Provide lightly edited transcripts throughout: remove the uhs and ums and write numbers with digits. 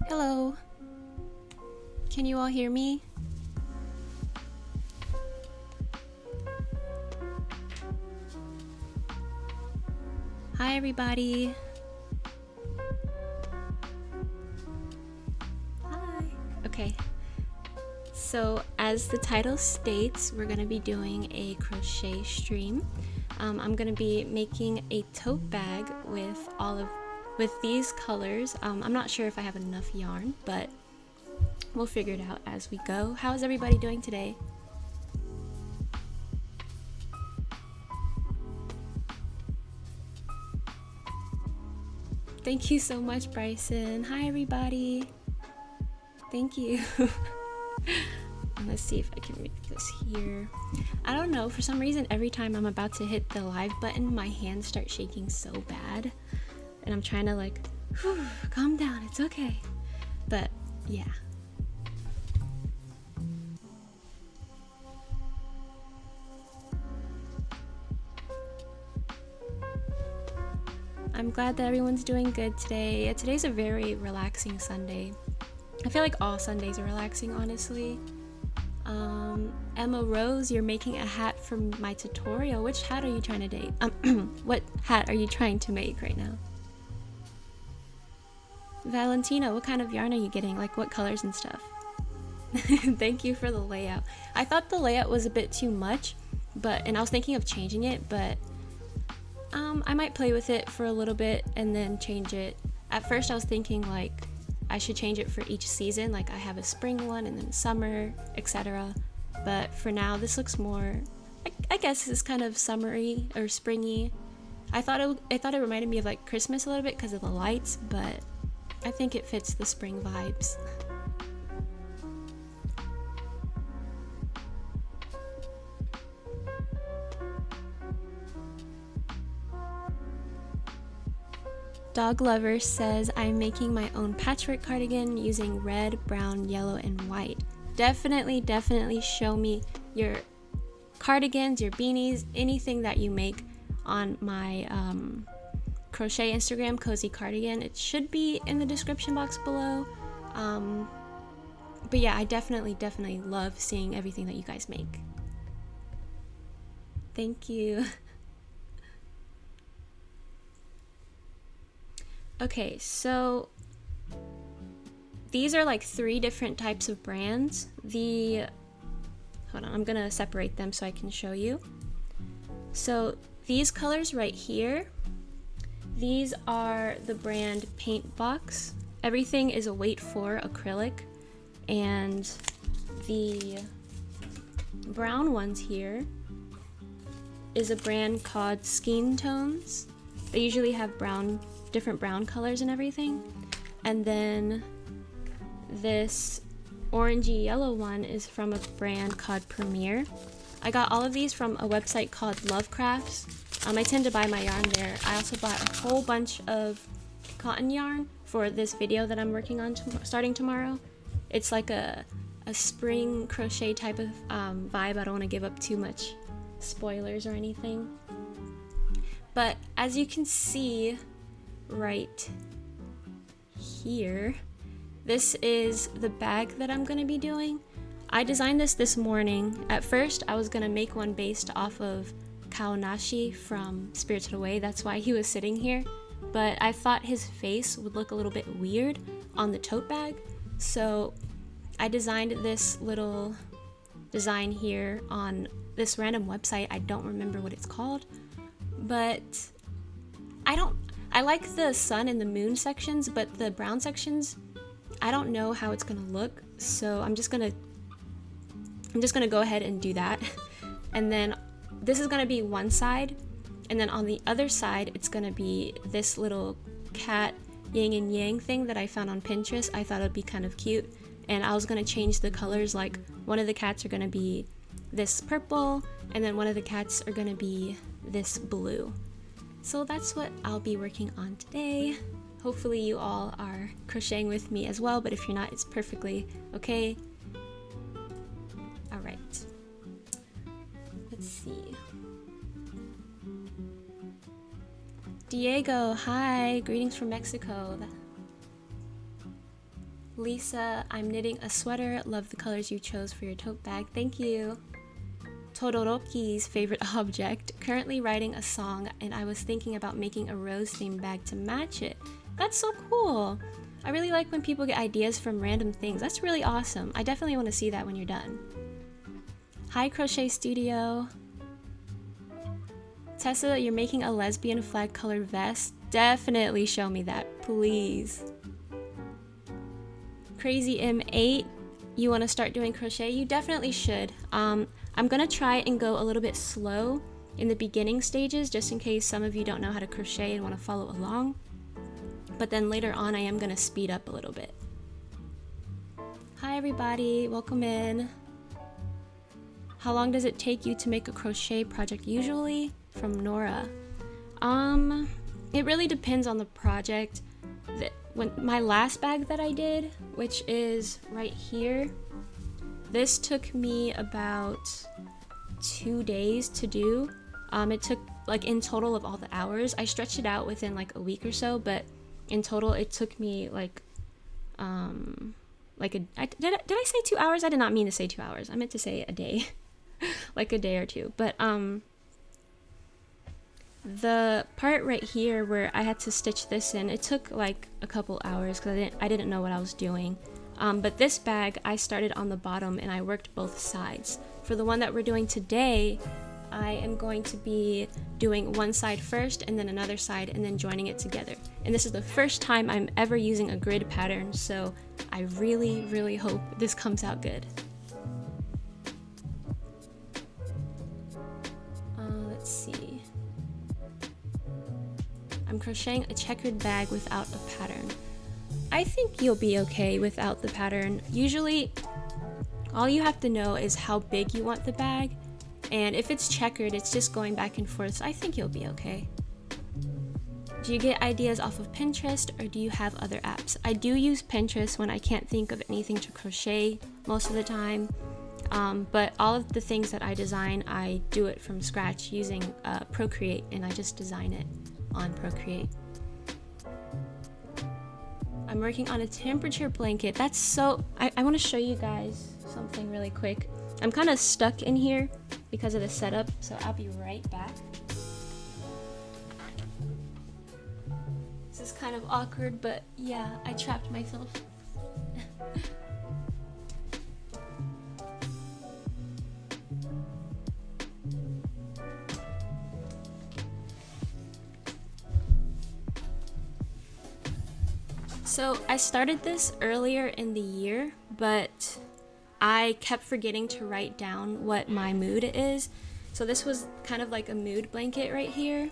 Hello. Can you all hear me? Hi everybody. Hi. Okay. So as the title states, we're going to be doing a crochet stream. I'm going to be making a tote bag with these colors. I'm not sure if I have enough yarn, but we'll figure it out as we go. How's everybody doing today? Thank you so much, Bryson. Hi everybody. Thank you. And let's see if I can make this here. I don't know, for some reason every time I'm about to hit the live button, my hands start shaking so bad. And I'm trying to like, whew, calm down, it's okay. But yeah. I'm glad that everyone's doing good today. Today's a very relaxing Sunday. I feel like all Sundays are relaxing, honestly. Emma Rose, you're making a hat for my tutorial. Which hat are you trying to date? What hat are you trying to make right now? Valentina, what kind of yarn are you getting? Like what colors and stuff? Thank you for the layout. I thought the layout was a bit too much, and I was thinking of changing it, but I might play with it for a little bit and then change it. At first I was thinking like I should change it for each season, like I have a spring one and then summer, etc. But for now this looks more, I guess it's kind of summery or springy. I thought it reminded me of like Christmas a little bit because of the lights, but I think it fits the spring vibes. Dog Lover says, I'm making my own patchwork cardigan using red, brown, yellow, and white. Definitely show me your cardigans, your beanies, anything that you make on my crochet Instagram, Cozy Cardigan. It should be in the description box below. But yeah, I definitely love seeing everything that you guys make. Thank you. Okay, so these are like 3 different types of brands. Hold on, I'm gonna separate them so I can show you. So these colors right here, these are the brand Paint Box. Everything is a weight 4 acrylic, and the brown ones here is a brand called Skin Tones. They usually have different brown colors and everything. And then this orangey yellow one is from a brand called Premier. I got all of these from a website called Lovecrafts. I tend to buy my yarn there. I also bought a whole bunch of cotton yarn for this video that I'm working on starting tomorrow. It's like a spring crochet type of vibe. I don't want to give up too much spoilers or anything. But as you can see right here, this is the bag that I'm going to be doing. I designed this morning. At first, I was going to make one based off of Kaonashi from Spirited Away. That's why he was sitting here. But I thought his face would look a little bit weird on the tote bag. So I designed this little design here on this random website. I don't remember what it's called. But I like the sun and the moon sections, but the brown sections, I don't know how it's gonna look, so I'm just gonna go ahead and do that. And then this is gonna be one side, and then on the other side it's gonna be this little cat yin and yang thing that I found on Pinterest. I thought it would be kind of cute, and I was gonna change the colors. Like one of the cats are gonna be this purple, and then one of the cats are gonna be this blue. So that's what I'll be working on today. Hopefully you all are crocheting with me as well, but if you're not, it's perfectly okay. All right, let's see. Diego, hi, greetings from Mexico. Lisa, I'm knitting a sweater. Love the colors you chose for your tote bag. Thank you. Todoroki's favorite object. Currently writing a song, and I was thinking about making a rose themed bag to match it. That's so cool. I really like when people get ideas from random things. That's really awesome. I definitely want to see that when you're done. Hi, Crochet Studio. Tessa, you're making a lesbian flag colored vest? Definitely show me that, please. Crazy M8, you want to start doing crochet? You definitely should. I'm gonna try and go a little bit slow in the beginning stages, just in case some of you don't know how to crochet and want to follow along. But then later on, I am gonna speed up a little bit. Hi everybody, welcome in. How long does it take you to make a crochet project usually? From Nora. It really depends on the project. When my last bag that I did, which is right here, this took me about 2 days to do. It took, like, in total of all the hours, I stretched it out within like a week or so, but in total it took me like did I say 2 hours? I did not mean to say 2 hours. I meant to say a day. Like a day or two. But the part right here where I had to stitch this in, it took like a couple hours because I didn't know what I was doing. But this bag, I started on the bottom and I worked both sides. For the one that we're doing today, I am going to be doing one side first and then another side and then joining it together. And this is the first time I'm ever using a grid pattern, so I really, really hope this comes out good. Let's see. I'm crocheting a checkered bag without a pattern. I think you'll be okay without the pattern. Usually, all you have to know is how big you want the bag, and if it's checkered, it's just going back and forth, so I think you'll be okay. Do you get ideas off of Pinterest, or do you have other apps? I do use Pinterest when I can't think of anything to crochet most of the time, but all of the things that I design, I do it from scratch using Procreate, and I just design it on Procreate. I'm working on a temperature blanket. That's so... I want to show you guys something really quick. I'm kind of stuck in here because of the setup, so I'll be right back. So is kind of awkward, but yeah, I trapped myself. So I started this earlier in the year, but I kept forgetting to write down what my mood is. So this was kind of like a mood blanket right here.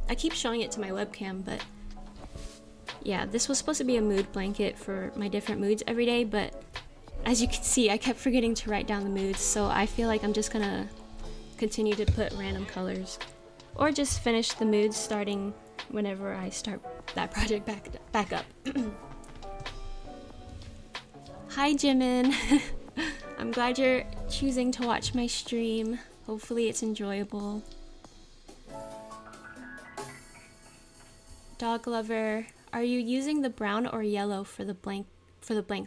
I keep showing it to my webcam, but yeah, this was supposed to be a mood blanket for my different moods every day, but as you can see, I kept forgetting to write down the moods, so I feel like I'm just gonna continue to put random colors, or just finish the moods starting whenever I start that project back up. Hi Jimin! I'm glad you're choosing to watch my stream. Hopefully it's enjoyable. Dog lover, are you using the brown or yellow for the blank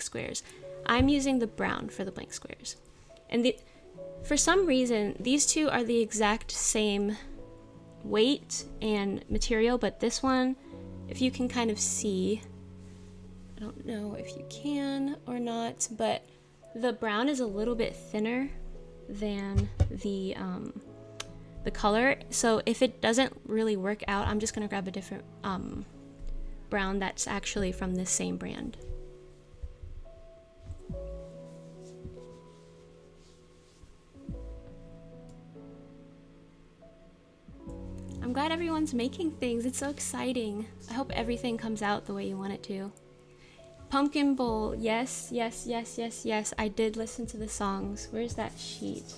squares? I'm using the brown for the blank squares. And for some reason, these two are the exact same weight and material, but this one, if you can kind of see, I don't know if you can or not, but the brown is a little bit thinner than the color, so if it doesn't really work out, I'm just gonna grab a different brown that's actually from this same brand. I'm glad everyone's making things. It's so exciting. I hope everything comes out the way you want it to. Pumpkin Bowl, yes, yes, yes, yes, yes. I did listen to the songs. Where's that sheet?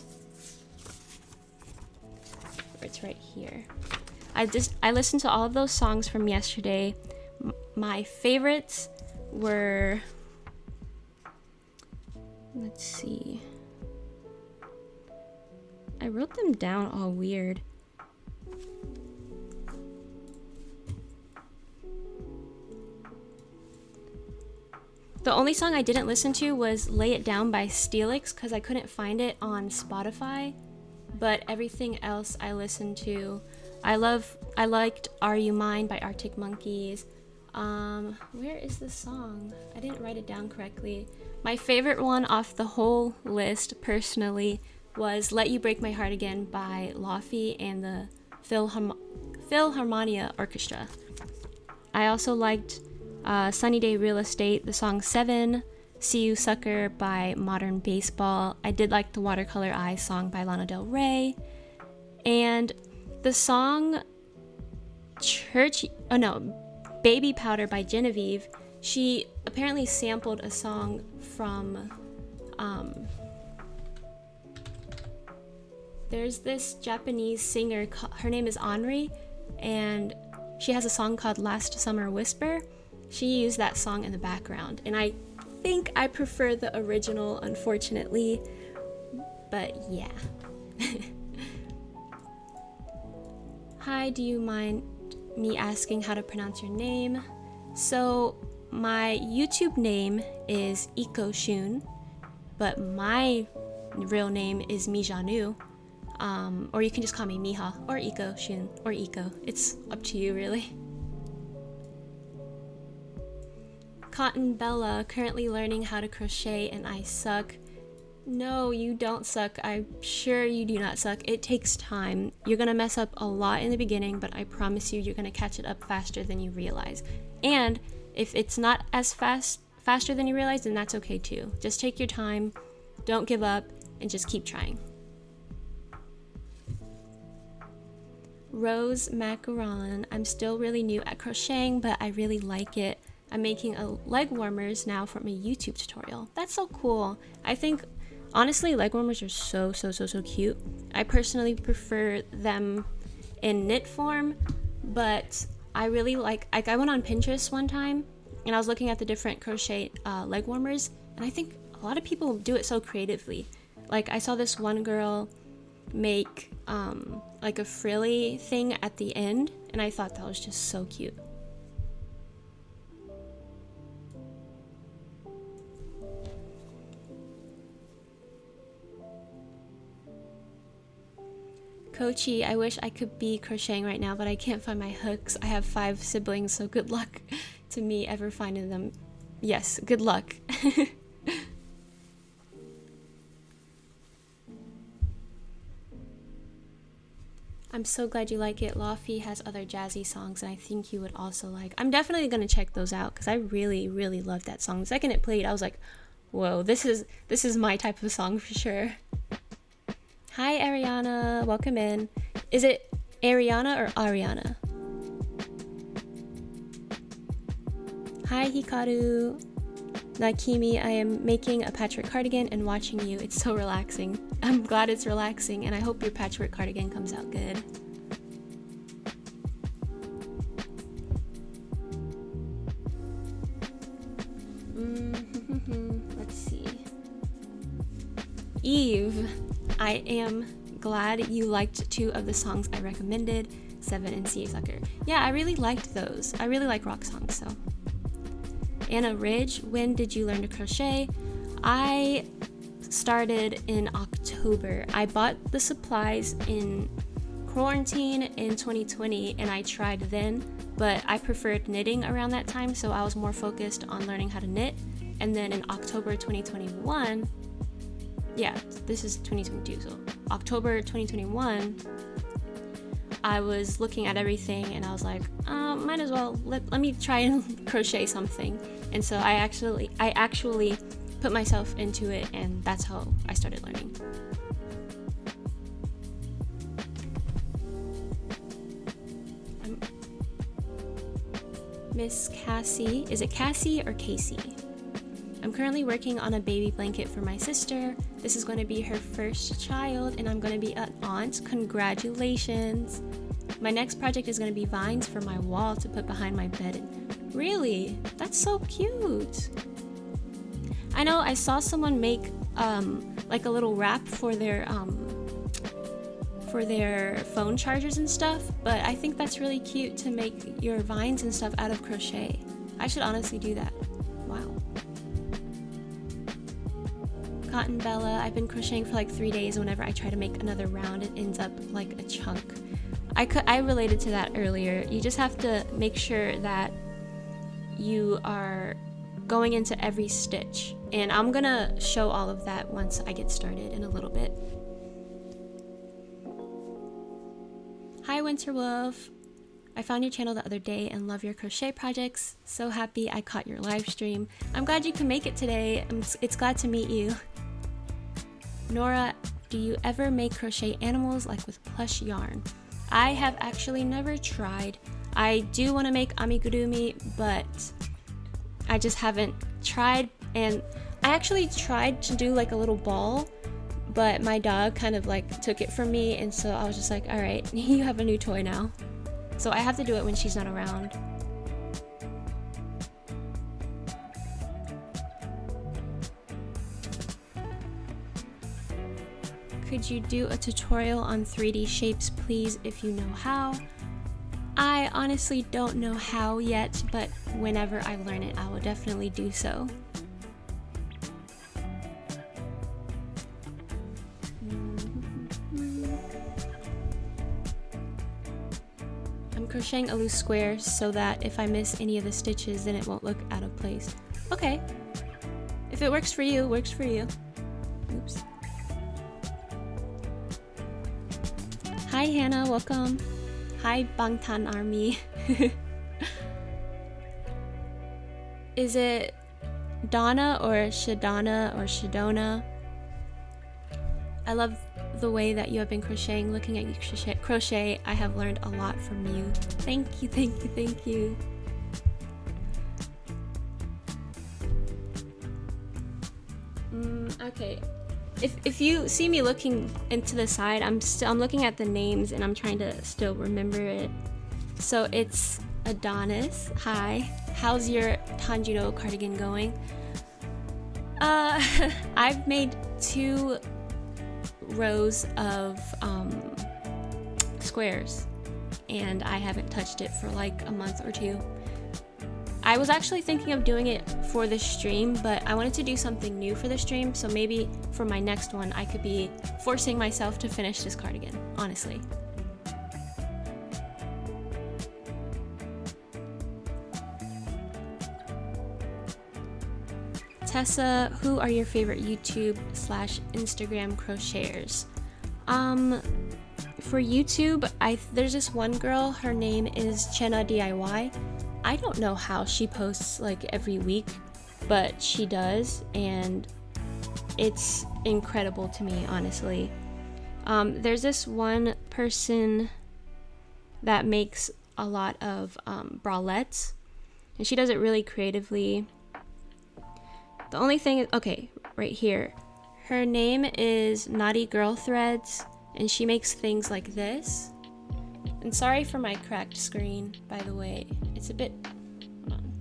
It's right here. I listened to all of those songs from yesterday. My favorites were, let's see. I wrote them down all weird. The only song I didn't listen to was Lay It Down by Steelix because I couldn't find it on Spotify, but everything else I listened to. I liked Are You Mine by Arctic Monkeys. Where is the song? I didn't write it down correctly. My favorite one off the whole list, personally, was Let You Break My Heart Again by Laufey and the Philharmonia Orchestra. I also liked Sunny Day Real Estate, the song 7, See You Sucker by Modern Baseball. I did like the Watercolor Eyes song by Lana Del Rey. And the song Baby Powder by Genevieve. She apparently sampled a song from, there's this Japanese singer, her name is Henri, and she has a song called Last Summer Whisper. She used that song in the background, and I think I prefer the original, unfortunately, but yeah. Hi, do you mind me asking how to pronounce your name? So my YouTube name is Iko Shun, but my real name is Mijanu, or you can just call me Miha, or Iko Shun, or Iko. It's up to you, really. Cotton Bella, currently learning how to crochet and I suck. No, you don't suck. I'm sure you do not suck. It takes time. You're gonna mess up a lot in the beginning, but I promise you, you're gonna catch it up faster than you realize. And if it's not as faster than you realize, then that's okay too. Just take your time, don't give up, and just keep trying. Rose Macaron, I'm still really new at crocheting, but I really like it. I'm making leg warmers now from a YouTube tutorial. That's so cool. I think, honestly, leg warmers are so cute. I personally prefer them in knit form, but I really like, I went on Pinterest one time and I was looking at the different crochet leg warmers, and I think a lot of people do it so creatively. Like, I saw this one girl make like a frilly thing at the end, and I thought that was just so cute. Kochi, I wish I could be crocheting right now, but I can't find my hooks. I have 5 siblings, so good luck to me ever finding them. Yes, good luck. I'm so glad you like it. Laufey has other jazzy songs and I think you would also like. I'm definitely going to check those out because I really, really loved that song. The second it played, I was like, whoa, this is my type of song for sure. Hi, Ariana. Welcome in. Is it Ariana or Ariana? Hi, Hikaru. Nakimi, I am making a patchwork cardigan and watching you. It's so relaxing. I'm glad it's relaxing and I hope your patchwork cardigan comes out good. Let's see. Eve, I am glad you liked 2 of the songs I recommended, 7 and Sea Sucker. Yeah, I really liked those. I really like rock songs, so. Anna Ridge, when did you learn to crochet? I started in October. I bought the supplies in quarantine in 2020 and I tried then, but I preferred knitting around that time, so I was more focused on learning how to knit. And then in October 2021, yeah, this is 2022, so October 2021, I was looking at everything and I was like, might as well let me try and crochet something. And so I actually put myself into it, and that's how I started learning. Miss Cassie, is it Cassie or Casey? I'm currently working on a baby blanket for my sister. This is going to be her first child and I'm going to be an aunt. Congratulations. My next project is going to be vines for my wall to put behind my bed. Really? That's so cute. I know I saw someone make like a little wrap for their phone chargers and stuff, but I think that's really cute to make your vines and stuff out of crochet. I should honestly do that. Wow. Cotton Bella, I've been crocheting for like 3 days. Whenever I try to make another round, it ends up like a chunk. I related to that earlier. You just have to make sure that you are going into every stitch, and I'm gonna show all of that once I get started in a little bit. Hi Winterwolf, I found your channel the other day and love your crochet projects. So happy I caught your live stream. I'm glad you can make it today. It's glad to meet you. Nora, do you ever make crochet animals like with plush yarn? I have actually never tried. I do want to make amigurumi, but I just haven't tried. And I actually tried to do like a little ball, but my dog kind of like took it from me, and so I was just like, all right, you have a new toy now. So I have to do it when she's not around. Could you do a tutorial on 3D shapes, please, if you know how? I honestly don't know how yet, but whenever I learn it, I will definitely do so. I'm crocheting a loose square so that if I miss any of the stitches, then it won't look out of place. Okay. If it works for you, it works for you. Oops. Hi Hannah, welcome. Hi Bangtan Army. Is it Donna or Shadana or Shadona? I love the way that you have been crocheting. Looking at you crochet, I have learned a lot from you. Thank you, thank you, thank you. Okay. If you see me looking into the side, I'm looking at the names and I'm trying to still remember it. So it's Adonis. Hi. How's your Tanjiro cardigan going? I've made 2 rows of squares and I haven't touched it for like a month or 2. I was actually thinking of doing it for the stream, but I wanted to do something new for the stream, so maybe for my next one I could be forcing myself to finish this cardigan, honestly. Tessa, who are your favorite YouTube/Instagram crocheters? For YouTube, there's this one girl, her name is Chena DIY. I don't know how she posts like every week, but she does, and it's incredible to me, honestly. There's this one person that makes a lot of bralettes, and she does it really creatively. The only thing is, okay, right here, her name is Naughty Girl Threads, and she makes things like this. And sorry for my cracked screen, by the way. It's a bit, hold on.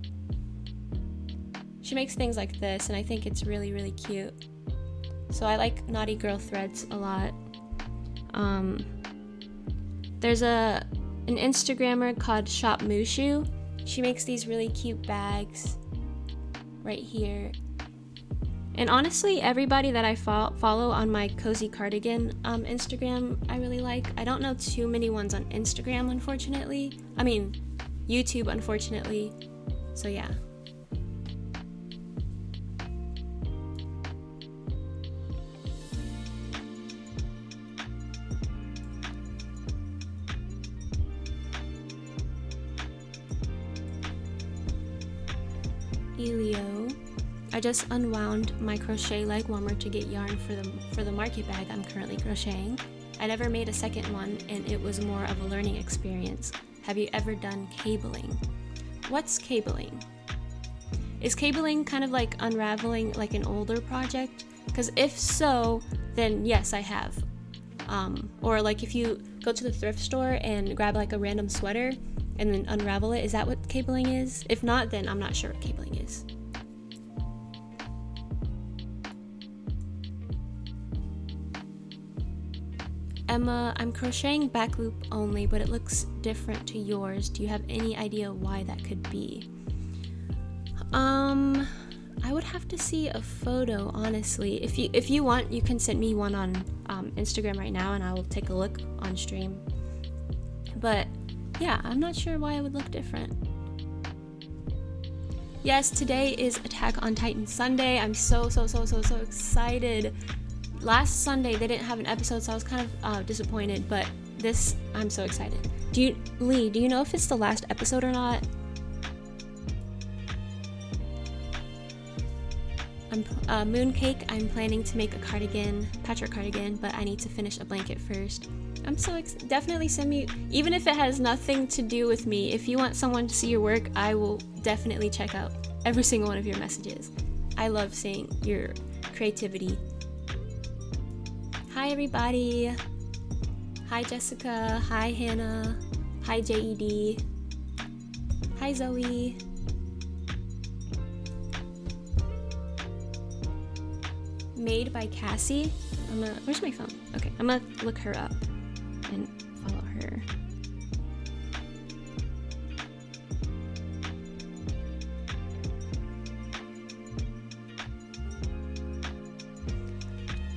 She makes things like this, and I think it's really, really cute. So I like Naughty Girl Threads a lot. There's an Instagrammer called Shop Mushu. She makes these really cute bags right here. And honestly, everybody that I follow on my Cozy Cardigan Instagram, I really like. I don't know too many ones on Instagram, unfortunately. I mean, YouTube, unfortunately. So yeah. Elio. I just unwound my crochet leg warmer to get yarn for the market bag I'm currently crocheting. I never made a second one, and it was more of a learning experience. Have you ever done cabling? What's cabling? Is cabling kind of like unraveling like an older project? Because if so, then yes, I have. Or like if you go to the thrift store and grab like a random sweater and then unravel it, is that what cabling is? If not, then I'm not sure what cabling is. Emma, I'm crocheting back loop only, but it looks different to yours. Do you have any idea why that could be? I would have to see a photo, honestly. If you want, you can send me one on Instagram right now, and I will take a look on stream. But yeah, I'm not sure why it would look different. Yes, today is Attack on Titan Sunday. I'm so excited. Last Sunday they didn't have an episode, so I was kind of disappointed, but this, I'm so excited. Lee, do you know if it's the last episode or not? Mooncake, I'm planning to make a cardigan, patchwork cardigan, but I need to finish a blanket first. I'm so definitely send me, even if it has nothing to do with me, if you want someone to see your work, I will definitely check out every single one of your messages. I love seeing your creativity. Hi everybody. Hi Jessica. Hi Hannah. Hi JED. Hi Zoe. Made by Cassie. Where's my phone? Okay, I'm gonna look her up and follow her.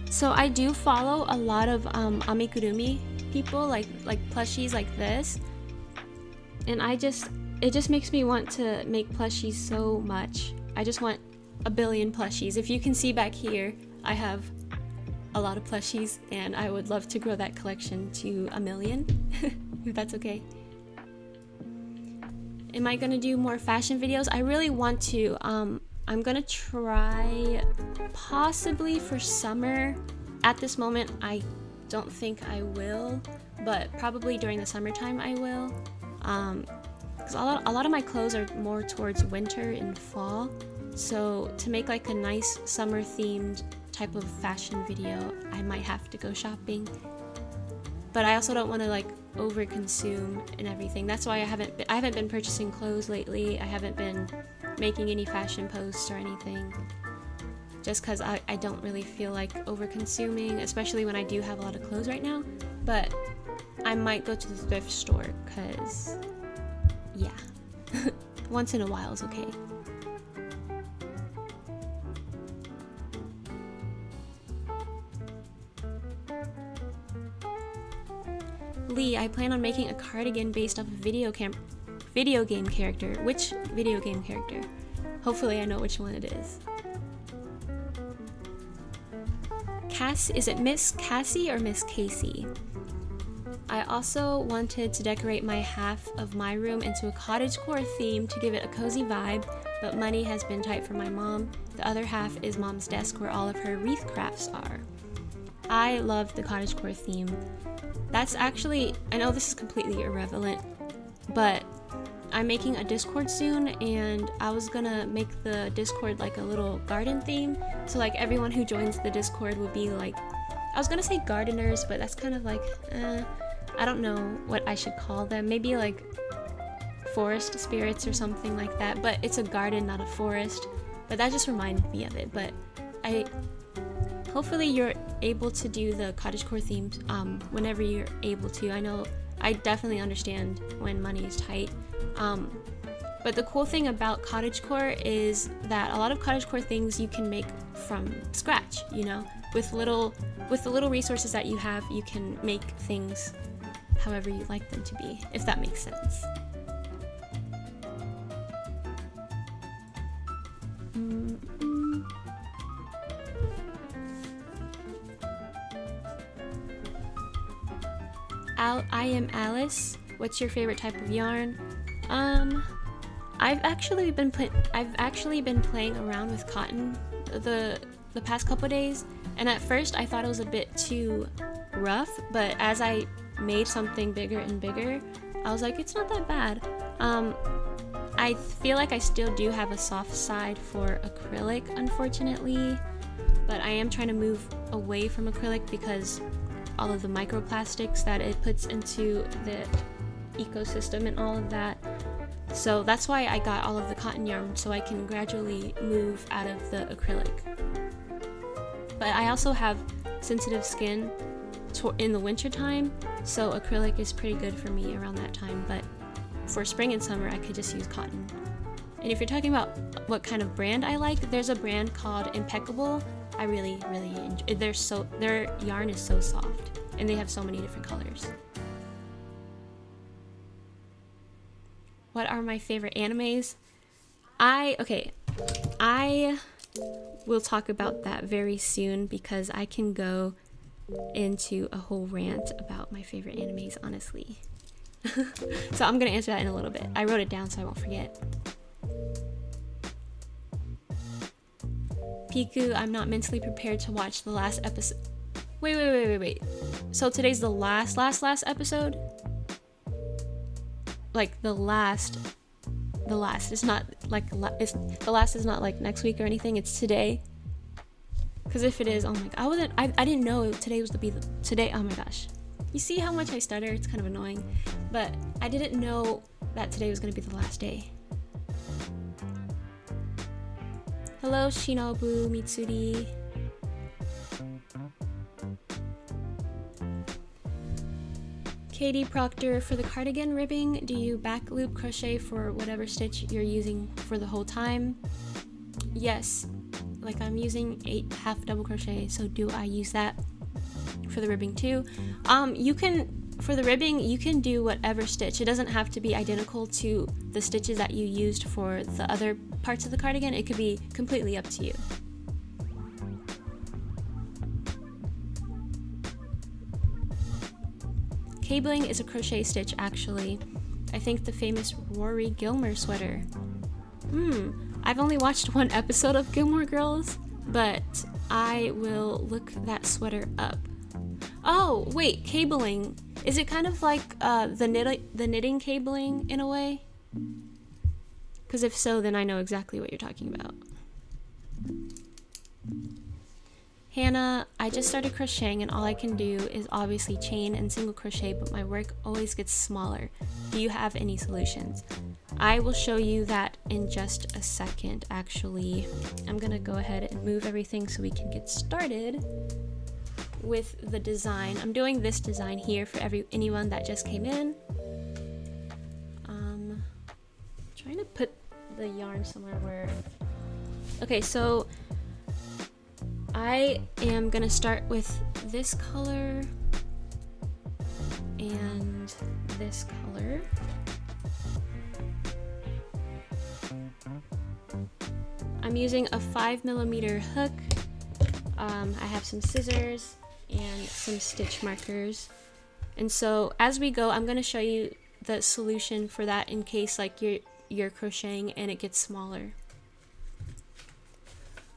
So I do follow a lot of amigurumi people, like plushies like this, and it just makes me want to make plushies so much. I just want a billion plushies. If you can see back here, I have a lot of plushies, and I would love to grow that collection to 1 million, if that's okay. Am I gonna do more fashion videos? I really want to. I'm gonna try possibly for summer. At this moment, I don't think I will, but probably during the summertime I will. Because a lot of my clothes are more towards winter and fall. So to make like a nice summer themed type of fashion video, I might have to go shopping. But I also don't want to like over consume and everything. That's why I haven't been purchasing clothes lately. I haven't been making any fashion posts or anything, just because I don't really feel like over consuming, especially when I do have a lot of clothes right now. But I might go to the thrift store, because yeah. once in a while is okay. Lee, I plan on making a cardigan based off a video game character. Which video game character? Hopefully I know which one it is. Is it Miss Cassie or Miss Casey? I also wanted to decorate my half of my room into a cottagecore theme to give it a cozy vibe, but money has been tight for my mom. The other half is mom's desk where all of her wreath crafts are. I love the cottagecore theme. That's actually, I know this is completely irrelevant, but I'm making a Discord soon, and I was gonna make the Discord like a little garden theme. So like everyone who joins the Discord would be like, I was gonna say gardeners, but that's kind of like, I don't know what I should call them. Maybe like forest spirits or something like that. But it's a garden, not a forest. But that just reminded me of it. But hopefully you're able to do the cottagecore themes whenever you're able to. I know I definitely understand when money is tight. But the cool thing about cottagecore is that a lot of cottagecore things you can make from scratch, you know? With the little resources that you have, you can make things however you like them to be, if that makes sense. I am Alice. What's your favorite type of yarn? I've actually been playing around with cotton the past couple days, and at first I thought it was a bit too rough, but as I made something bigger and bigger, I was like, it's not that bad. I feel like I still do have a soft side for acrylic, unfortunately, but I am trying to move away from acrylic because all of the microplastics that it puts into the ecosystem and all of that. So that's why I got all of the cotton yarn, so I can gradually move out of the acrylic. But I also have sensitive skin in the winter time, so acrylic is pretty good for me around that time. But for spring and summer, I could just use cotton. And if you're talking about what kind of brand I like, there's a brand called Impeccable. I really enjoy. Their yarn is so soft, and they have so many different colors. What are my favorite animes? I will talk about that very soon because I can go into a whole rant about my favorite animes, honestly. So I'm gonna answer that in a little bit. I wrote it down so I won't forget. Piku, I'm not mentally prepared to watch the last episode. Wait. So today's the last episode? Like the last. It's not like the last is not like next week or anything. It's today. Because if it is, oh my god, I didn't know today was today. Oh my gosh, you see how much I stutter? It's kind of annoying, but I didn't know that today was gonna be the last day. Hello, Shinobu Mitsuri. Katie Proctor, for the cardigan ribbing, do you back loop crochet for whatever stitch you're using for the whole time? Yes, like I'm using 8 half double crochet, so do I use that for the ribbing too? For the ribbing, you can do whatever stitch. It doesn't have to be identical to the stitches that you used for the other parts of the cardigan. It could be completely up to you. Cabling is a crochet stitch, actually. I think the famous Rory Gilmore sweater. I've only watched one episode of Gilmore Girls, but I will look that sweater up. Oh, wait, cabling. Is it kind of like the knitting cabling in a way? Because if so, then I know exactly what you're talking about. Hannah, I just started crocheting and all I can do is obviously chain and single crochet, but my work always gets smaller. Do you have any solutions? I will show you that in just a second, actually. I'm gonna go ahead and move everything so we can get started with the design. I'm doing this design here for anyone that just came in. Trying to put the yarn somewhere where... Okay, so I am gonna start with this color and this color. I'm using a 5mm hook. I have some scissors and some stitch markers. And so as we go, I'm going to show you the solution for that in case like you're crocheting and it gets smaller.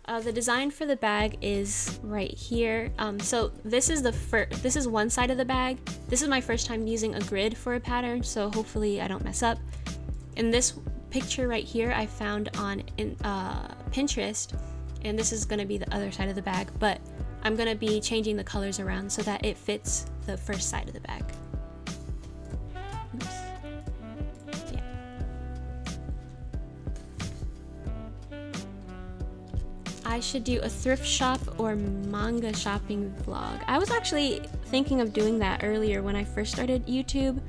The design for the bag is right here. So this is one side of the bag. This is my first time using a grid for a pattern, so hopefully I don't mess up. And this picture right here I found on Pinterest, and this is going to be the other side of the bag, but I'm going to be changing the colors around so that it fits the first side of the bag. Oops. Yeah. I should do a thrift shop or manga shopping vlog. I was actually thinking of doing that earlier when I first started YouTube,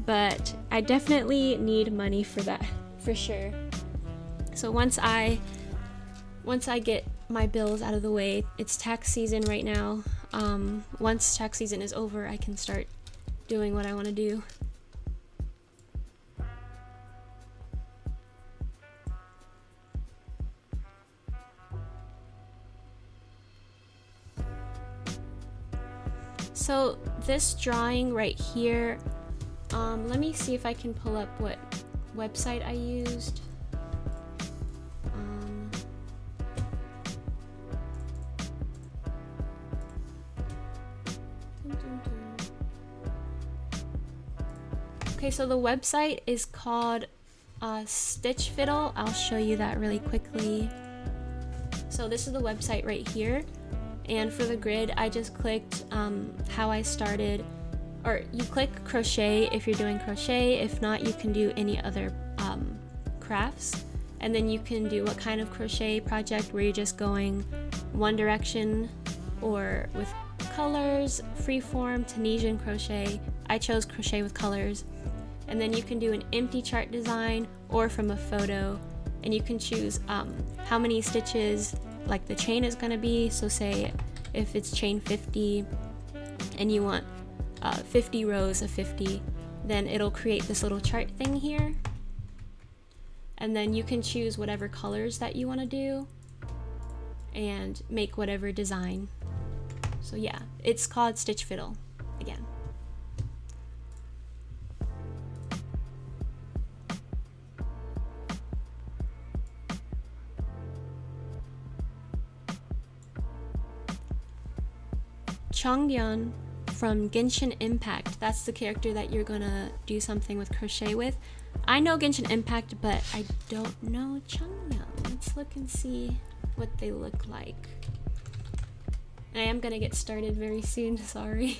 but I definitely need money for that, for sure. So once I get my bills out of the way, it's tax season right now. Once tax season is over, I can start doing what I want to do. So this drawing right here, let me see if I can pull up what website I used. Okay, so the website is called Stitch Fiddle. I'll show you that really quickly. So this is the website right here, and for the grid I just clicked how I started, or you click crochet if you're doing crochet. If not, you can do any other crafts, and then you can do what kind of crochet project where you're just going one direction, or with colors, freeform, Tunisian crochet. I chose crochet with colors. And then you can do an empty chart design or from a photo, and you can choose how many stitches like the chain is going to be. So say if it's chain 50 and you want 50 rows of 50, then it'll create this little chart thing here, and then you can choose whatever colors that you want to do and make whatever design. So yeah, it's called Stitch Fiddle again. Chongyun from Genshin Impact. That's the character that you're gonna do something with crochet with. I know Genshin Impact, but I don't know Chongyun. Let's look and see what they look like. I am gonna get started very soon, sorry.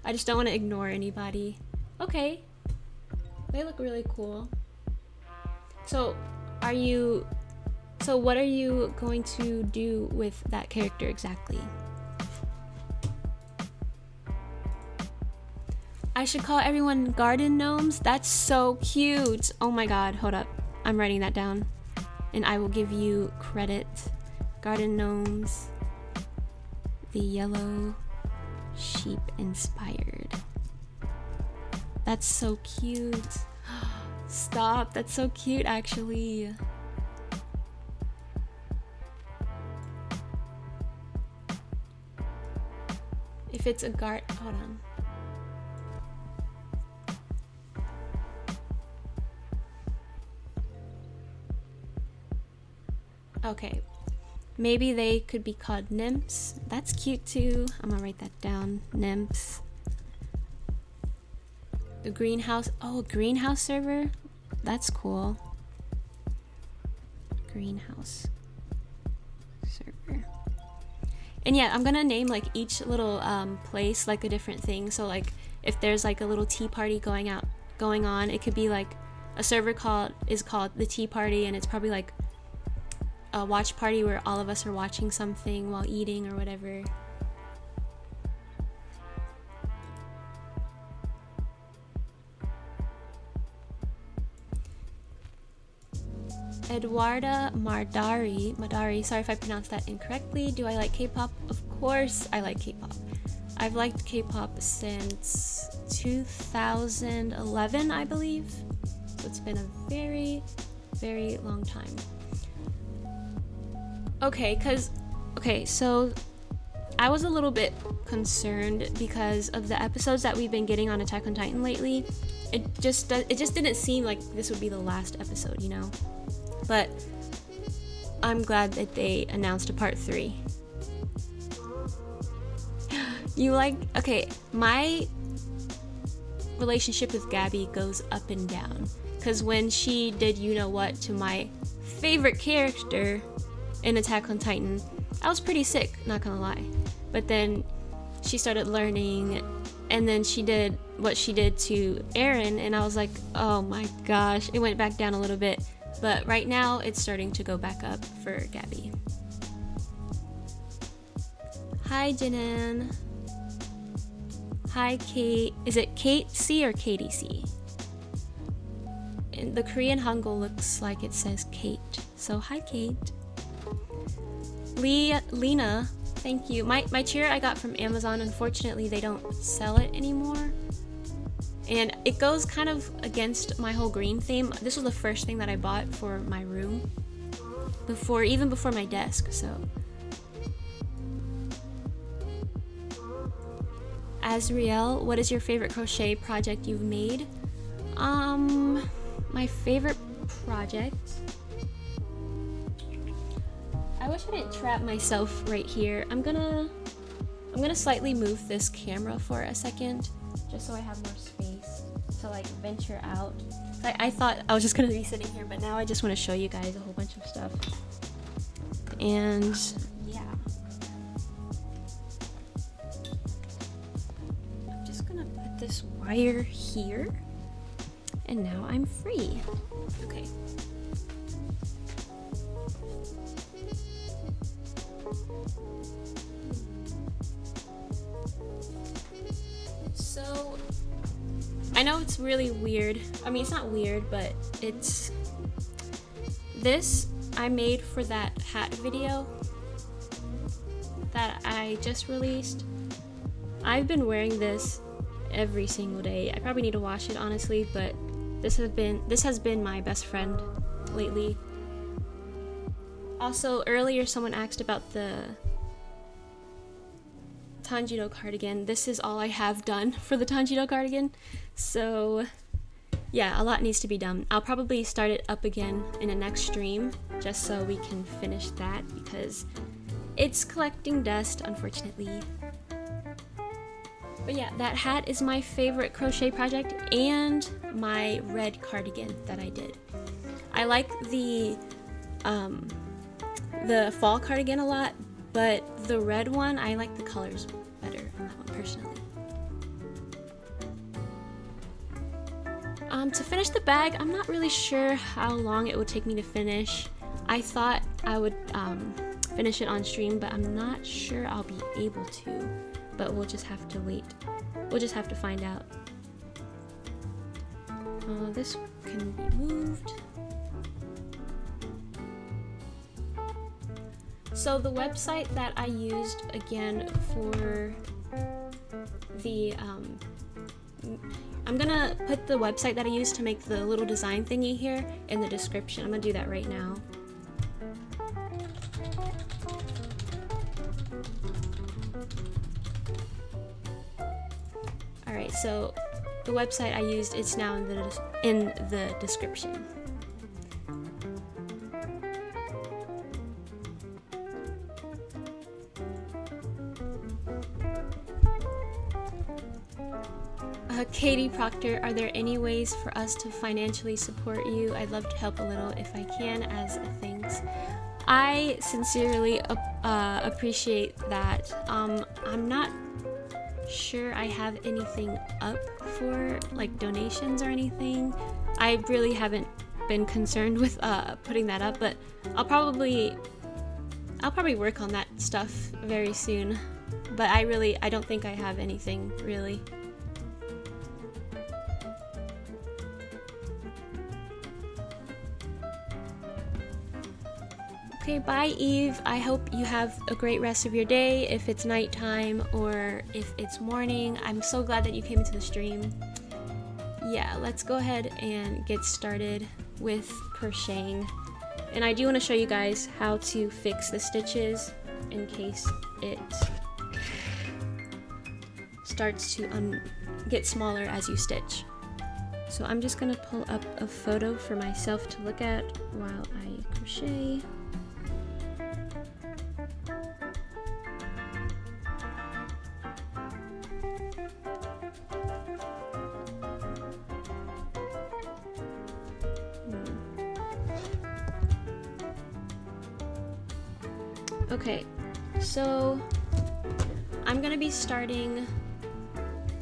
I just don't want to ignore anybody. Okay, they look really cool. So what are you going to do with that character exactly? I should call everyone garden gnomes. That's so cute. Oh my god, hold up. I'm writing that down and I will give you credit. Garden gnomes. The yellow sheep inspired. That's so cute. Stop, that's so cute actually. If it's a hold on. Okay, maybe they could be called nymphs. That's cute too. I'm gonna write that down. Nymphs. The greenhouse. Oh, greenhouse server. That's cool. Greenhouse server. And yeah, I'm gonna name like each little place like a different thing. So like if there's like a little tea party going on, it could be like a server is called the tea party, and it's probably like a watch party where all of us are watching something while eating or whatever. Eduarda Madari, sorry if I pronounced that incorrectly. Do I like K-pop? Of course I like K-pop. I've liked K-pop since 2011, I believe. So it's been a very, very long time. Okay, so I was a little bit concerned because of the episodes that we've been getting on Attack on Titan lately. It just didn't seem like this would be the last episode, you know? But I'm glad that they announced a part 3. Okay, my relationship with Gabby goes up and down. Because when she did you know what to my favorite character in Attack on Titan, I was pretty sick, not gonna lie. But then she started learning, and then she did what she did to Eren, and I was like, oh my gosh, it went back down a little bit. But right now, it's starting to go back up for Gabby. Hi, Jinan. Hi, Kate. Is it Kate C or Katie C? The Korean Hangul looks like it says Kate. So, hi, Kate. Lena, thank you. My chair I got from Amazon. Unfortunately, they don't sell it anymore. And it goes kind of against my whole green theme. This was the first thing that I bought for my room. Even before my desk, so. Azriel, what is your favorite crochet project you've made? My favorite project. I wish I didn't trap myself right here. I'm gonna slightly move this camera for a second, just so I have more space to like venture out. I thought I was just gonna be sitting here, but now I just want to show you guys a whole bunch of stuff. And yeah, I'm just gonna put this wire here, and now I'm free. Okay. So, I know it's really weird. I mean, it's not weird, but it's... This I made for that hat video that I just released. I've been wearing this every single day. I probably need to wash it, honestly, but this has been my best friend lately. Also, earlier someone asked about the Tanjiro cardigan. This is all I have done for the Tanjiro cardigan. So yeah, a lot needs to be done. I'll probably start it up again in the next stream just so we can finish that because it's collecting dust, unfortunately. But yeah, that hat is my favorite crochet project and my red cardigan that I did. I like the fall cardigan a lot, but the red one, I like the colors better on that one personally. To finish the bag, I'm not really sure how long it would take me to finish. I thought I would finish it on stream, but I'm not sure I'll be able to. But we'll just have to wait. We'll just have to find out. This can be moved. So the website that I used again for the I'm gonna put the website that I used to make the little design thingy here in the description. I'm gonna do that right now. Alright, so the website I used, it's now in the description. Katie Proctor, are there any ways for us to financially support you? I'd love to help a little if I can, as a thanks. I sincerely appreciate that. I'm not sure I have anything up for like donations or anything. I really haven't been concerned with putting that up, but I'll probably work on that stuff very soon. But I don't think I have anything really. Okay, bye Eve. I hope you have a great rest of your day, if it's nighttime or if it's morning. I'm so glad that you came into the stream. Yeah, let's go ahead and get started with crocheting. And I do want to show you guys how to fix the stitches in case it starts to get smaller as you stitch. So I'm just going to pull up a photo for myself to look at while I crochet. Okay, so I'm going to be starting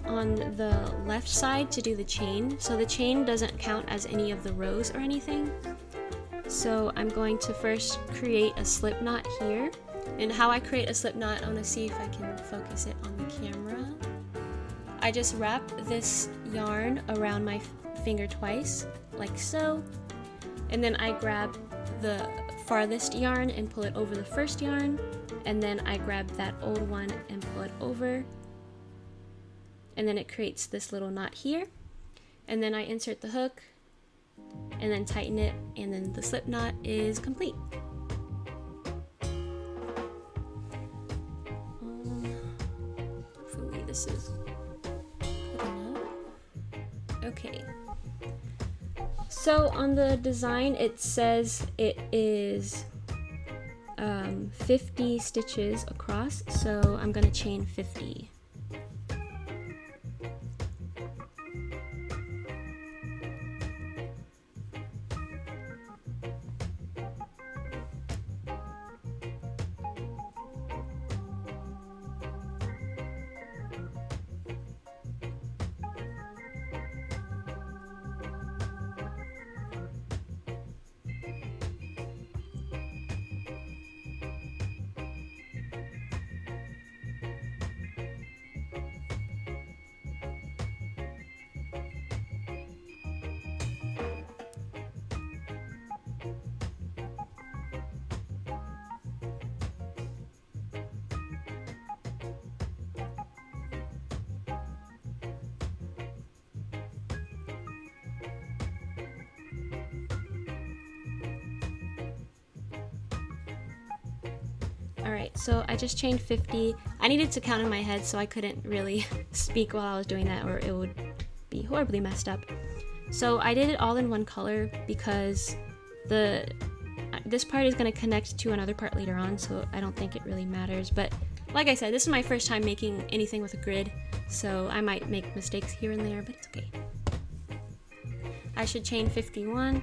on the left side to do the chain. So the chain doesn't count as any of the rows or anything. So I'm going to first create a slip knot here. And how I create a slip knot, I want to see if I can focus it on the camera. I just wrap this yarn around my finger twice, like so. And then I grab the farthest yarn and pull it over the first yarn. And then I grab that old one and pull it over. And then it creates this little knot here, and then I insert the hook and then tighten it, and then the slip knot is complete. Hopefully this is good enough. Okay, so on the design it says it is 50 stitches across, so I'm gonna chain 50. Alright, so I just chained 50. I needed to count in my head, so I couldn't really speak while I was doing that, or it would be horribly messed up. So I did it all in one color because this part is going to connect to another part later on, so I don't think it really matters. But like I said, this is my first time making anything with a grid, so I might make mistakes here and there, but it's okay. I should chain 51.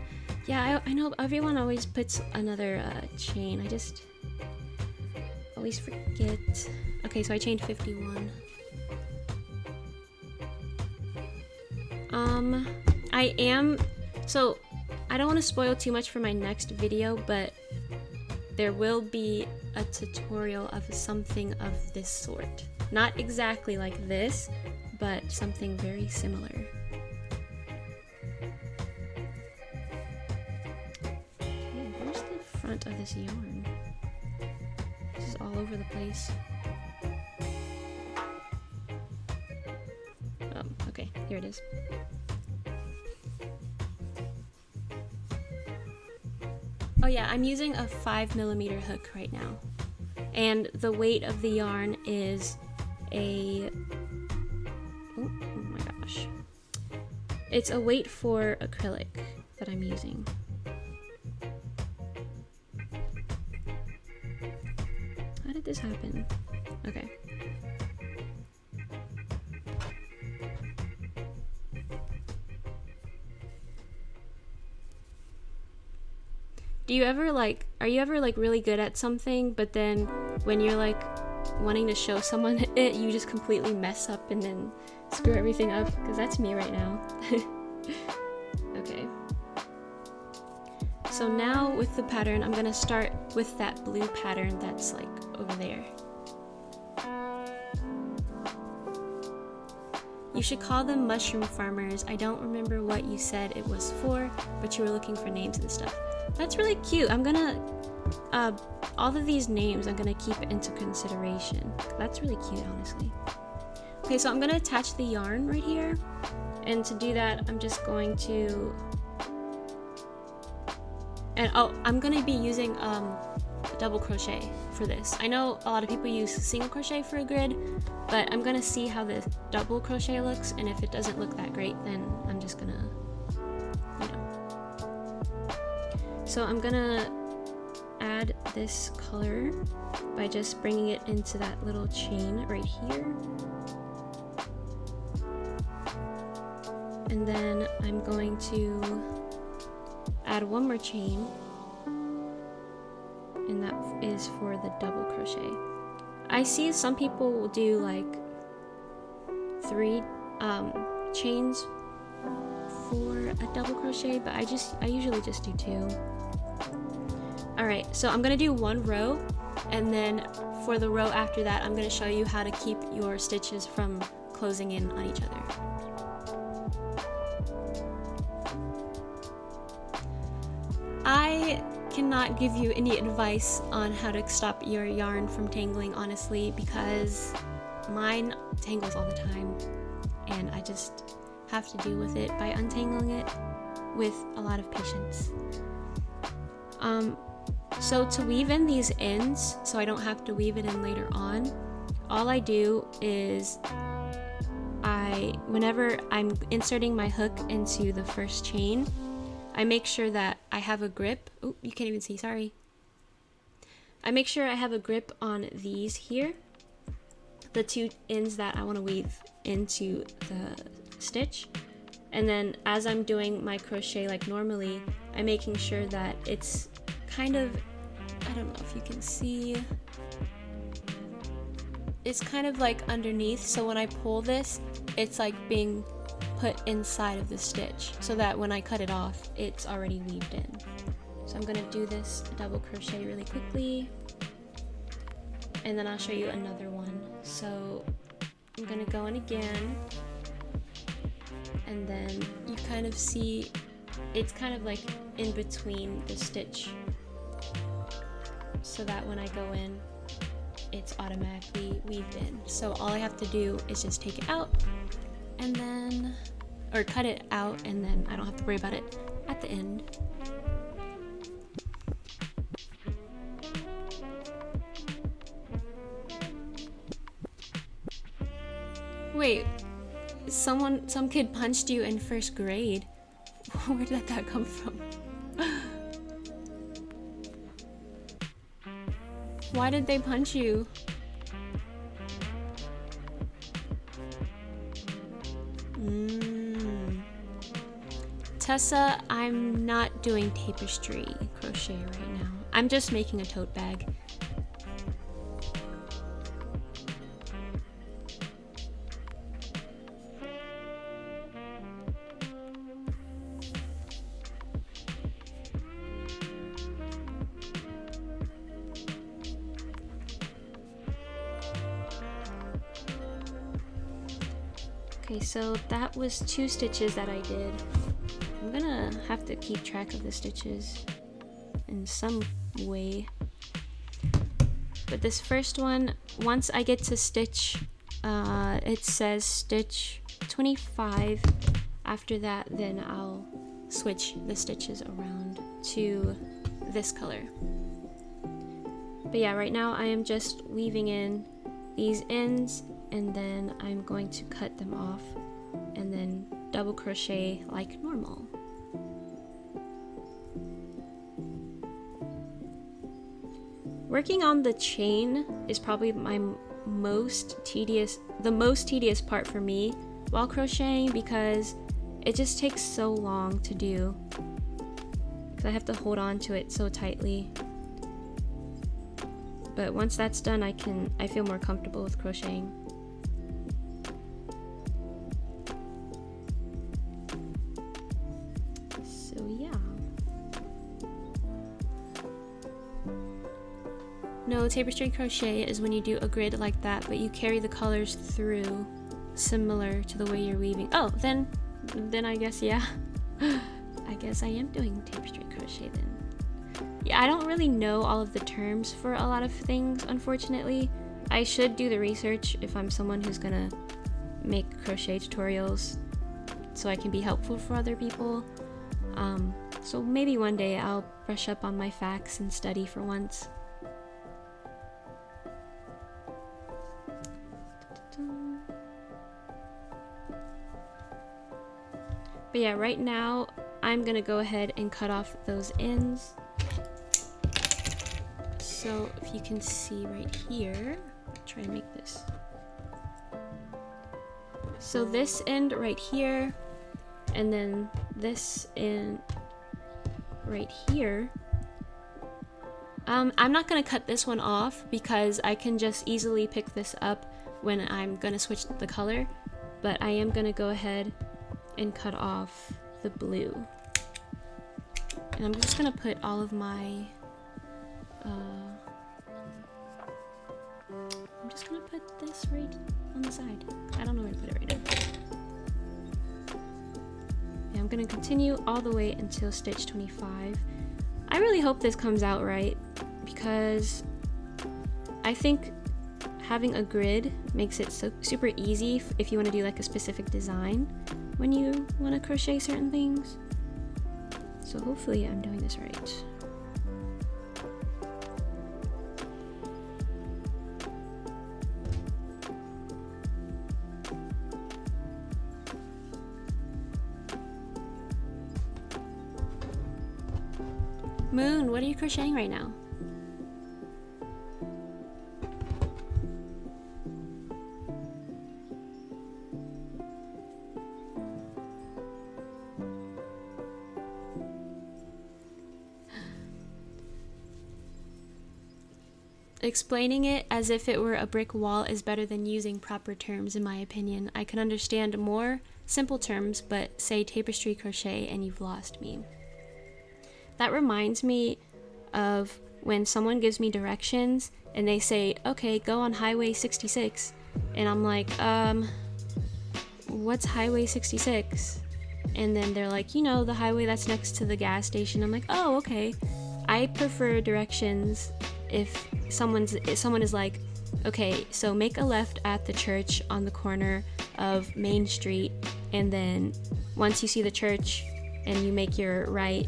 Yeah, I know everyone always puts another chain. I just always forget. Okay, so I chained 51. So I don't want to spoil too much for my next video, but there will be a tutorial of something of this sort. Not exactly like this, but something very similar. Okay, where's the front of this yarn? This is all over the place. Oh, okay, here it is. Oh yeah, I'm using a 5mm hook right now. And the weight of the yarn is oh my gosh. It's a weight for acrylic that I'm using. How did this happen? Okay. Do you ever are you ever really good at something, but then when you're wanting to show someone it, you just completely mess up and then screw everything up? Because that's me right now. Okay. So now with the pattern, I'm gonna start with that blue pattern that's over there. You should call them mushroom farmers. I don't remember what you said it was for, but you were looking for names and stuff. That's really cute. I'm gonna, all of these names I'm gonna keep into consideration. That's really cute, honestly. Okay, so I'm gonna attach the yarn right here. And to do that, I'm just going to, and I'm gonna be using double crochet for this. I know a lot of people use single crochet for a grid, but I'm gonna see how the double crochet looks, and if it doesn't look that great, then I'm just gonna, you know. So I'm gonna add this color by just bringing it into that little chain right here. And then I'm going to add one more chain, and that is for the double crochet. I see some people will do like 3 chains for a double crochet, but I usually just do 2. Alright, so I'm gonna do 1 row, and then for the row after that I'm gonna show you how to keep your stitches from closing in on each other. I cannot give you any advice on how to stop your yarn from tangling, honestly, because mine tangles all the time and I just have to deal with it by untangling it with a lot of patience. So to weave in these ends, so I don't have to weave it in later on, all I do is whenever I'm inserting my hook into the first chain, I make sure that I have a grip. Oh, you can't even see, sorry. I make sure I have a grip on these here, the 2 ends that I want to weave into the stitch. And then as I'm doing my crochet like normally, I'm making sure that it's kind of, I don't know if you can see, it's kind of like underneath, so when I pull this, it's like being put inside of the stitch, so that when I cut it off, it's already weaved in. So I'm gonna do this double crochet really quickly, and then I'll show you another one. So I'm gonna go in again, and then you kind of see it's kind of like in between the stitch, so that when I go in, it's automatically weaved in. So all I have to do is just take it out, and then, or cut it out, and then I don't have to worry about it at the end. Wait, some kid punched you in 1st grade. Where did that come from? Why did they punch you? Tessa, I'm not doing tapestry crochet right now. I'm just making a tote bag. Okay, so that was 2 stitches that I did. I'm gonna have to keep track of the stitches in some way. But this first one, once I get to stitch, it says stitch 25. After that, then I'll switch the stitches around to this color. But yeah, right now I am just weaving in these ends, and then I'm going to cut them off and then double crochet like normal. Working on the chain is probably my the most tedious part for me while crocheting, because it just takes so long to do, because I have to hold on to it so tightly. But once that's done, I feel more comfortable with crocheting. So yeah. No, tapestry crochet is when you do a grid like that, but you carry the colors through similar to the way you're weaving. Oh, then I guess, yeah. I guess I am doing tapestry crochet then. Yeah, I don't really know all of the terms for a lot of things, unfortunately. I should do the research if I'm someone who's gonna make crochet tutorials so I can be helpful for other people. So maybe one day I'll brush up on my facts and study for once. But yeah, right now I'm gonna go ahead and cut off those ends. So if you can see right here, I'll try to make this. So this end right here, and then this end right here. I'm not gonna cut this one off because I can just easily pick this up when I'm gonna switch the color, but I am gonna go ahead and cut off the blue. And I'm just gonna put all of my I'm just gonna put this right on the side. I don't know where to put it right now. Yeah, I'm gonna continue all the way until stitch 25. I really hope this comes out right because I think having a grid makes it so super easy if you want to do like a specific design when you want to crochet certain things. So hopefully I'm doing this right. Moon, what are you crocheting right now? Explaining it as if it were a brick wall is better than using proper terms, in my opinion. I can understand more simple terms, but say tapestry crochet and you've lost me. That reminds me of when someone gives me directions and they say, okay, go on Highway 66. And I'm like, what's Highway 66? And then they're like, you know, the highway that's next to the gas station. I'm like, oh, okay. I prefer directions if someone is like, okay, so make a left at the church on the corner of Main Street. And then once you see the church and you make your right,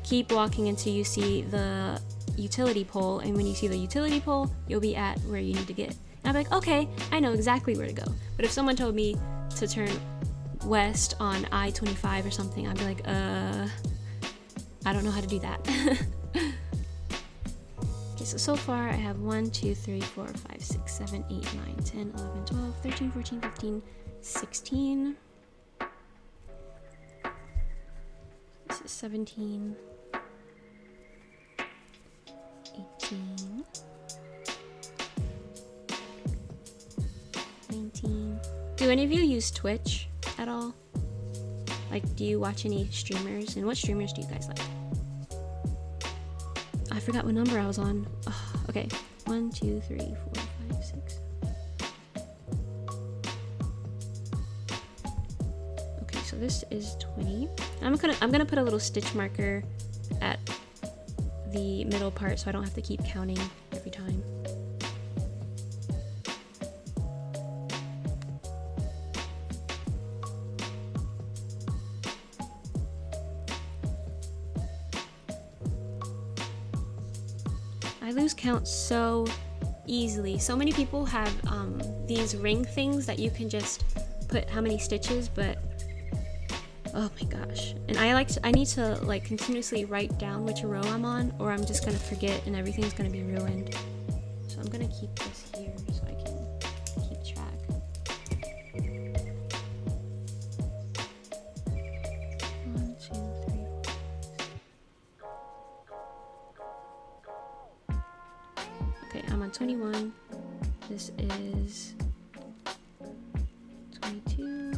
keep walking until you see the utility pole, and when you see the utility pole, you'll be at where you need to get. And I'm like, okay, I know exactly where to go. But if someone told me to turn west on I-25 or something, I'd be like, I don't know how to do that. Okay, so far I have 1, 2, 3, 4, 5, 6, 7, 8, 9, 10, 11, 12, 13, 14, 15, 16. This is 17. 18, 19. Do any of you use Twitch at all? Like, do you watch any streamers? And what streamers do you guys like? I forgot what number I was on. Oh, okay, 1, 2, 3, 4, 5, 6. Okay, so this is 20. I'm gonna put a little stitch marker at the middle part so I don't have to keep counting every time. I lose count so easily. So many people have these ring things that you can just put how many stitches, but oh my gosh. And I need to like continuously write down which row I'm on, or I'm just gonna forget and everything's gonna be ruined. So I'm gonna keep this here so I can keep track. One, two, three, 4. Okay, I'm on 21. This is 22.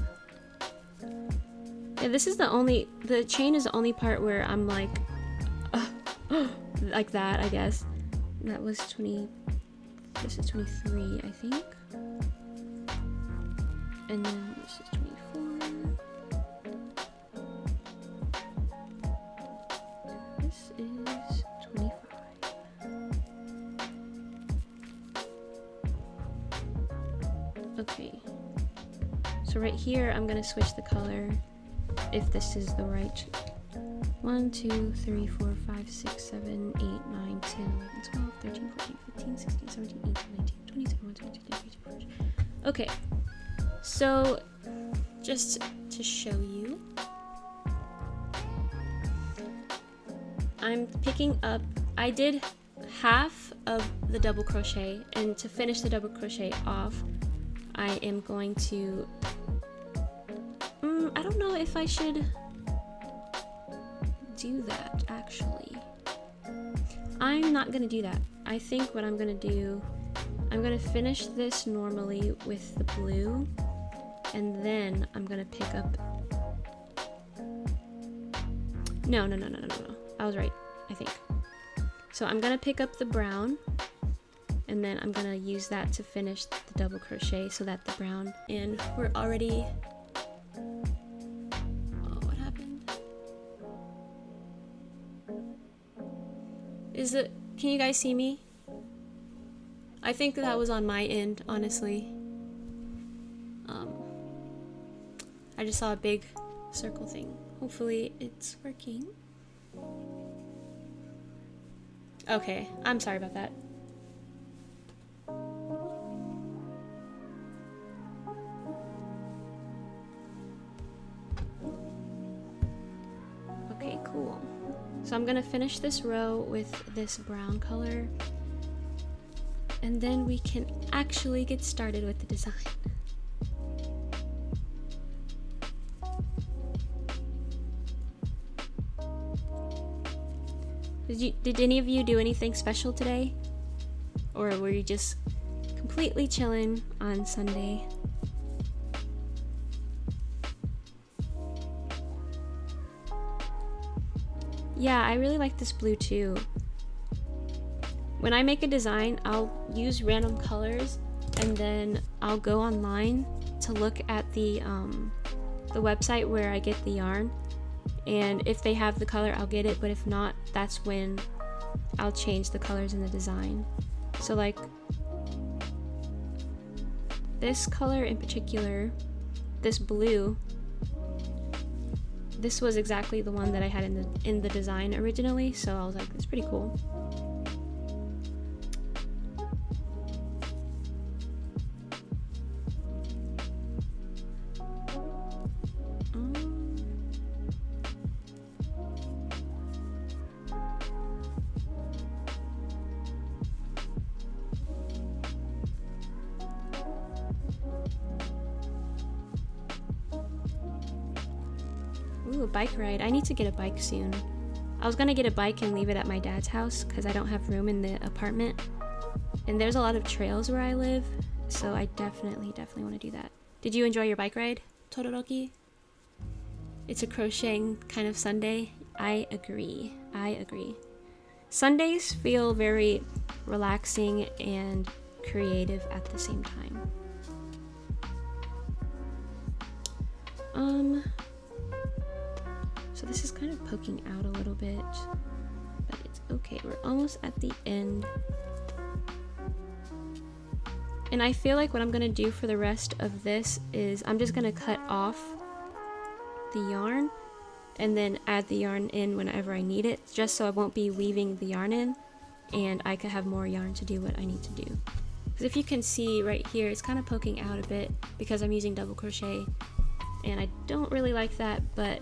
Yeah, this is the chain is the only part where I'm like, like that, I guess. That was 20, this is 23, I think. and then this is 24. This is 25. Okay, so right here I'm gonna switch the color if this is the right. 1, 2, 3, 4, 5, 6, 7, 8, 9, 10, 11, 12, 13, 14, 15, 16, 17, 18, 19, 20, 21, 22, 23, 24. Okay, so just to show you, I'm picking up, I did half of the double crochet, and to finish the double crochet off, I am going to, I don't know if I should do that actually. I'm not gonna do that. I think what I'm gonna do, I'm gonna finish this normally with the blue, and then I'm gonna pick up, no, I was right, I think. So I'm gonna pick up the brown, and then I'm gonna use that to finish the double crochet so that the brown, and we're already, oh, what happened? Is it, can you guys see me? I think that was on my end, honestly. I just saw a big circle thing. Hopefully it's working. Okay, I'm sorry about that. Okay, cool. So I'm gonna finish this row with this brown color, and then we can actually get started with the design. Did any of you do anything special today? Or were you just completely chilling on Sunday? Yeah, I really like this blue too. When I make a design, I'll use random colors, and then I'll go online to look at the website where I get the yarn, and if they have the color, I'll get it, but if not, that's when I'll change the colors in the design. So like this color in particular, this blue, this was exactly the one that I had in the design originally, so I was like, that's pretty cool. Ooh, a bike ride. I need to get a bike soon. I was gonna get a bike and leave it at my dad's house because I don't have room in the apartment. And there's a lot of trails where I live, so I definitely want to do that. Did you enjoy your bike ride, Todoroki? It's a crocheting kind of Sunday. I agree. Sundays feel very relaxing and creative at the same time. So this is kind of poking out a little bit, but it's okay. We're almost at the end. And I feel like what I'm gonna do for the rest of this is I'm just gonna cut off the yarn and then add the yarn in whenever I need it, just so I won't be weaving the yarn in and I could have more yarn to do what I need to do. Because if you can see right here, it's kind of poking out a bit because I'm using double crochet, and I don't really like that, but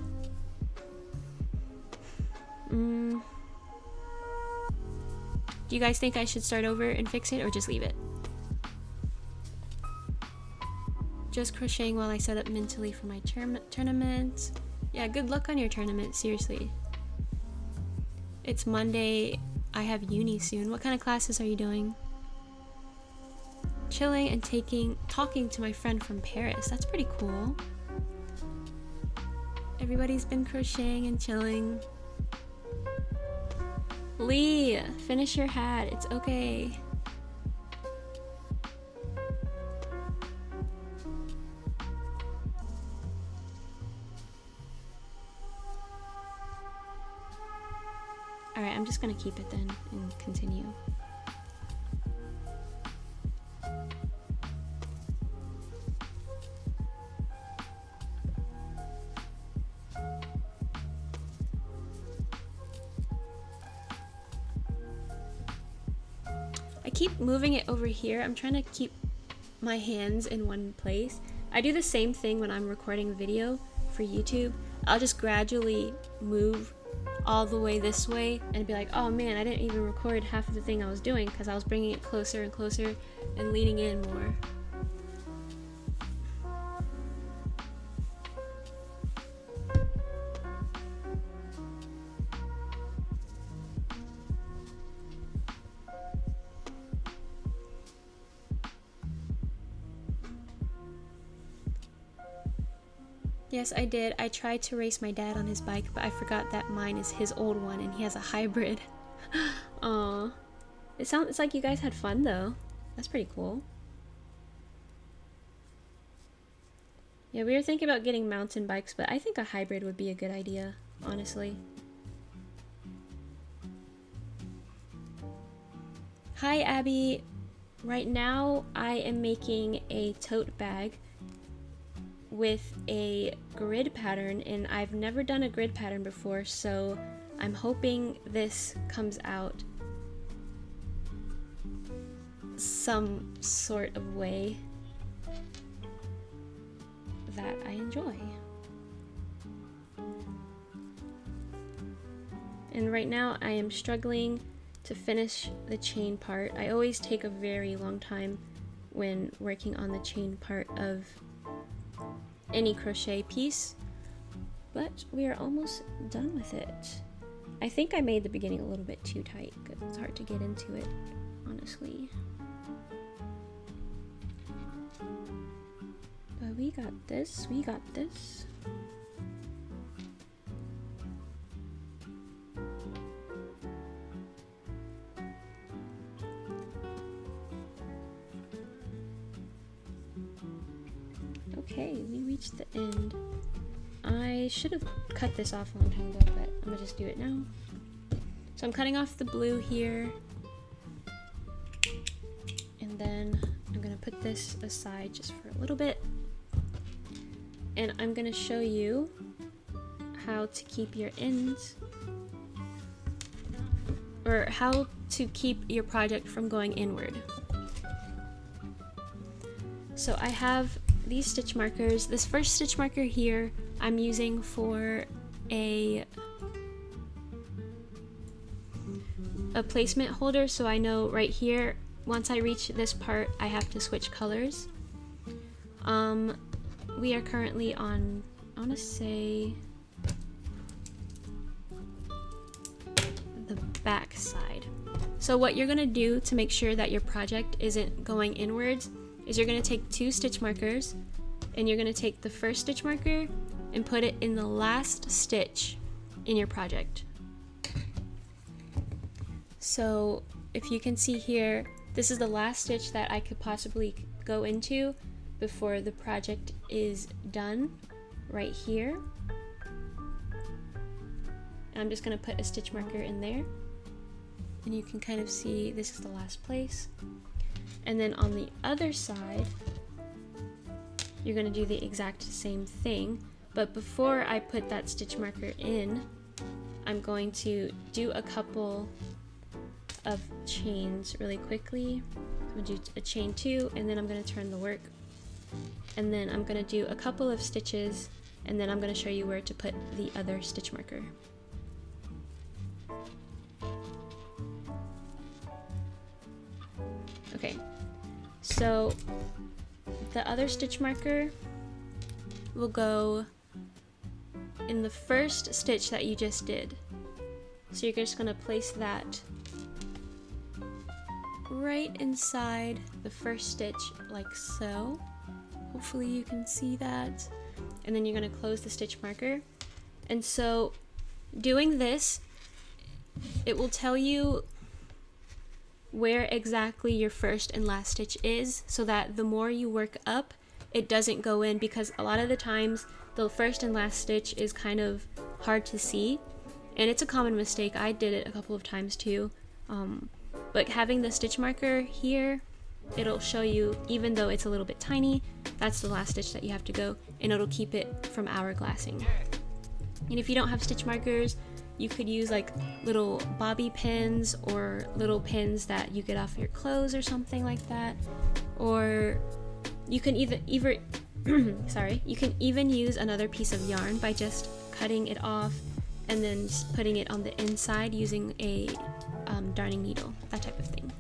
do you guys think I should start over and fix it or just leave it? Just crocheting while I set up mentally for my tournament. Yeah, good luck on your tournament, seriously. It's Monday. I have uni soon. What kind of classes are you doing? Chilling and talking to my friend from Paris. That's pretty cool. Everybody's been crocheting and chilling. Lee, finish your hat. It's okay. just gonna keep it then and continue. I keep moving it over here. I'm trying to keep my hands in one place. I do the same thing when I'm recording video for YouTube. I'll just gradually move all the way this way and be like, oh man, I didn't even record half of the thing I was doing because I was bringing it closer and closer and leaning in more. Yes, I did. I tried to race my dad on his bike, but I forgot that mine is his old one and he has a hybrid. Aw. It's like you guys had fun though. That's pretty cool. Yeah, we were thinking about getting mountain bikes, but I think a hybrid would be a good idea, honestly. Hi, Abby. Right now, I am making a tote bag with a grid pattern, and I've never done a grid pattern before, so I'm hoping this comes out some sort of way that I enjoy. And right now I am struggling to finish the chain part. I always take a very long time when working on the chain part of any crochet piece, but we are almost done with it. I think I made the beginning a little bit too tight because it's hard to get into it, honestly. But we got this, we got this. Okay, we reached the end. I should have cut this off a long time ago, but I'm gonna just do it now. So I'm cutting off the blue here, and then I'm gonna put this aside just for a little bit, and I'm gonna show you how to keep your ends, or how to keep your project from going inward. So I have these stitch markers. This first stitch marker here I'm using for a placement holder, so I know right here once I reach this part I have to switch colors. We are currently on, I want to say, the back side. So what you're gonna do to make sure that your project isn't going inwards is you're going to take two stitch markers, and you're going to take the first stitch marker and put it in the last stitch in your project. So if you can see here, this is the last stitch that I could possibly go into before the project is done, right here. And I'm just going to put a stitch marker in there, and you can kind of see this is the last place. And then on the other side, you're going to do the exact same thing, but before I put that stitch marker in, I'm going to do a couple of chains really quickly. I'm going to do a chain 2, and then I'm going to turn the work, and then I'm going to do a couple of stitches, and then I'm going to show you where to put the other stitch marker. Okay, so the other stitch marker will go in the first stitch that you just did. So you're just going to place that right inside the first stitch like so. Hopefully you can see that. And then you're going to close the stitch marker. And so doing this, it will tell you where exactly your first and last stitch is, so that the more you work up, it doesn't go in, because a lot of the times the first and last stitch is kind of hard to see, and it's a common mistake. I did it a couple of times too. But having the stitch marker here, it'll show you, even though it's a little bit tiny, that's the last stitch that you have to go, and it'll keep it from hourglassing. And if you don't have stitch markers, you could use like little bobby pins or little pins that you get off your clothes or something like that. Or you can even you can even use another piece of yarn by just cutting it off and then putting it on the inside using a darning needle, that type of thing.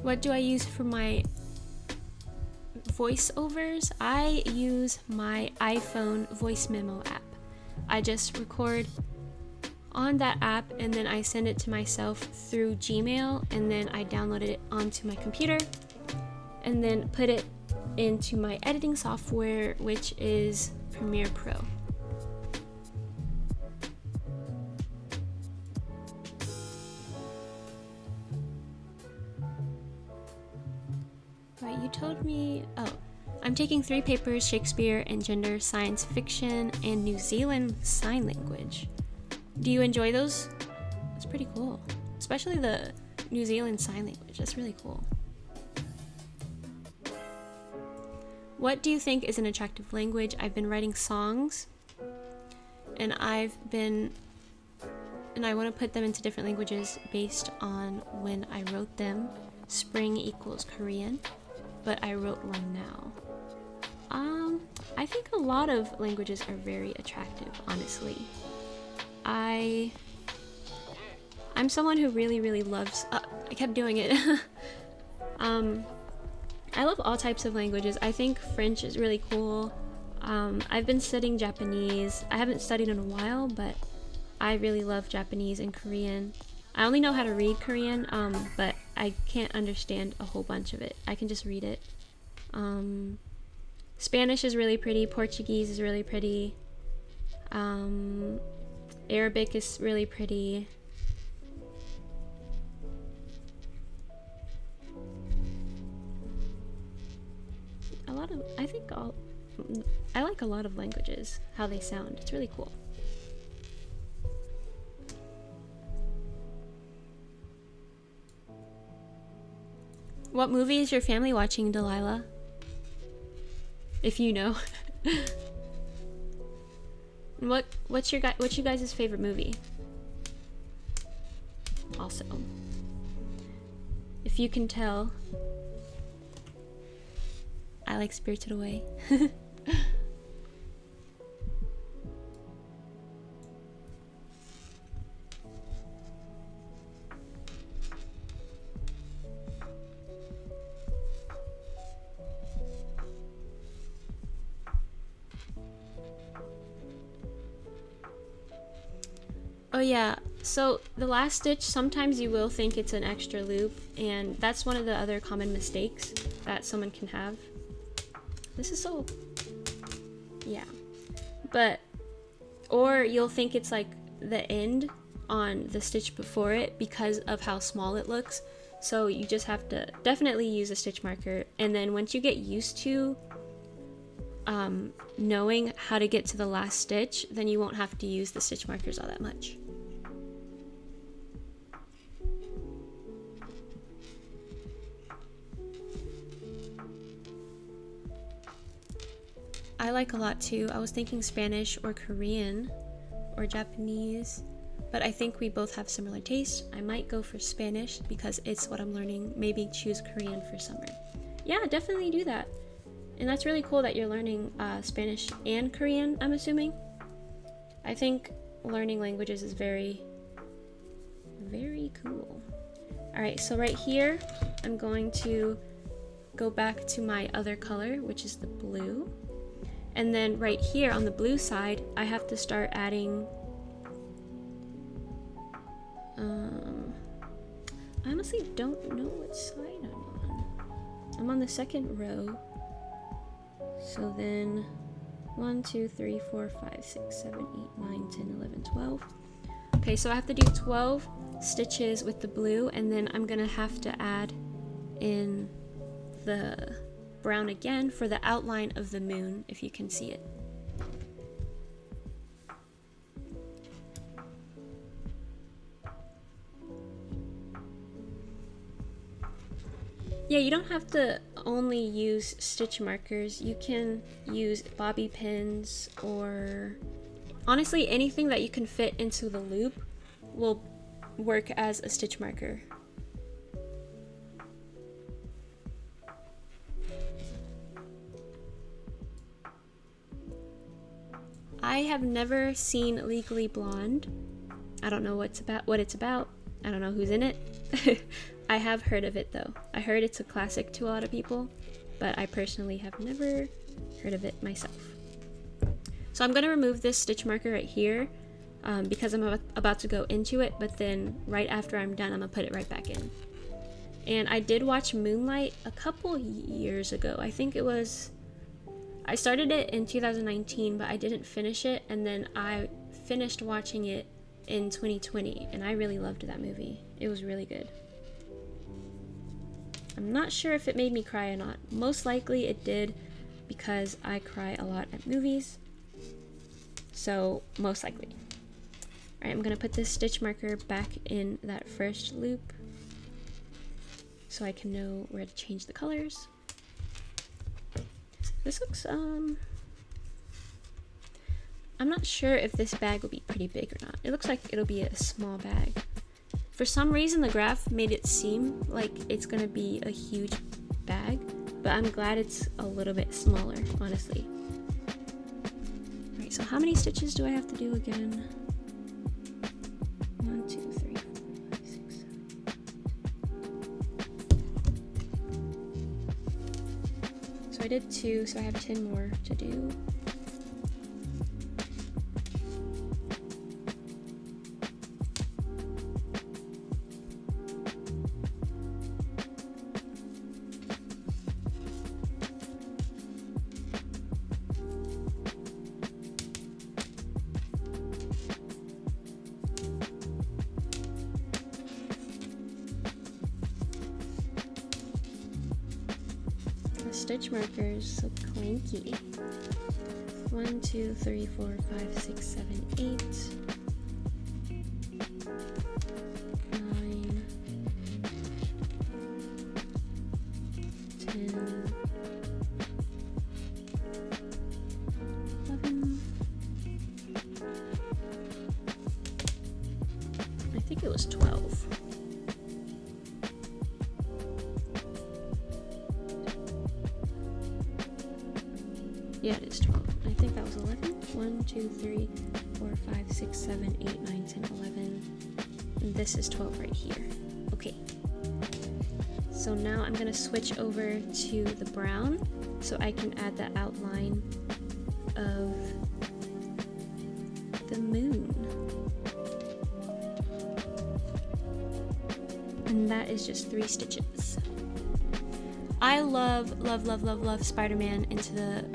What do I use for my voiceovers? I use my iPhone voice memo app. I just record on that app and then I send it to myself through Gmail, and then I download it onto my computer and then put it into my editing software, which is Premiere Pro. Right, you told me, I'm taking 3 papers, Shakespeare and gender, science fiction, and New Zealand sign language. Do you enjoy those? It's pretty cool, especially the New Zealand sign language. That's really cool. What do you think is an attractive language? I've been writing songs, and I want to put them into different languages based on when I wrote them. Spring equals Korean, but I wrote one now. I think a lot of languages are very attractive, honestly. I'm someone who really loves, I kept doing it. I love all types of languages. I think French is really cool. I've been studying Japanese. I haven't studied in a while, but I really love Japanese and Korean. I only know how to read Korean, but I can't understand a whole bunch of it. I can just read it. Spanish is really pretty. Portuguese is really pretty. Arabic is really pretty. I like a lot of languages, how they sound. It's really cool. What movie is your family watching, Delilah? If you know. What's your guys' favorite movie? Also, if you can tell, I like Spirited Away. Oh yeah, so the last stitch, sometimes you will think it's an extra loop, and that's one of the other common mistakes that someone can have. This is so, yeah, or you'll think it's like the end on the stitch before it because of how small it looks. So you just have to definitely use a stitch marker, and then once you get used to knowing how to get to the last stitch, then you won't have to use the stitch markers all that much. I like a lot too. I was thinking Spanish or Korean or Japanese, but I think we both have similar tastes. I might go for Spanish because it's what I'm learning. Maybe choose Korean for summer. Yeah, definitely do that. And that's really cool that you're learning Spanish and Korean, I'm assuming. I think learning languages is very, very cool. Alright, so right here, I'm going to go back to my other color, which is the blue. And then right here on the blue side, I have to start adding, I honestly don't know what side I'm on. I'm on the second row. So then 1, 2, 3, 4, 5, 6, 7, 8, 9, 10, 11, 12. Okay, so I have to do 12 stitches with the blue, and then I'm gonna have to add in the brown again for the outline of the moon, if you can see it. Yeah, you don't have to only use stitch markers. You can use bobby pins, or honestly anything that you can fit into the loop will work as a stitch marker. I have never seen Legally Blonde. I don't know what it's about. I don't know who's in it. I have heard of it though. I heard it's a classic to a lot of people, but I personally have never heard of it myself. So I'm going to remove this stitch marker right here because I'm about to go into it, but then right after I'm done, I'm going to put it right back in. And I did watch Moonlight a couple years ago. I think it was, I started it in 2019, but I didn't finish it, and then I finished watching it in 2020, and I really loved that movie. It was really good. I'm not sure if it made me cry or not. Most likely it did, because I cry a lot at movies. So, most likely. Alright, I'm going to put this stitch marker back in that first loop so I can know where to change the colors. This looks, I'm not sure if this bag will be pretty big or not. It looks like it'll be a small bag. For some reason, the graph made it seem like it's gonna be a huge bag, but I'm glad it's a little bit smaller, honestly. Alright, so how many stitches do I have to do again? 1, 2, 3, 4, 5, 6, 7. So I did 2, so I have 10 more to do. Stitch markers so clanky. 1, 2, 3, 4, 5, 6, 7, 8, 9, 10, 11. I think it was 12. Yeah, it is 12. I think that was 11. 1, 2, 3, 4, 5, 6, 7, 8, 9, 10, 11. And this is 12 right here. Okay. So now I'm going to switch over to the brown so I can add the outline of the moon. And that is just 3 stitches. I love Spider-Man Into the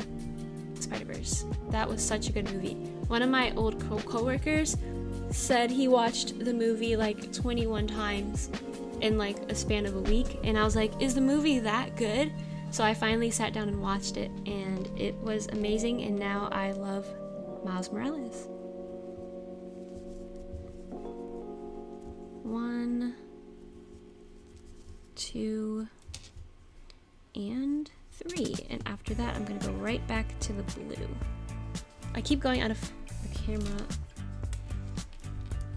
Spider-Verse. That was such a good movie. One of my old co-workers said he watched the movie like 21 times in like a span of a week, and I was like, is the movie that good? So I finally sat down and watched it, and it was amazing, and now I love Miles Morales. 1, 2, and 3, and after that I'm gonna go right back to the blue. I keep going out of the camera,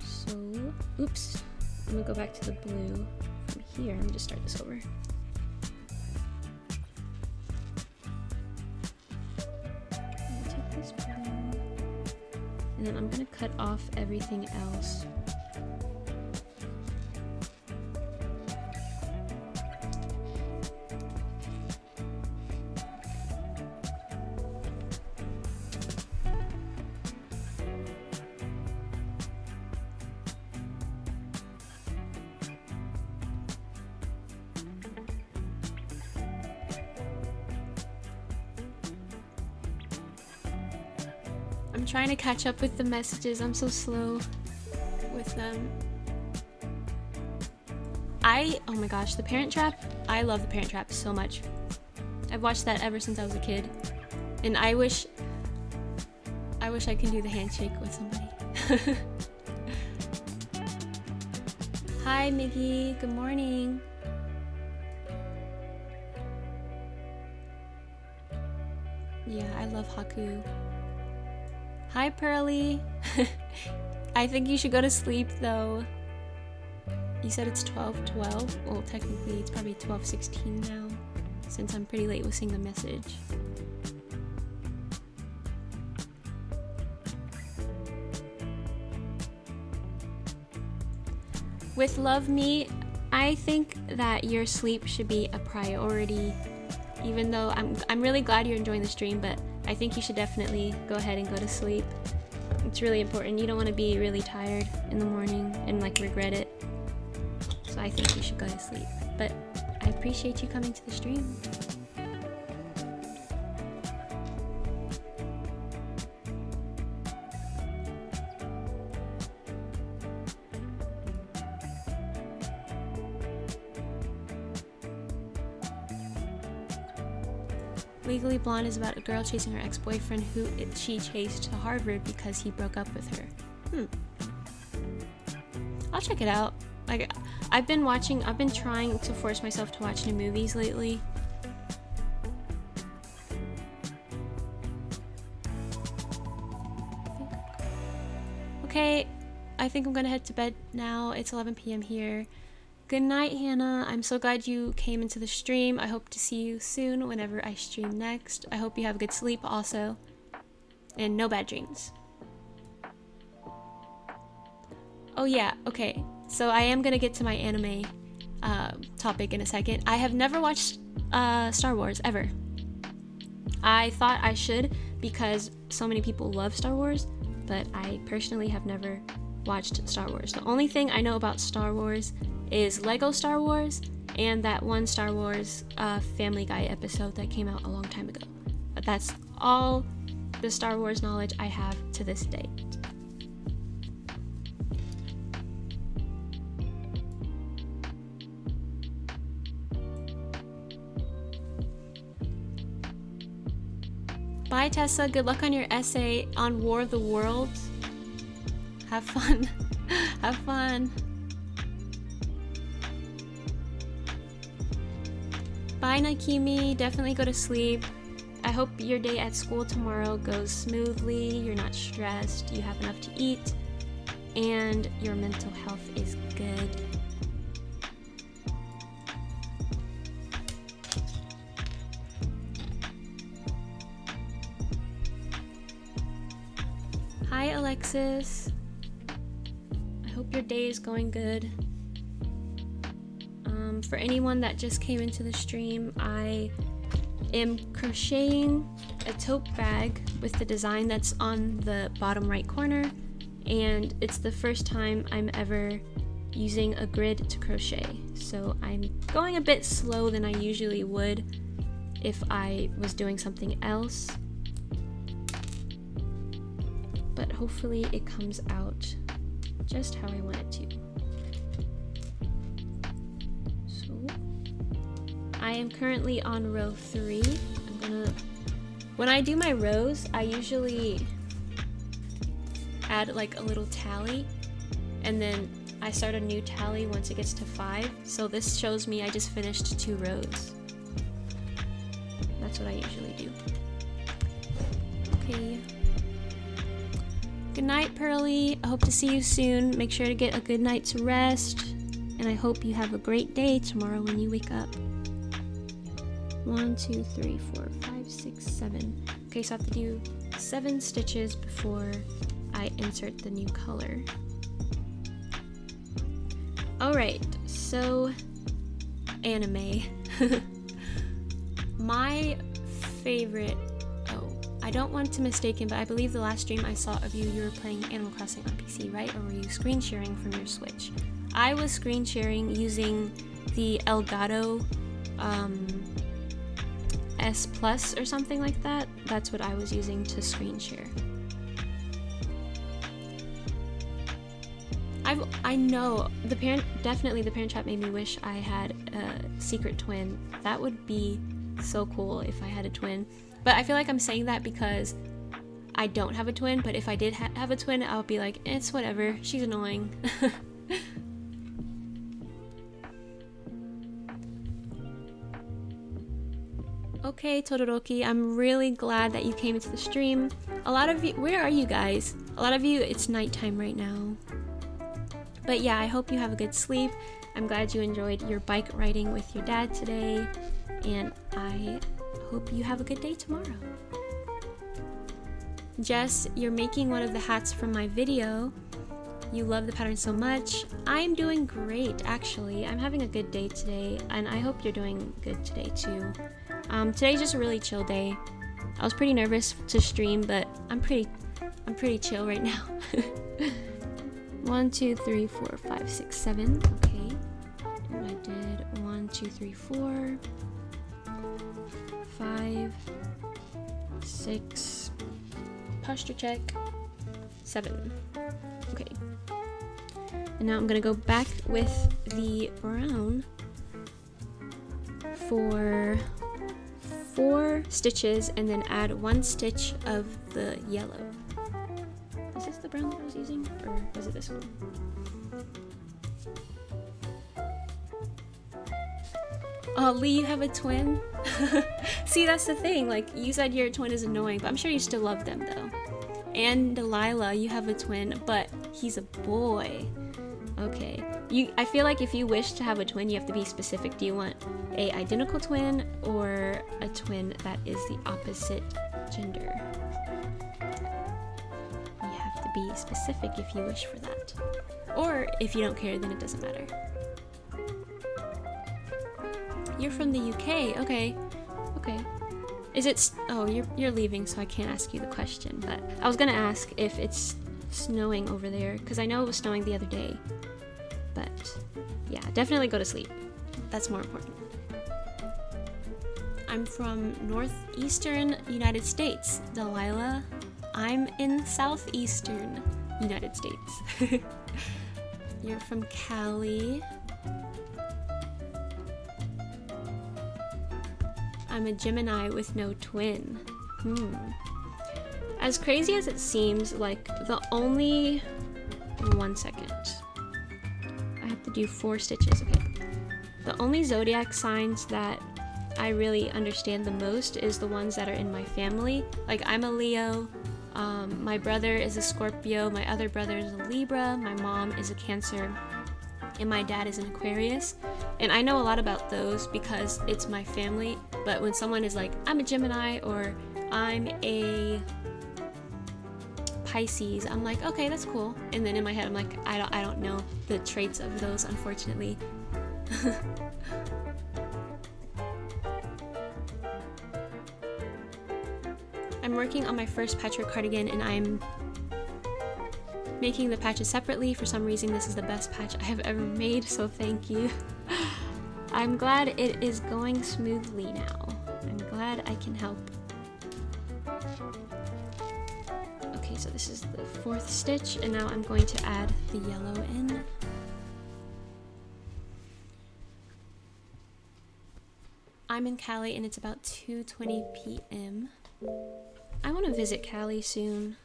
so oops, I'm gonna go back to the blue from here. Let me just start this over. I'm gonna take this blue, and then I'm gonna cut off everything else. I'm trying to catch up with the messages. I'm so slow with them. Oh my gosh, The Parent Trap. I love The Parent Trap so much. I've watched that ever since I was a kid, and I wish I could do the handshake with somebody. Hi Miggy, good morning. Yeah, I love Haku. Hi Pearly. I think you should go to sleep though. You said it's 12:12. Well, technically it's probably 12:16 now, since I'm pretty late with seeing the message. With Love Me, I think that your sleep should be a priority. Even though I'm really glad you're enjoying the stream, but I think you should definitely go ahead and go to sleep. It's really important. You don't want to be really tired in the morning and like regret it. So I think you should go to sleep. But I appreciate you coming to the stream. Legally Blonde is about a girl chasing her ex-boyfriend who she chased to Harvard because he broke up with her. I'll check it out. Like, I've been trying to force myself to watch new movies lately. Okay, I think I'm gonna head to bed now. It's 11 p.m. here. Good night, Hannah. I'm so glad you came into the stream. I hope to see you soon whenever I stream next. I hope you have good sleep also. And no bad dreams. Oh yeah, okay. So I am gonna get to my anime topic in a second. I have never watched Star Wars, ever. I thought I should because so many people love Star Wars, but I personally have never watched Star Wars. The only thing I know about Star Wars is Lego Star Wars and that one Star Wars Family Guy episode that came out a long time ago. But that's all the Star Wars knowledge I have to this date. Bye Tessa, good luck on your essay on War of the Worlds. Have fun. Have fun. Bye Nakimi, definitely go to sleep. I hope your day at school tomorrow goes smoothly, you're not stressed, you have enough to eat, and your mental health is good. Hi Alexis. I hope your day is going good. For anyone that just came into the stream, I am crocheting a tote bag with the design that's on the bottom right corner, and it's the first time I'm ever using a grid to crochet, so I'm going a bit slow than I usually would if I was doing something else, but hopefully it comes out just how I want it to. I am currently on row 3. When I do my rows, I usually add like a little tally, and then I start a new tally once it gets to 5. So this shows me I just finished 2 rows. That's what I usually do. Okay. Good night, Pearly. I hope to see you soon. Make sure to get a good night's rest, and I hope you have a great day tomorrow when you wake up. 1, 2, 3, 4, 5, 6, 7. Okay, so I have to do 7 stitches before I insert the new color. Alright, so anime. My favorite, I don't want to mistake him, but I believe the last stream I saw of you, you were playing Animal Crossing on PC, right? Or were you screen sharing from your Switch? I was screen sharing using the Elgato S Plus or something like that. That's what I was using to screen share. I know the parent trap made me wish I had a secret twin. That would be so cool if I had a twin. But I feel like I'm saying that because I don't have a twin, but if I did have a twin, I would be like, it's whatever, she's annoying. Okay, Todoroki, I'm really glad that you came into the stream. A lot of you, where are you guys? A lot of you, it's nighttime right now. But yeah, I hope you have a good sleep. I'm glad you enjoyed your bike riding with your dad today. And I hope you have a good day tomorrow. Jess, you're making one of the hats from my video. You love the pattern so much. I'm doing great, actually. I'm having a good day today, and I hope you're doing good today too. Today's just a really chill day. I was pretty nervous to stream, but I'm pretty chill right now. 1, 2, 3, 4, 5, 6, 7. Okay. And I did 1, 2, 3, 4, 5, 6. Posture check. 7. Okay. And now I'm gonna go back with the brown for 4 stitches and then add 1 stitch of the yellow. Is this the brown that I was using, or was it this one? Oh, Lee, you have a twin? See, that's the thing, like, you said your twin is annoying, but I'm sure you still love them though. And Delilah, you have a twin, but he's a boy. Okay. I feel like if you wish to have a twin, you have to be specific. Do you want a identical twin or a twin that is the opposite gender? You have to be specific if you wish for that. Or if you don't care, then it doesn't matter. You're from the UK. Okay. Okay. Is it... Oh, you're leaving, so I can't ask you the question. But I was gonna ask if it's snowing over there, because I know it was snowing the other day. But yeah, definitely go to sleep. That's more important. I'm from northeastern United States, Delilah. I'm in southeastern United States. You're from Cali. I'm a Gemini with no twin. As crazy as it seems, like the only... 1 second. I have to do 4 stitches, okay. The only zodiac signs that I really understand the most is the ones that are in my family. Like, I'm a Leo, my brother is a Scorpio, my other brother is a Libra, my mom is a Cancer, and my dad is an Aquarius. And I know a lot about those because it's my family, but when someone is like, I'm a Gemini or I'm a Pisces, I'm like, okay, that's cool. And then in my head, I'm like, I don't know the traits of those, unfortunately. I'm working on my first patchwork cardigan and I'm making the patches separately. For some reason, this is the best patch I have ever made, so thank you. I'm glad it is going smoothly now. I'm glad I can help. Okay, so this is the 4th stitch, and now I'm going to add the yellow in. I'm in Cali and it's about 2:20 p.m. I want to visit Cali soon.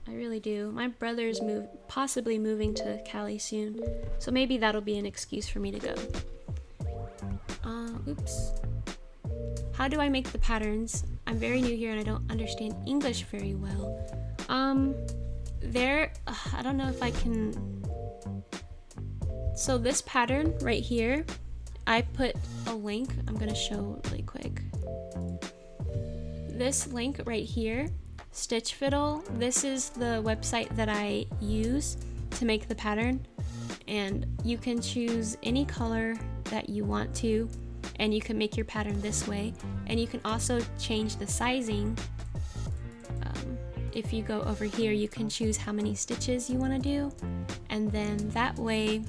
I really do. My brother's possibly moving to Cali soon, so maybe that'll be an excuse for me to go. Oops. How do I make the patterns? I'm very new here and I don't understand English very well. I don't know if I can... So this pattern right here, I put a link. I'm gonna show really quick. This link right here, Stitch Fiddle, this is the website that I use to make the pattern, and you can choose any color that you want to, and you can make your pattern this way, and you can also change the sizing. If you go over here, you can choose how many stitches you want to do, and then that way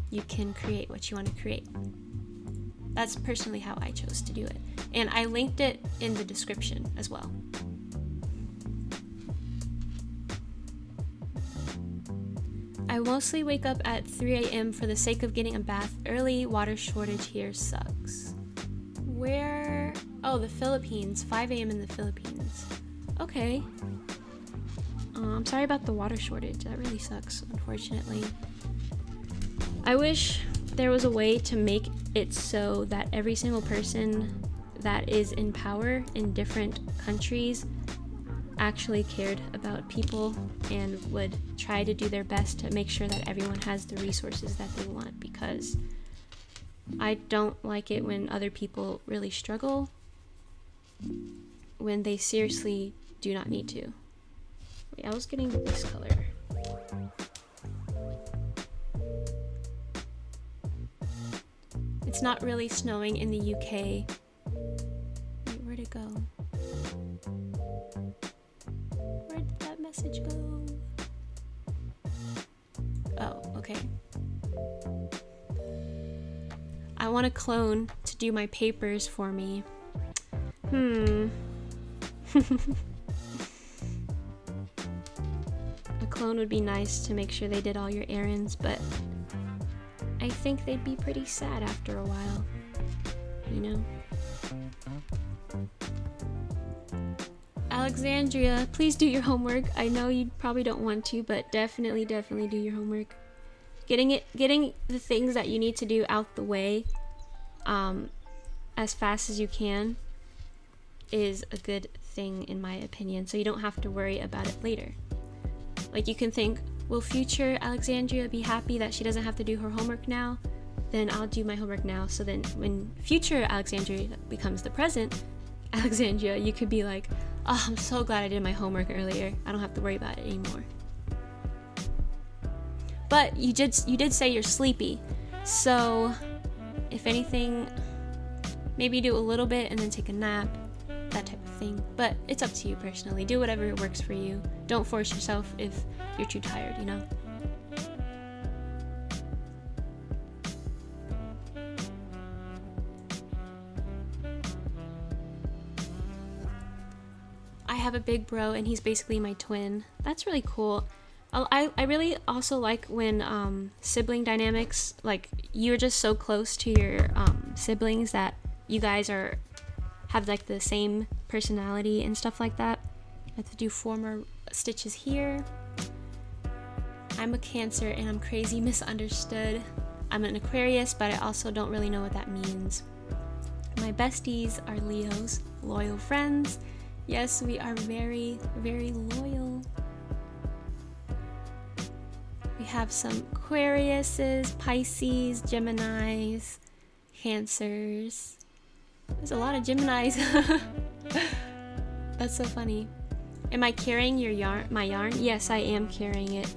you can create what you want to create. That's personally how I chose to do it, and I linked it in the description as well. I mostly wake up at 3 a.m. for the sake of getting a bath early. Water shortage here sucks. Where? Oh, Oh, the Philippines. 5 a.m. in the Philippines. Okay. I'm sorry about the water shortage. That really sucks, unfortunately. I wish there was a way to make it so that every single person that is in power in different countries actually cared about people and would try to do their best to make sure that everyone has the resources that they want, because I don't like it when other people really struggle when they seriously do not need to. Wait, I was getting this color. It's not really snowing in the UK. Wait, where'd it go? Where did that message go? Oh, okay. I want a clone to do my papers for me. A clone would be nice to make sure they did all your errands, but I think they'd be pretty sad after a while, you know? Alexandria, please do your homework. I know you probably don't want to, but definitely do your homework. Getting the things that you need to do out the way as fast as you can is a good thing in my opinion, so you don't have to worry about it later. Like, you can think, will future Alexandria be happy that she doesn't have to do her homework now? Then I'll do my homework now, so then when future Alexandria becomes the present Alexandria, you could be like, oh, I'm so glad I did my homework earlier. I don't have to worry about it anymore. But you did say you're sleepy, so if anything, maybe do a little bit and then take a nap, that type of thing. But it's up to you personally. Do whatever works for you. Don't force yourself if you're too tired, you know? I have a big bro and he's basically my twin. That's really cool. I really also like when sibling dynamics, like you're just so close to your siblings that you guys have like the same personality and stuff like that. I have to do 4 more stitches here. I'm a Cancer and I'm crazy misunderstood. I'm an Aquarius, but I also don't really know what that means. My besties are Leos, loyal friends. Yes, we are very, very loyal. We have some Aquariuses, Pisces, Geminis, Cancers. There's a lot of Geminis. That's so funny. Am I carrying my yarn? Yes, I am carrying it.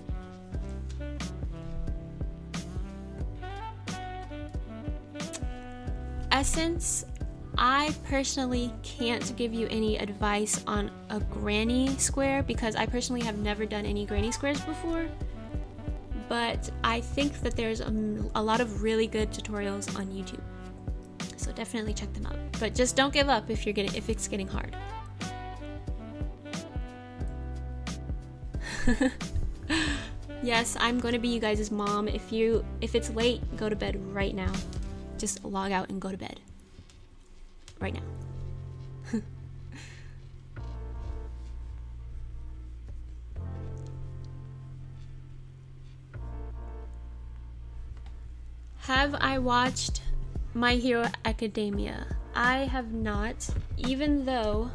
Essence, I personally can't give you any advice on a granny square because I personally have never done any granny squares before. But I think that there's a lot of really good tutorials on YouTube. So definitely check them out. But just don't give up if it's getting hard. Yes, I'm going to be you guys' mom. If it's late, go to bed right now. Just log out and go to bed. Right now. Have I watched My Hero Academia? I have not, even though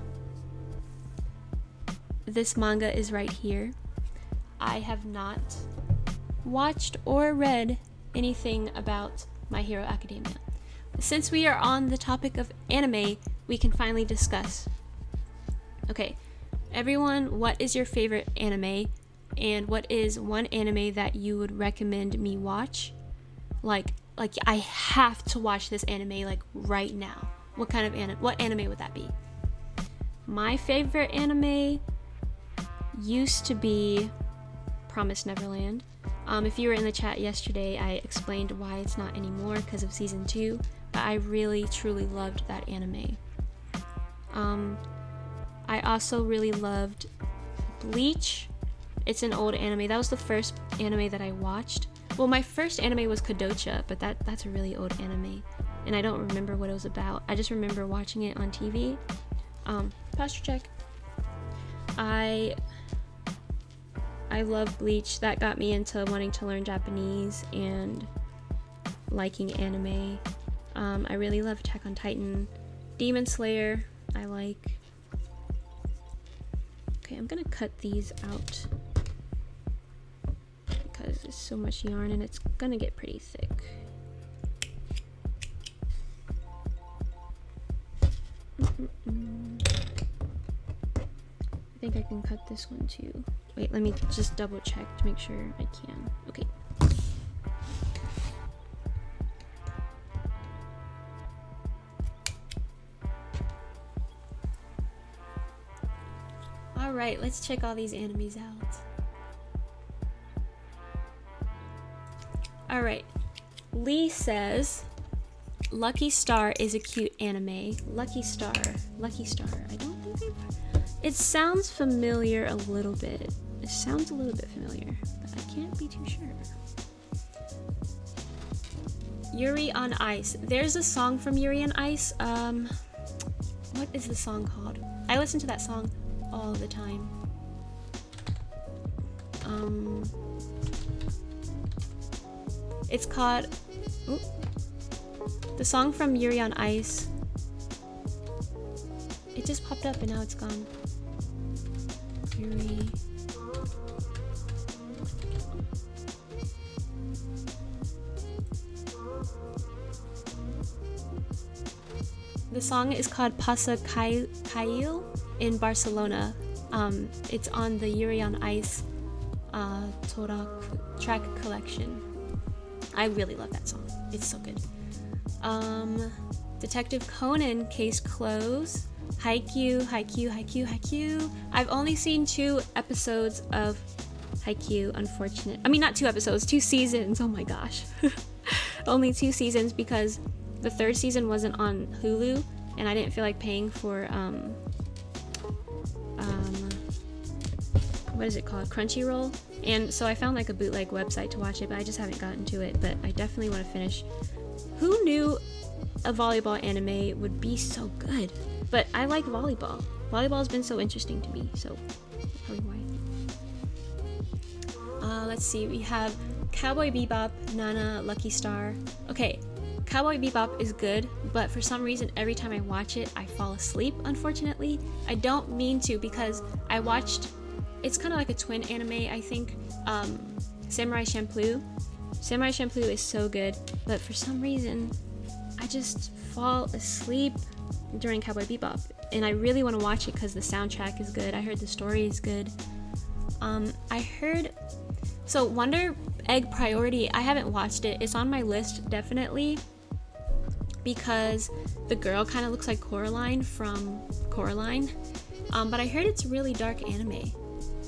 this manga is right here. I have not watched or read anything about My Hero Academia. Since we are on the topic of anime, we can finally discuss. Okay, everyone, what is your favorite anime? And what is one anime that you would recommend me watch? Like I have to watch this anime like right now. What anime would that be? My favorite anime used to be Promised Neverland. If you were in the chat yesterday, I explained why it's not anymore because of season 2, but I really truly loved that anime. I also really loved Bleach. It's an old anime. That was the first anime that I watched. Well, my first anime was Kadocha, but that's a really old anime. and I don't remember what it was about. I just remember watching it on TV. Posture check. I love Bleach. That got me into wanting to learn Japanese and liking anime. I really love Attack on Titan. Demon Slayer, I like. Okay, I'm gonna cut these out because there's so much yarn and it's gonna get pretty thick. I think I can cut this one too. Wait, let me just double check to make sure I can. Okay. Alright, let's check all these animes out. Alright, Lee says Lucky Star is a cute anime. Lucky Star. I don't think it sounds familiar a little bit. It sounds a little bit familiar, but I can't be too sure. Yuri on Ice. There's a song from Yuri on Ice. What is the song called? I listen to that song all the time. It's called the song from Yuri on Ice. It just popped up and now it's gone. Yuri. The song is called Pasa Kail in Barcelona. It's on the Yuri on Ice tote track collection. I really love that song. It's so good. Detective Conan, case closed. Haikyuu. I've only seen 2 episodes of Haikyuu, unfortunately. I mean, not 2 episodes, 2 seasons. Oh my gosh. Only 2 seasons because the 3rd season wasn't on Hulu and I didn't feel like paying for what is it called? Crunchyroll. And so I found like a bootleg website to watch it, but I just haven't gotten to it. But I definitely want to finish. Who knew a volleyball anime would be so good? But I like volleyball. Volleyball's been so interesting to me, so that's probably why. Let's see, we have Cowboy Bebop, Nana, Lucky Star. Okay, Cowboy Bebop is good, but for some reason every time I watch it, I fall asleep, unfortunately. I don't mean to because I watched, it's kind of like a twin anime, I think, Samurai Champloo. Samurai Champloo is so good, but for some reason, I just fall asleep during Cowboy Bebop. And I really want to watch it because the soundtrack is good. I heard the story is good. So Wonder Egg Priority, I haven't watched it. It's on my list, definitely, because the girl kind of looks like Coraline from Coraline. But I heard it's really dark anime.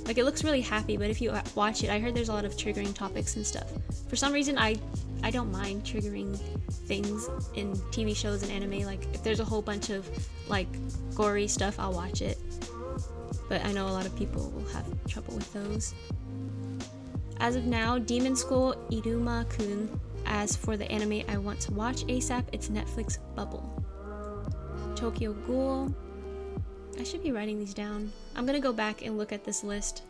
Like, it looks really happy, but if you watch it, I heard there's a lot of triggering topics and stuff. For some reason, I don't mind triggering things in TV shows and anime. Like, if there's a whole bunch of, like, gory stuff, I'll watch it. But I know a lot of people will have trouble with those. As of now, Demon School Iruma-kun. As for the anime I want to watch ASAP, it's Netflix Bubble. Tokyo Ghoul. I should be writing these down. I'm gonna go back and look at this list.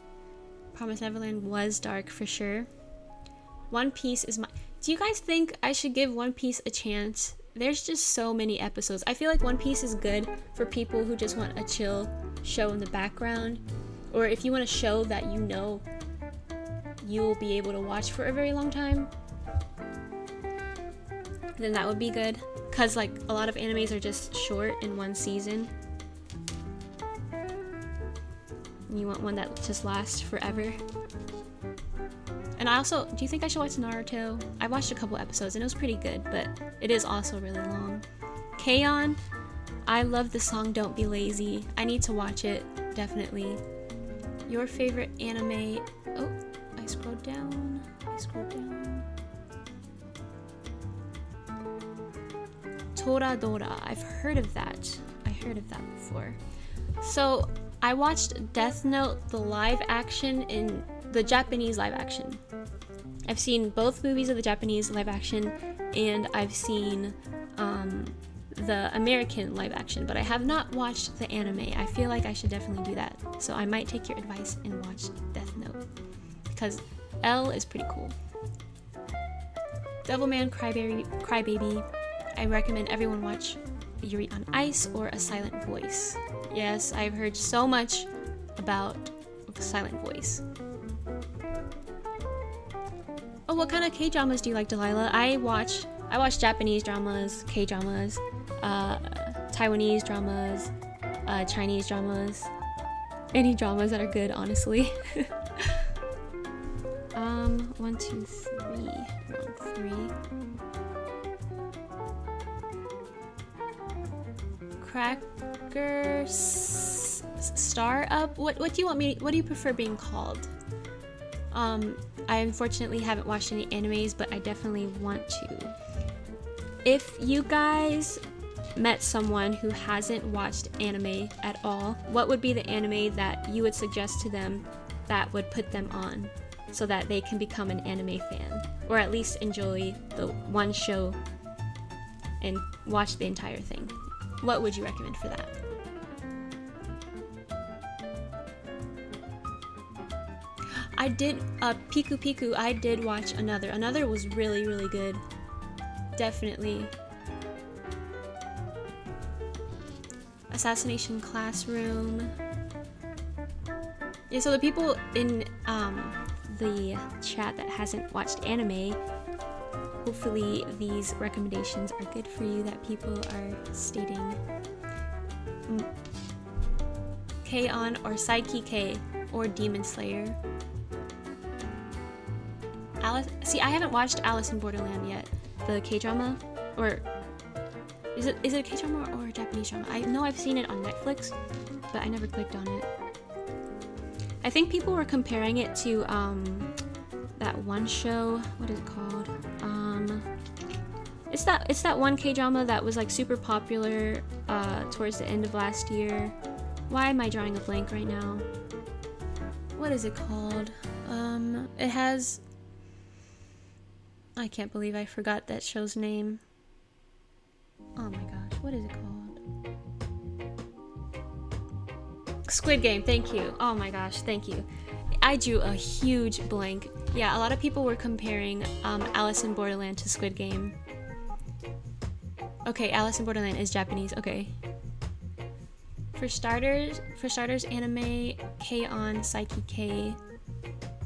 Promised Neverland was dark for sure. One Piece is my... Do you guys think I should give One Piece a chance? There's just so many episodes. I feel like One Piece is good for people who just want a chill show in the background. Or if you want a show that you know you'll be able to watch for a very long time, then that would be good. Because, like, a lot of animes are just short in one season. You want one that just lasts forever. And I also, do you think I should watch Naruto? I watched a couple episodes and it was pretty good, but it is also really long. K-On! I love the song Don't Be Lazy. I need to watch it, definitely. Your favorite anime? Oh, I scrolled down. Toradora. I've heard of that. Before. So, I watched Death Note, the live action, in the Japanese live action. I've seen both movies of the Japanese live action, and I've seen the American live action, but I have not watched the anime. I feel like I should definitely do that. So I might take your advice and watch Death Note, because L is pretty cool. Devilman Crybaby. I recommend everyone watch Yuri on Ice or A Silent Voice. Yes, I've heard so much about Silent Voice. Oh, what kind of K-dramas do you like, Delilah? I watch Japanese dramas, K-dramas, Taiwanese dramas, Chinese dramas, any dramas that are good, honestly. 1, 2, 3. Round 3. Cracker Star Up. What do you want me? What do you prefer being called? I unfortunately haven't watched any animes, but I definitely want to. If you guys met someone who hasn't watched anime at all, what would be the anime that you would suggest to them that would put them on so that they can become an anime fan, or at least enjoy the one show and watch the entire thing? What would you recommend for that? I did Piku Piku. I did watch another. Another was really, really good. Definitely. Assassination Classroom. Yeah, so the people in the chat that hasn't watched anime, hopefully these recommendations are good for you that people are stating. K-On! Or Psyche K or Demon Slayer. See, I haven't watched Alice in Borderland yet. The K-drama, or is it a K-drama or a Japanese drama? I know I've seen it on Netflix, but I never clicked on it. I think people were comparing it to that one show. What is it called? It's that one K-drama that was like super popular towards the end of last year. Why am I drawing a blank right now? What is it called? It has. I can't believe I forgot that show's name. Oh my gosh, what is it called? Squid Game, thank you. Oh my gosh, thank you. I drew a huge blank. Yeah, a lot of people were comparing Alice in Borderland to Squid Game. Okay, Alice in Borderland is Japanese, okay. For starters, anime, K-On! Psyche K,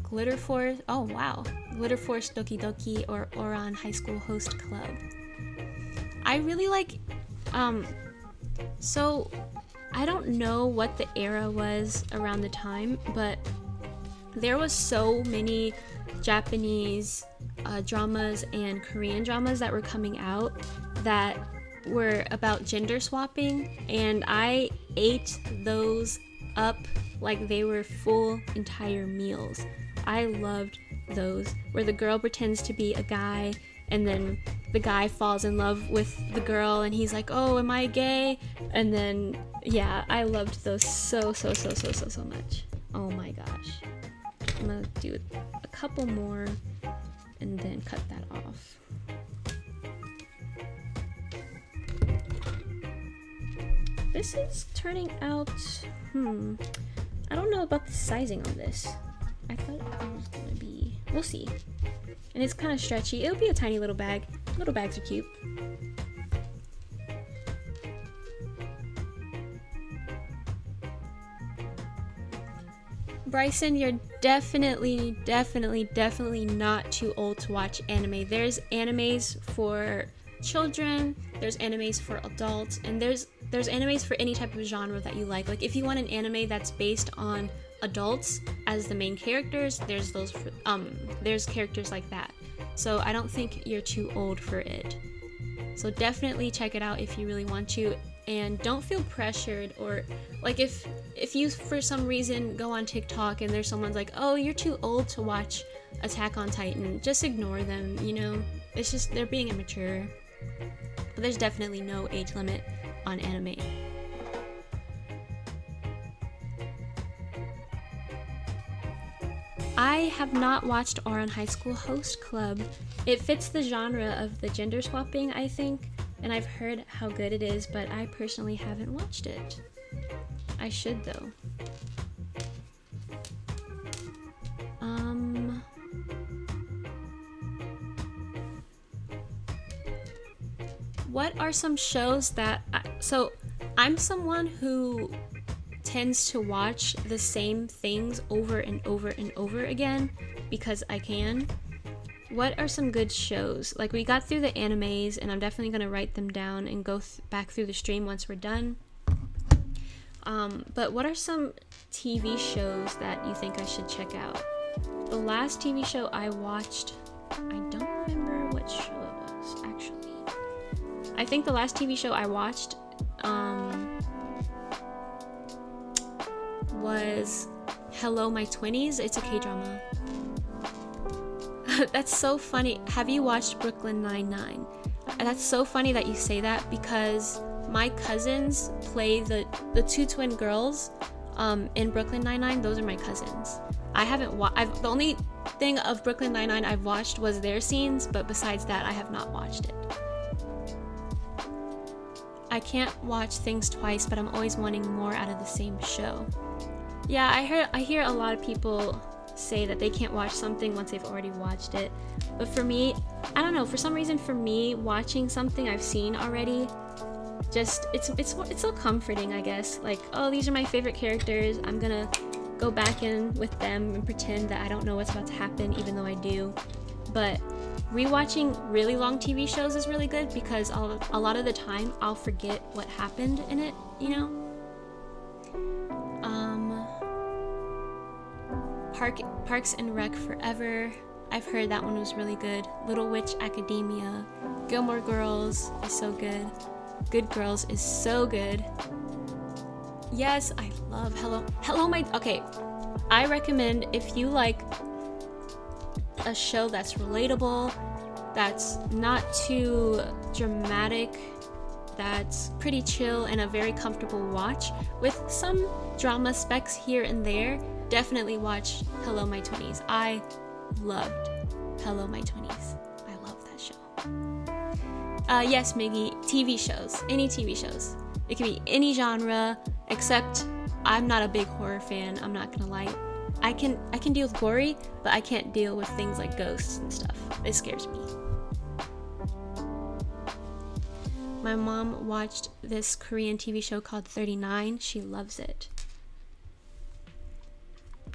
Glitter Force, oh wow. Glitter Force Doki Doki or Oran High School Host Club. I really like, so I don't know what the era was around the time, but there was so many Japanese dramas and Korean dramas that were coming out that were about gender swapping, and I ate those up like they were full entire meals. I loved those, where the girl pretends to be a guy and then the guy falls in love with the girl and he's like, oh, am I gay? And then, yeah, I loved those so much. Oh my gosh. I'm gonna do a couple more and then cut that off. This is turning out, I don't know about the sizing on this. I thought it was gonna be, we'll see. And it's kind of stretchy. It'll be a tiny little bag. Little bags are cute. Bryson, you're definitely not too old to watch anime. There's animes for children, there's animes for adults, and there's animes for any type of genre that you like. Like if you want an anime that's based on adults as the main characters, there's those for, there's characters like that. So I don't think you're too old for it. So definitely check it out if you really want to, and don't feel pressured, or like if you for some reason go on TikTok and there's someone's like, oh, you're too old to watch Attack on Titan, just ignore them, you know? It's just they're being immature. But there's definitely no age limit on anime. I have not watched Oran High School Host Club. It fits the genre of the gender swapping, I think. and I've heard how good it is, but I personally haven't watched it. I should though. What are some shows that so I'm someone who tends to watch the same things over and over and over again because I can. What are some good shows? Like, we got through the animes, and I'm definitely going to write them down and go back through the stream once we're done. But what are some TV shows that you think I should check out? The last TV show I watched, I don't remember what show it was, actually. I think the last TV show I watched was Hello My 20s. It's a K-drama. That's so funny. Have you watched Brooklyn Nine-Nine? That's so funny that you say that, because my cousins play the two twin girls in Brooklyn Nine-Nine. Those are my cousins. I haven't the only thing of Brooklyn Nine-Nine I've watched was their scenes, but besides that, I have not watched it. I can't watch things twice, but I'm always wanting more out of the same show. Yeah, I hear a lot of people say that they can't watch something once they've already watched it. But for me, I don't know, for some reason for me, watching something I've seen already, just it's so comforting, I guess. Like, oh, these are my favorite characters. I'm gonna go back in with them and pretend that I don't know what's about to happen, even though I do. But rewatching really long TV shows is really good because a lot of the time I'll forget what happened in it, you know? Parks and Rec Forever. I've heard that one was really good. Little Witch Academia. Gilmore Girls is so good. Good Girls is so good. Yes, I love Hello My... Okay, I recommend, if you like a show that's relatable, that's not too dramatic, that's pretty chill and a very comfortable watch with some drama specks here and there, definitely watch Hello My 20s. I loved Hello My 20s. I love that show. Yes, Miggy, TV shows. Any TV shows. It can be any genre, except I'm not a big horror fan, I'm not gonna lie. I can deal with gory, but I can't deal with things like ghosts and stuff. It scares me. My mom watched this Korean TV show called 39. She loves it.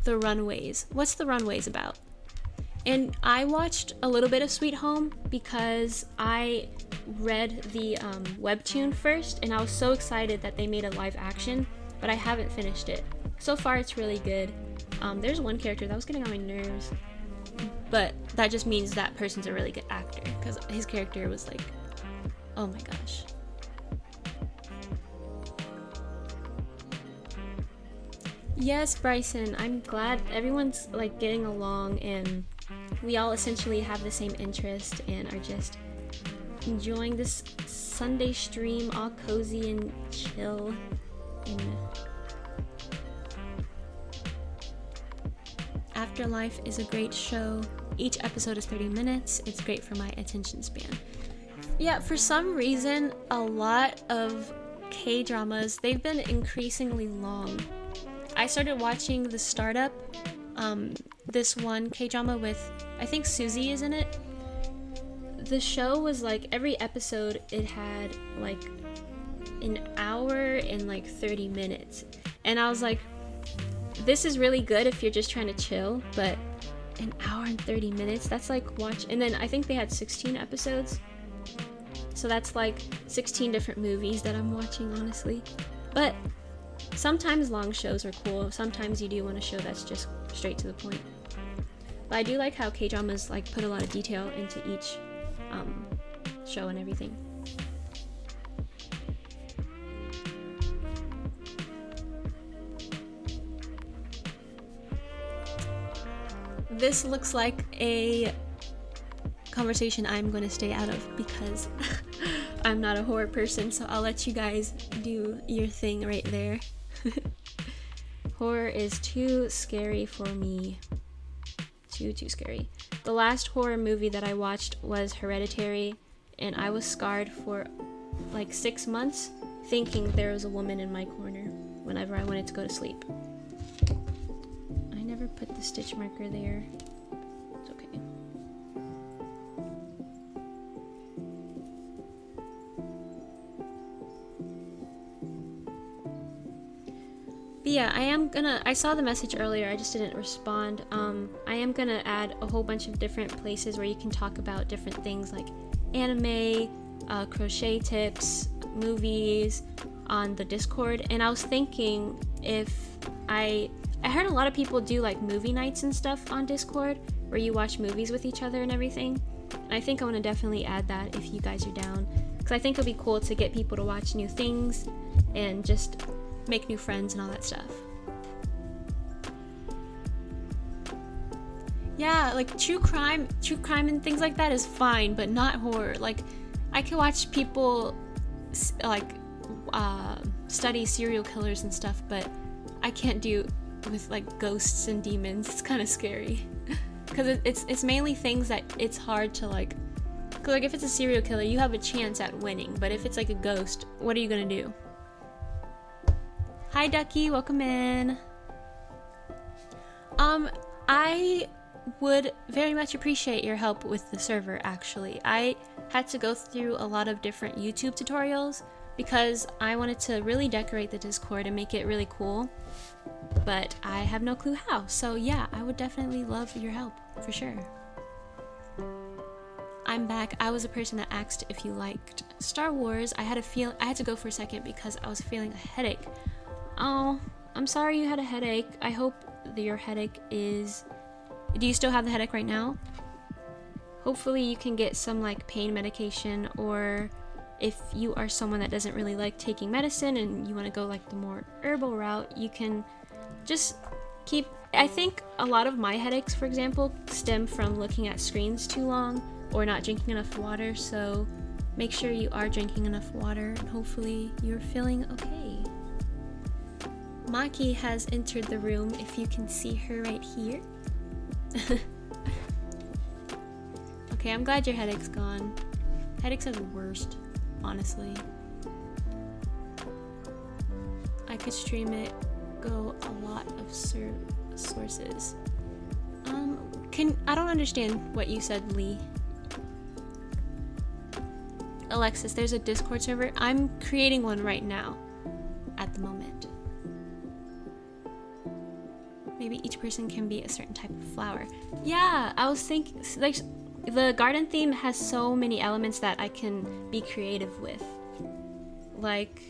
The Runaways. What's The Runaways about? And I watched a little bit of Sweet Home because I read the webtoon first, and I was so excited that they made a live action, but I haven't finished it. So far, it's really good. There's one character that was getting on my nerves, but that just means that person's a really good actor, because his character was like, oh my gosh. Yes, Bryson, I'm glad everyone's like getting along and we all essentially have the same interest and are just enjoying this Sunday stream all cozy and chill. And Afterlife is a great show. Each episode is 30 minutes. It's great for my attention span. Yeah, for some reason, a lot of K-dramas, they've been increasingly long. I started watching The Startup, this one K-drama with, I think Suzy is in it. The show was like, every episode it had like an hour and like 30 minutes. And I was like, this is really good if you're just trying to chill, but an hour and 30 minutes, that's like watch. And then I think they had 16 episodes. So that's like 16 different movies that I'm watching, honestly. But sometimes long shows are cool. Sometimes you do want a show that's just straight to the point. But I do like how K-dramas like put a lot of detail into each show and everything. This looks like a conversation I'm going to stay out of because I'm not a horror person, so I'll let you guys do your thing right there. Horror is too scary for me. Too scary. The last horror movie that I watched was Hereditary, and I was scarred for like 6 months thinking there was a woman in my corner whenever I wanted to go to sleep. I never put the stitch marker there. It's okay. But yeah, I saw the message earlier, I just didn't respond. I am gonna add a whole bunch of different places where you can talk about different things like anime, crochet tips, movies on the Discord. And I was thinking if I heard a lot of people do like movie nights and stuff on Discord where you watch movies with each other and everything. And I think I want to definitely add that if you guys are down, because I think it'll be cool to get people to watch new things and just make new friends and all that stuff. Yeah, like true crime and things like that is fine, but not horror. Like I can watch people like study serial killers and stuff, but I can't do with like ghosts and demons. It's kind of scary because it's mainly things that it's hard to like. Cause like if it's a serial killer, you have a chance at winning, but if it's like a ghost, what are you gonna do? Hi Ducky, welcome in. I would very much appreciate your help with the server. Actually, I had to go through a lot of different YouTube tutorials because I wanted to really decorate the Discord and make it really cool, but I have no clue how. So yeah, I would definitely love your help for sure. I'm back. I was a person that asked if you liked Star Wars. I had to go for a second because I was feeling a headache. Oh, I'm sorry you had a headache. I hope that your headache is... Do you still have the headache right now? Hopefully you can get some like pain medication, or if you are someone that doesn't really like taking medicine and you want to go like the more herbal route, you can just keep... I think a lot of my headaches, for example, stem from looking at screens too long or not drinking enough water, so make sure you are drinking enough water and hopefully you're feeling okay. Maki has entered the room, if you can see her right here. Okay, I'm glad your headache's gone. Headaches are the worst, honestly. I could stream it, go a lot of sources. I don't understand what you said, Lee. Alexis, there's a Discord server. I'm creating one right now, at the moment. Maybe each person can be a certain type of flower. Yeah, I was thinking, like, the garden theme has so many elements that I can be creative with. Like,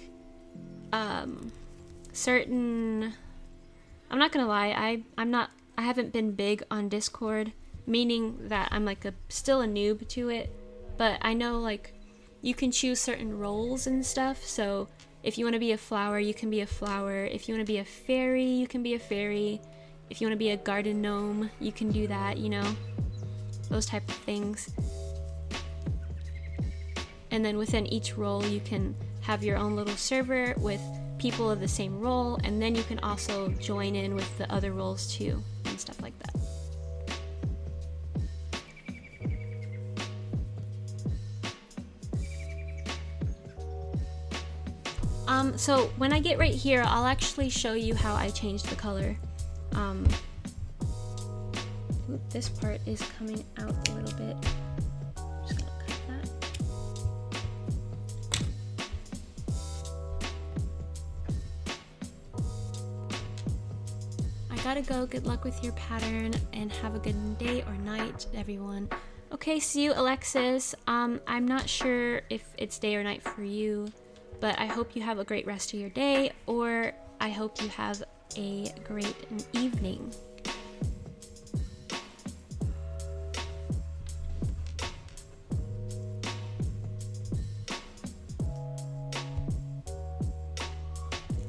certain... I'm not gonna lie, I haven't been big on Discord, meaning that I'm like still a noob to it, but I know like you can choose certain roles and stuff, so if you want to be a flower, you can be a flower. If you want to be a fairy, you can be a fairy. If you want to be a garden gnome, you can do that, you know? Those type of things. And then within each role, you can have your own little server with people of the same role, and then you can also join in with the other roles too, and stuff like that. So when I get right here, I'll actually show you how I changed the color. This part is coming out a little bit. Just gonna cut that. I gotta go. Good luck with your pattern and have a good day or night, everyone. Okay, see you, Alexis. I'm not sure if it's day or night for you, but I hope you have a great rest of your day, or I hope you have a great evening.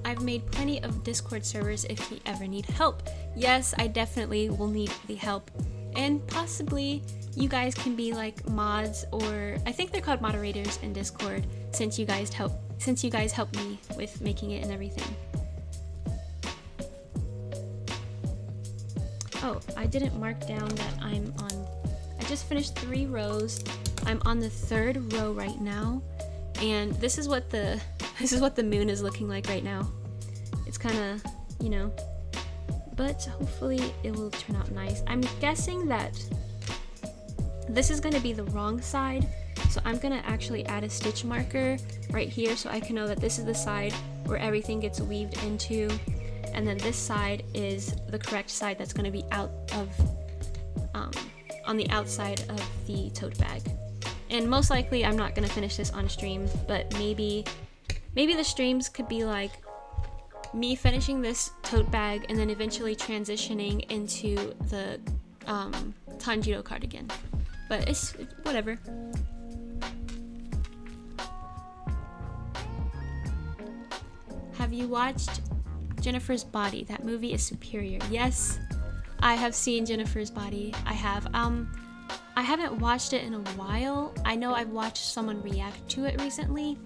I've made plenty of Discord servers if you ever need help. Yes, I definitely will need the help, and possibly you guys can be like mods, or I think they're called moderators in Discord, since you guys helped me with making it and everything. Oh, I didn't mark down that I just finished 3 rows. I'm on the 3rd row right now, And this is what the moon is looking like right now. It's kind of, you know, but hopefully it will turn out nice. I'm guessing that this is going to be the wrong side, so I'm going to actually add a stitch marker right here so I can know that this is the side where everything gets weaved into, and then this side is the correct side that's going to be out of on the outside of the tote bag. And most likely I'm not going to finish this on stream, but maybe the streams could be like me finishing this tote bag and then eventually transitioning into the Tanjiro cardigan. But it's whatever. Have you watched Jennifer's Body? That movie is superior. Yes, I have seen Jennifer's Body. I have. I haven't watched it in a while. I know I've watched someone react to it recently,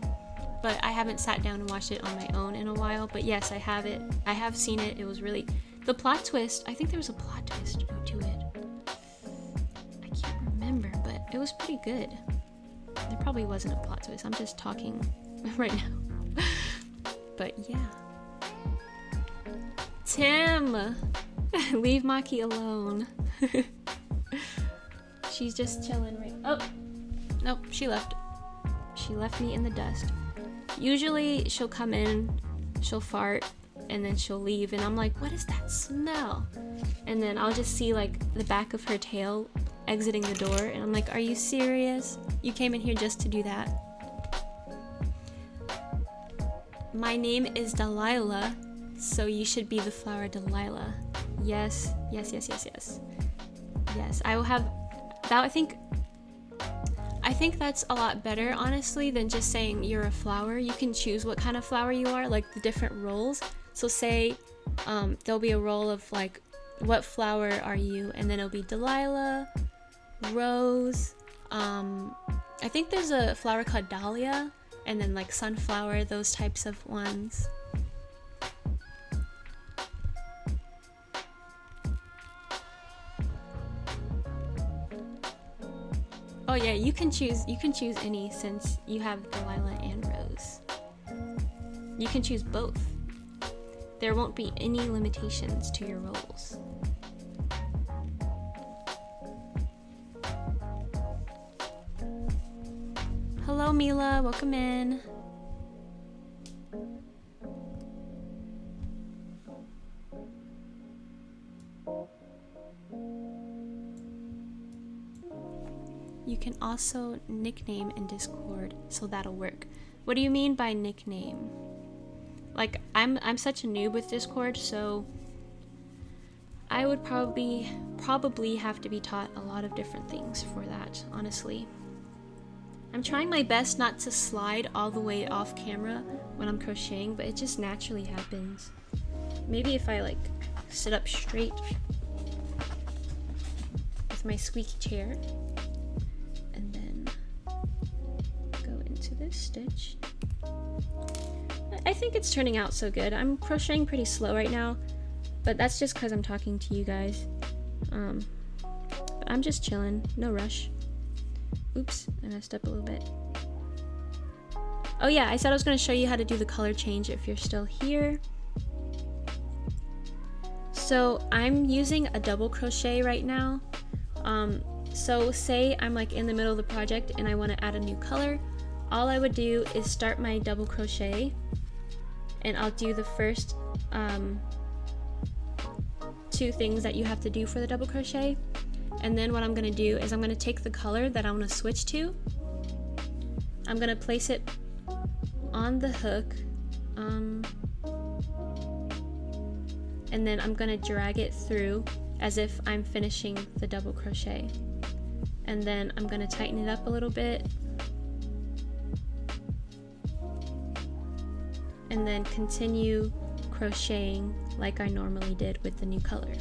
but I haven't sat down and watched it on my own in a while. But yes, I have it. I have seen it. It was really... The plot twist, I think there was a plot twist to it. I can't remember, but it was pretty good. There probably wasn't a plot twist. I'm just talking right now. But yeah. Tim! Leave Maki alone. She's just chilling right... Oh! Nope, she left. She left me in the dust. Usually she'll come in, she'll fart, and then she'll leave, and I'm like, what is that smell? And then I'll just see like the back of her tail exiting the door, and I'm like, are you serious? You came in here just to do that? My name is Delilah, so you should be the flower Delilah. Yes, yes, yes, yes, yes. Yes, I will have that. I think that's a lot better, honestly, than just saying you're a flower. You can choose what kind of flower you are, like the different roles. So say there'll be a role of like, what flower are you? And then it'll be Delilah, Rose. I think there's a flower called Dahlia, and then like sunflower, those types of ones. Oh yeah, you can choose any, since you have Delilah and Rose. You can choose both. There won't be any limitations to your roles. Hello Mila, welcome in. You can also nickname in Discord, so that'll work. What do you mean by nickname? Like, I'm such a noob with Discord, so I would probably have to be taught a lot of different things for that, honestly. I'm trying my best not to slide all the way off camera when I'm crocheting, but it just naturally happens. Maybe if I like sit up straight with my squeaky chair and then go into this stitch. I think it's turning out so good. I'm crocheting pretty slow right now, but that's just because I'm talking to you guys. But I'm just chilling, no rush. Oops, I messed up a little bit. Oh yeah, I said I was going to show you how to do the color change if you're still here. So I'm using a double crochet right now. So say I'm like in the middle of the project and I want to add a new color. All I would do is start my double crochet, and I'll do the first two things that you have to do for the double crochet. And then what I'm going to do is I'm going to take the color that I want to switch to. I'm going to place it on the hook, and then I'm going to drag it through as if I'm finishing the double crochet. And then I'm going to tighten it up a little bit, and then continue crocheting like I normally did with the new color.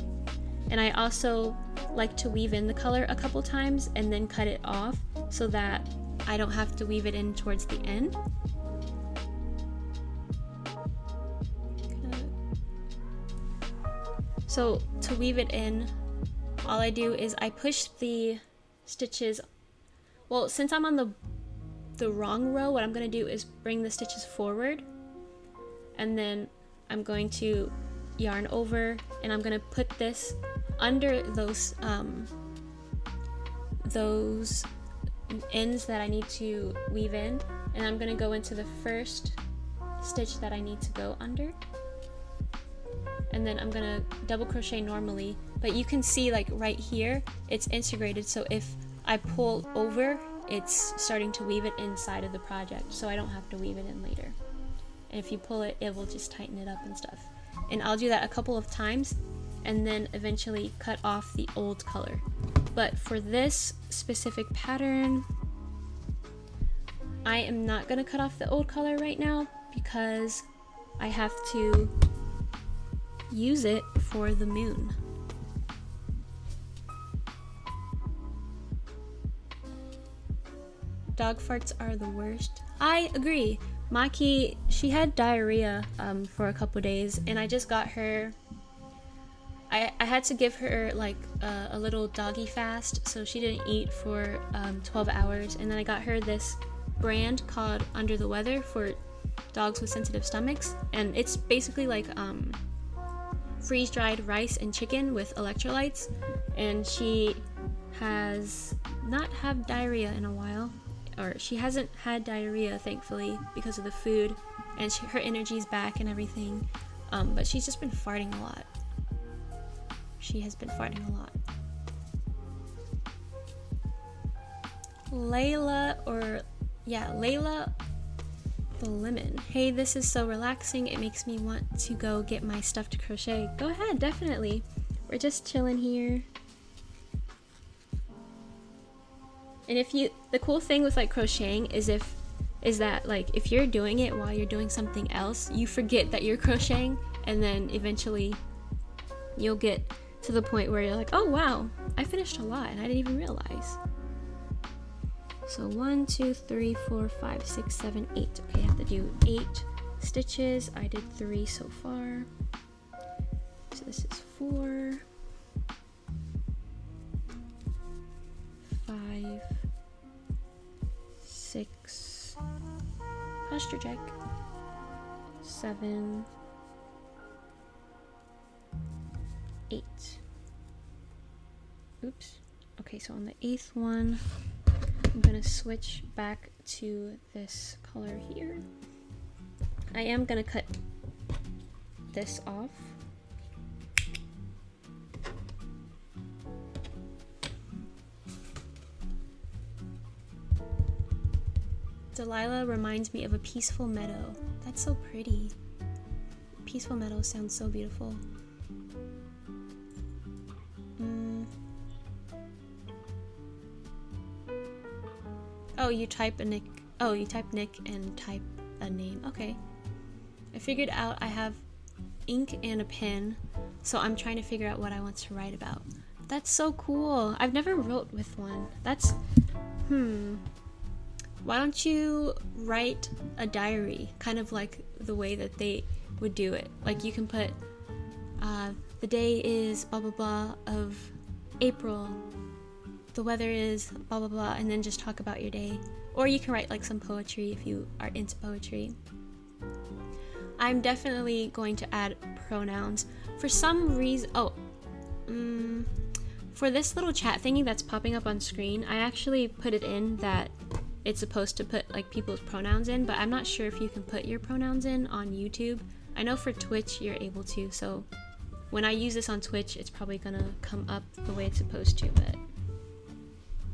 And I also like to weave in the color a couple times and then cut it off so that I don't have to weave it in towards the end. So to weave it in, all I do is I push the stitches, well, since I'm on the the wrong row, what I'm going to do is bring the stitches forward, and then I'm going to yarn over, and I'm going to put this under those ends that I need to weave in, and I'm going to go into the first stitch that I need to go under, and then I'm going to double crochet normally, but you can see like right here it's integrated, so if I pull over, it's starting to weave it inside of the project, so I don't have to weave it in later. And if you pull it, it will just tighten it up and stuff. And I'll do that a couple of times and then eventually cut off the old color. But for this specific pattern, I am not going to cut off the old color right now because I have to use it for the moon. Dog farts are the worst. I agree. Maki, she had diarrhea for a couple days, and I just got her, I had to give her like a little doggy fast, so she didn't eat for 12 hours, and then I got her this brand called Under the Weather for dogs with sensitive stomachs, and it's basically like freeze-dried rice and chicken with electrolytes, and she has not had diarrhea in a while. Or she hasn't had diarrhea, thankfully, because of the food, and her energy's back and everything, but she's just been farting a lot. She has been farting a lot. Layla the Lemon. Hey, this is so relaxing. It makes me want to go get my stuff to crochet. Go ahead, definitely. We're just chilling here. And the cool thing with like crocheting is that like if you're doing it while you're doing something else, you forget that you're crocheting, and then eventually you'll get to the point where you're like, oh wow, I finished a lot and I didn't even realize. So 1, 2, 3, 4, 5, 6, 7, 8. Okay, I have to do 8 stitches. I did 3 so far. So this is 4, 5, 6, posture check, 7, 8. Oops. Okay, so on the 8th one, I'm gonna switch back to this color here. I am gonna cut this off. Delilah reminds me of a peaceful meadow. That's so pretty. Peaceful meadow sounds so beautiful. Oh, you type Nick and type a name. Okay. I figured out I have ink and a pen, so I'm trying to figure out what I want to write about. That's so cool. I've never wrote with one. That's why don't you write a diary, kind of like the way that they would do it? Like you can put, the day is blah blah blah of April, the weather is blah blah blah, and then just talk about your day. Or you can write like some poetry if you are into poetry. I'm definitely going to add pronouns. For some reason, for this little chat thingy that's popping up on screen, I actually put it in that it's supposed to put like people's pronouns in, but I'm not sure if you can put your pronouns in on YouTube. I know for Twitch you're able to, so when I use this on Twitch it's probably gonna come up the way it's supposed to, but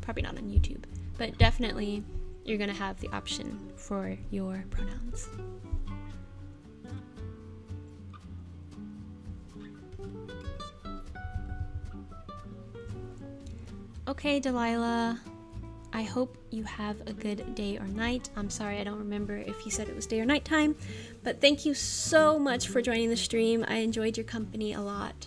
probably not on YouTube. But definitely you're gonna have the option for your pronouns. Okay, Delilah, I hope you have a good day or night. I'm sorry, I don't remember if you said it was day or night time, but thank you so much for joining the stream. I enjoyed your company a lot.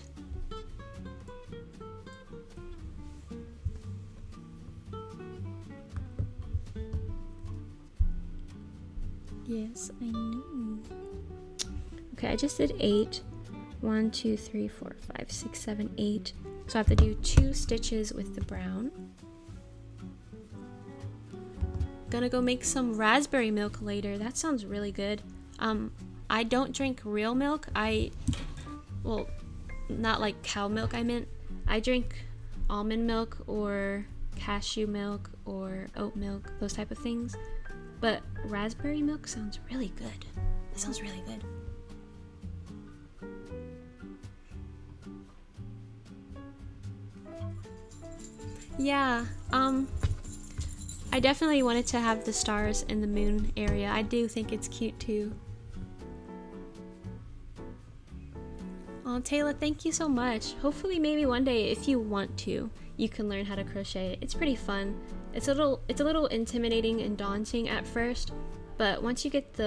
Yes, I know. Okay, I just did 8. 1, 2, 3, 4, 5, 6, 7, 8. So I have to do 2 stitches with the brown. gonna go make some raspberry milk later. That sounds really good. I don't drink real milk. Well, not like cow milk I meant. I drink almond milk or cashew milk or oat milk, those type of things. But raspberry milk sounds really good. That sounds really good. Yeah, I definitely wanted to have the stars in the moon area. I do think it's cute too. Oh, Taylor, thank you so much. Hopefully maybe one day, if you want to, you can learn how to crochet. It's pretty fun. It's a little intimidating and daunting at first, but once you get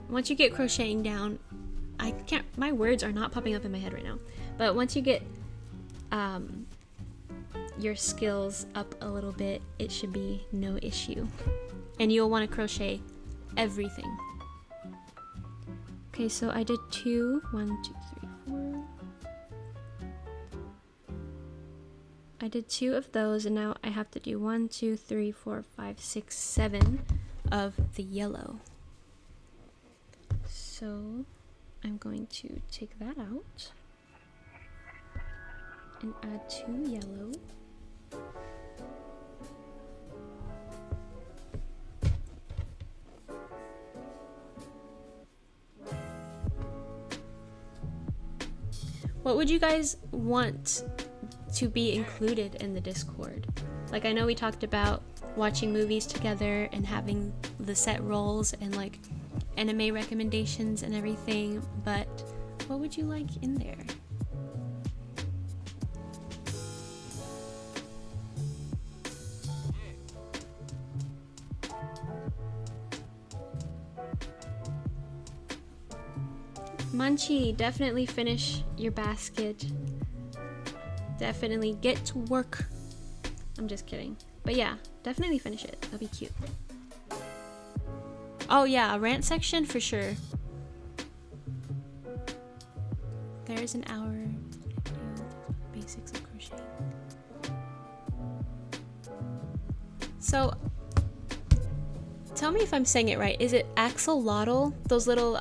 once you get crocheting down, my words are not popping up in my head right now, but once you get your skills up a little bit, it should be no issue, and you'll want to crochet everything. Okay, so I did 2, 1, 2, 3, 4. I did 2 of those, and now I have to do 1, 2, 3, 4, 5, 6, 7 of the yellow. So I'm going to take that out and add 2 yellow. What would you guys want to be included in the Discord? Like, I know we talked about watching movies together and having the set roles and like anime recommendations and everything, but what would you like in there? Munchie, definitely finish your basket. Definitely get to work. I'm just kidding. But yeah, definitely finish it. That'll be cute. Oh yeah, a rant section for sure. There's an hour to do basics of crocheting. So, tell me if I'm saying it right. Is it axolotl? Those little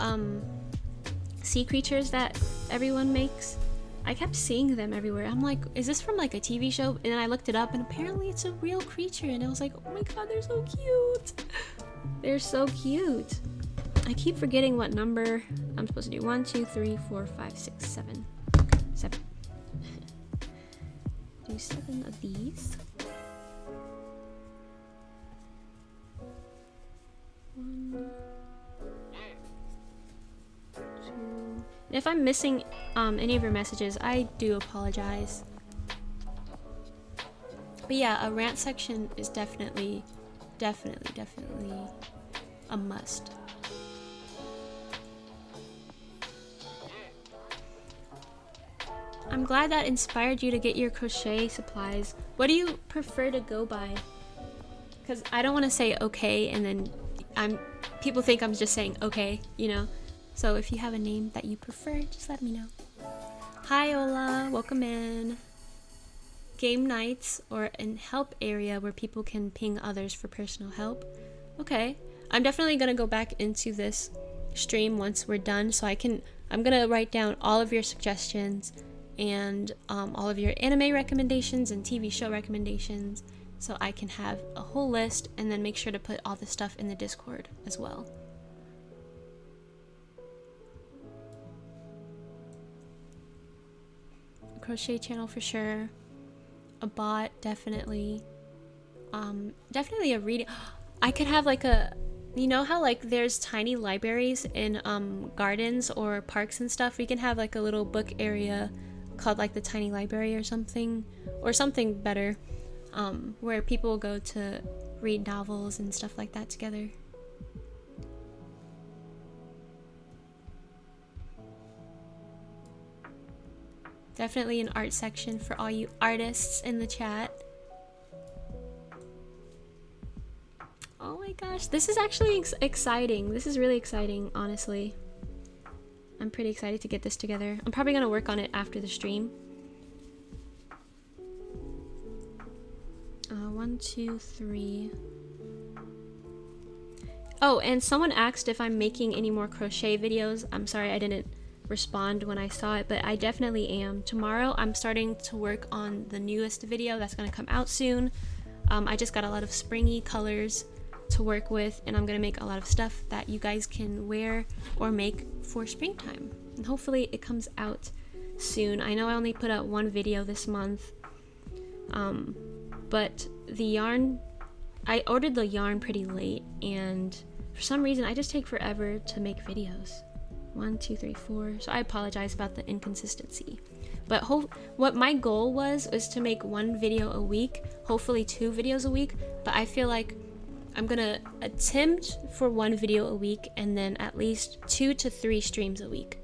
sea creatures that everyone makes? I kept seeing them everywhere. I'm like, is this from like a TV show? And then I looked it up and apparently it's a real creature, and I was like, oh my god, they're so cute. They're so cute. I keep forgetting what number I'm supposed to do. 1, 2, 3, 4, 5, 6, 7. Okay, 7. Do 7 of these. 1, 2. If I'm missing any of your messages, I do apologize. But yeah, a rant section is definitely a must. I'm glad that inspired you to get your crochet supplies. What do you prefer to go by? Because I don't want to say okay and then people think I'm just saying okay, you know? So if you have a name that you prefer, just let me know. Hi Ola, welcome in. Game nights or an help area where people can ping others for personal help. Okay, I'm definitely gonna go back into this stream once we're done, so I'm gonna write down all of your suggestions and all of your anime recommendations and TV show recommendations, so I can have a whole list and then make sure to put all the stuff in the Discord as well. A crochet channel for sure. A bot, definitely. Definitely a reading. I could have like you know how like there's tiny libraries in gardens or parks and stuff? We can have like a little book area called like the tiny library or something better, where people go to read novels and stuff like that together. Definitely an art section for all you artists in the chat. Oh my gosh, this is actually exciting. This is really exciting, honestly. I'm pretty excited to get this together. I'm probably gonna work on it after the stream. 1, 2, 3. Oh, and someone asked if I'm making any more crochet videos. I'm sorry I didn't respond when I saw it, but I definitely am. Tomorrow I'm starting to work on the newest video that's going to come out soon. I just got a lot of springy colors to work with, and I'm going to make a lot of stuff that you guys can wear or make for springtime. And hopefully it comes out soon. I know I only put out one video this month, but the yarn, I ordered the yarn pretty late, and for some reason I just take forever to make videos. 1, 2, 3, 4. So I apologize about the inconsistency. But what my goal was to make one video a week, hopefully 2 videos a week. But I feel like I'm gonna attempt for 1 video a week and then at least 2 to 3 streams a week.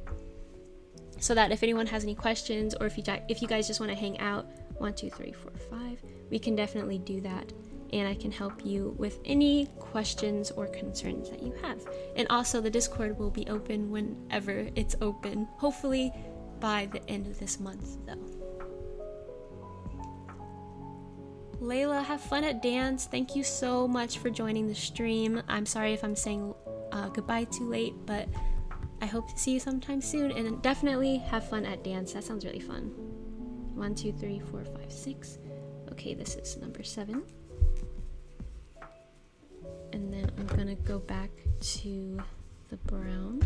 So that if anyone has any questions, or if you guys just want to hang out, 1, 2, 3, 4, 5, we can definitely do that. And I can help you with any questions or concerns that you have. And also the Discord will be open whenever it's open, hopefully by the end of this month though. Layla, have fun at dance. Thank you so much for joining the stream. I'm sorry if I'm saying goodbye too late, but I hope to see you sometime soon, and definitely have fun at dance. That sounds really fun. 1, 2, 3, 4, 5, 6. Okay, this is number 7. And then I'm gonna go back to the brown,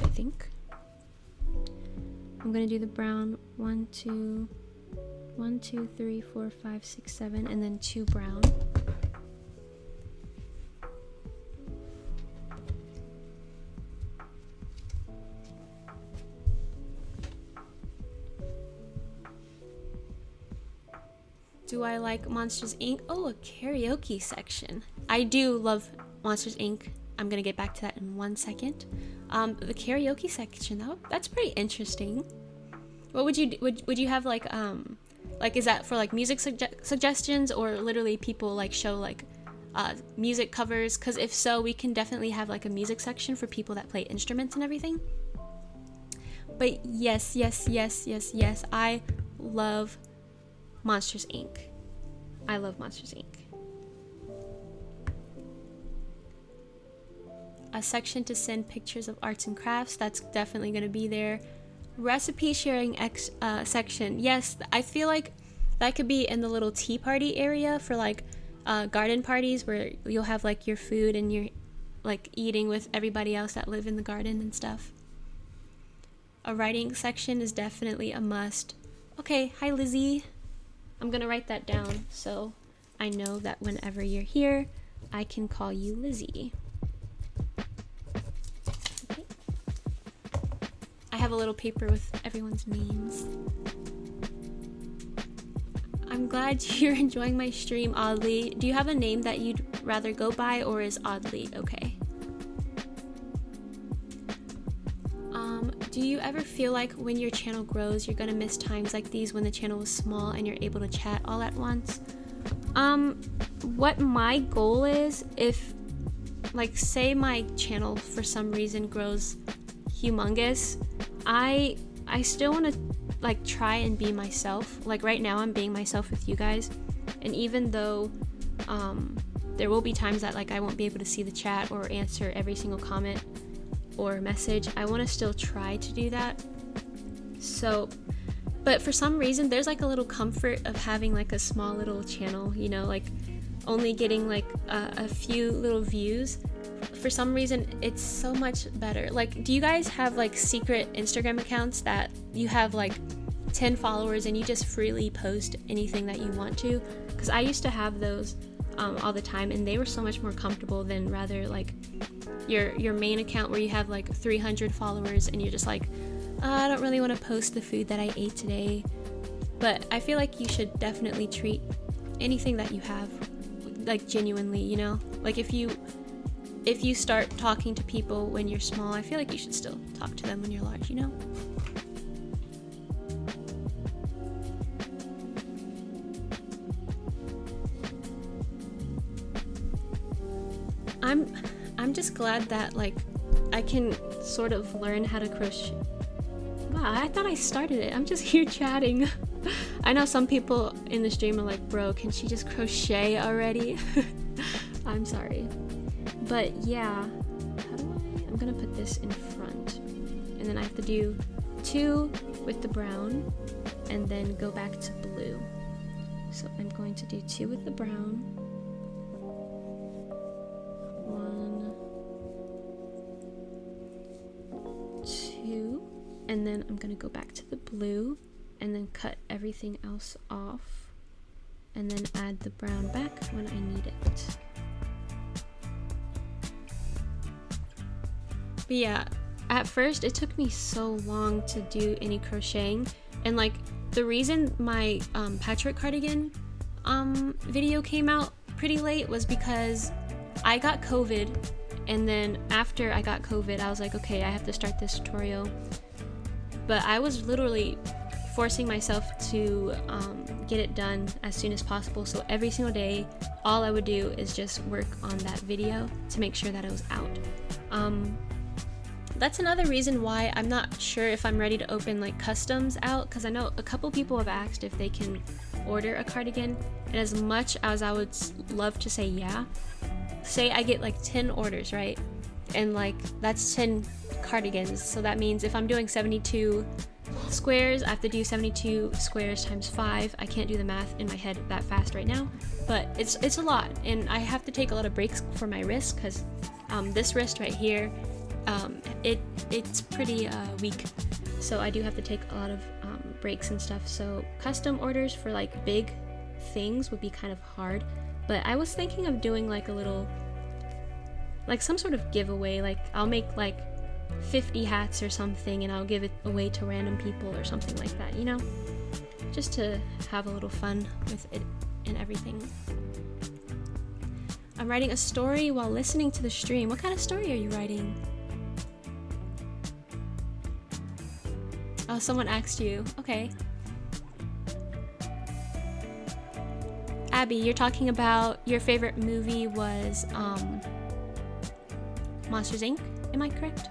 I think. I'm gonna do the brown 1, 2, 3, 4, 5, 6, 7, and then 2 brown. Do I like Monsters Inc? Oh, a karaoke section. I do love Monsters Inc. I'm gonna get back to that in 1 second. The karaoke section though, that's pretty interesting. What would you do? Would you have like is that for like music suggestions, or literally people like show like music covers? Because if so, we can definitely have like a music section for people that play instruments and everything. But yes, I love Monsters Inc. I love Monsters Inc. A section to send pictures of arts and crafts, that's definitely going to be there. Recipe sharing section, yes, I feel like that could be in the little tea party area for like garden parties, where you'll have like your food and you're like eating with everybody else that live in the garden and stuff. A writing section is definitely a must. Okay, hi Lizzie. I'm gonna write that down so I know that whenever you're here, I can call you Lizzie. Okay. I have a little paper with everyone's names. I'm glad you're enjoying my stream, Oddly. Do you have a name that you'd rather go by, or is Oddly okay? Do you ever feel like when your channel grows, you're gonna miss times like these when the channel was small and you're able to chat all at once? What my goal is, if like say my channel for some reason grows humongous, I still want to like try and be myself. Like right now I'm being myself with you guys, and even though there will be times that like I won't be able to see the chat or answer every single comment or message, I want to still try to do that. So, but for some reason there's like a little comfort of having like a small little channel, you know, like only getting like a few little views. For some reason it's so much better. Like, do you guys have like secret Instagram accounts that you have like 10 followers and you just freely post anything that you want to? Because I used to have those all the time, and they were so much more comfortable than rather like your main account where you have like 300 followers and you're just like, I don't really want to post the food that I ate today. But I feel like you should definitely treat anything that you have like genuinely, you know? Like if you start talking to people when you're small, I feel like you should still talk to them when you're large, you know? I'm just glad that like I can sort of learn how to crochet. Wow, I thought I started it. I'm just here chatting. I know some people in the stream are like, bro, can she just crochet already? I'm sorry. But yeah, I'm gonna put this in front. And then I have to do 2 with the brown and then go back to blue. So I'm going to do 2 with the brown. 1, 2, and then I'm gonna go back to the blue and then cut everything else off and then add the brown back when I need it. But yeah, at first it took me so long to do any crocheting, and like the reason my patchwork cardigan video came out pretty late was because I got COVID, and then after I got COVID I was like, okay, I have to start this tutorial. But I was literally forcing myself to get it done as soon as possible, so every single day all I would do is just work on that video to make sure that it was out. That's another reason why I'm not sure if I'm ready to open like customs out, because I know a couple people have asked if they can order a cardigan, and as much as I would love to say yeah, say I get like 10 orders, right? And like that's 10 cardigans, so that means if I'm doing 72 squares, I have to do 72 squares times 5. I can't do the math in my head that fast right now, but it's a lot, and I have to take a lot of breaks for my wrist, because this wrist right here, it's pretty weak, so I do have to take a lot of breaks and stuff. So custom orders for like big things would be kind of hard, but I was thinking of doing like a little, like some sort of giveaway, like I'll make like 50 hats or something and I'll give it away to random people or something like that, you know, just to have a little fun with it and everything. I'm writing a story while listening to the stream. What kind of story are you writing? Oh, someone asked you. Okay. Abby, you're talking about your favorite movie was Monsters Inc. Am I correct?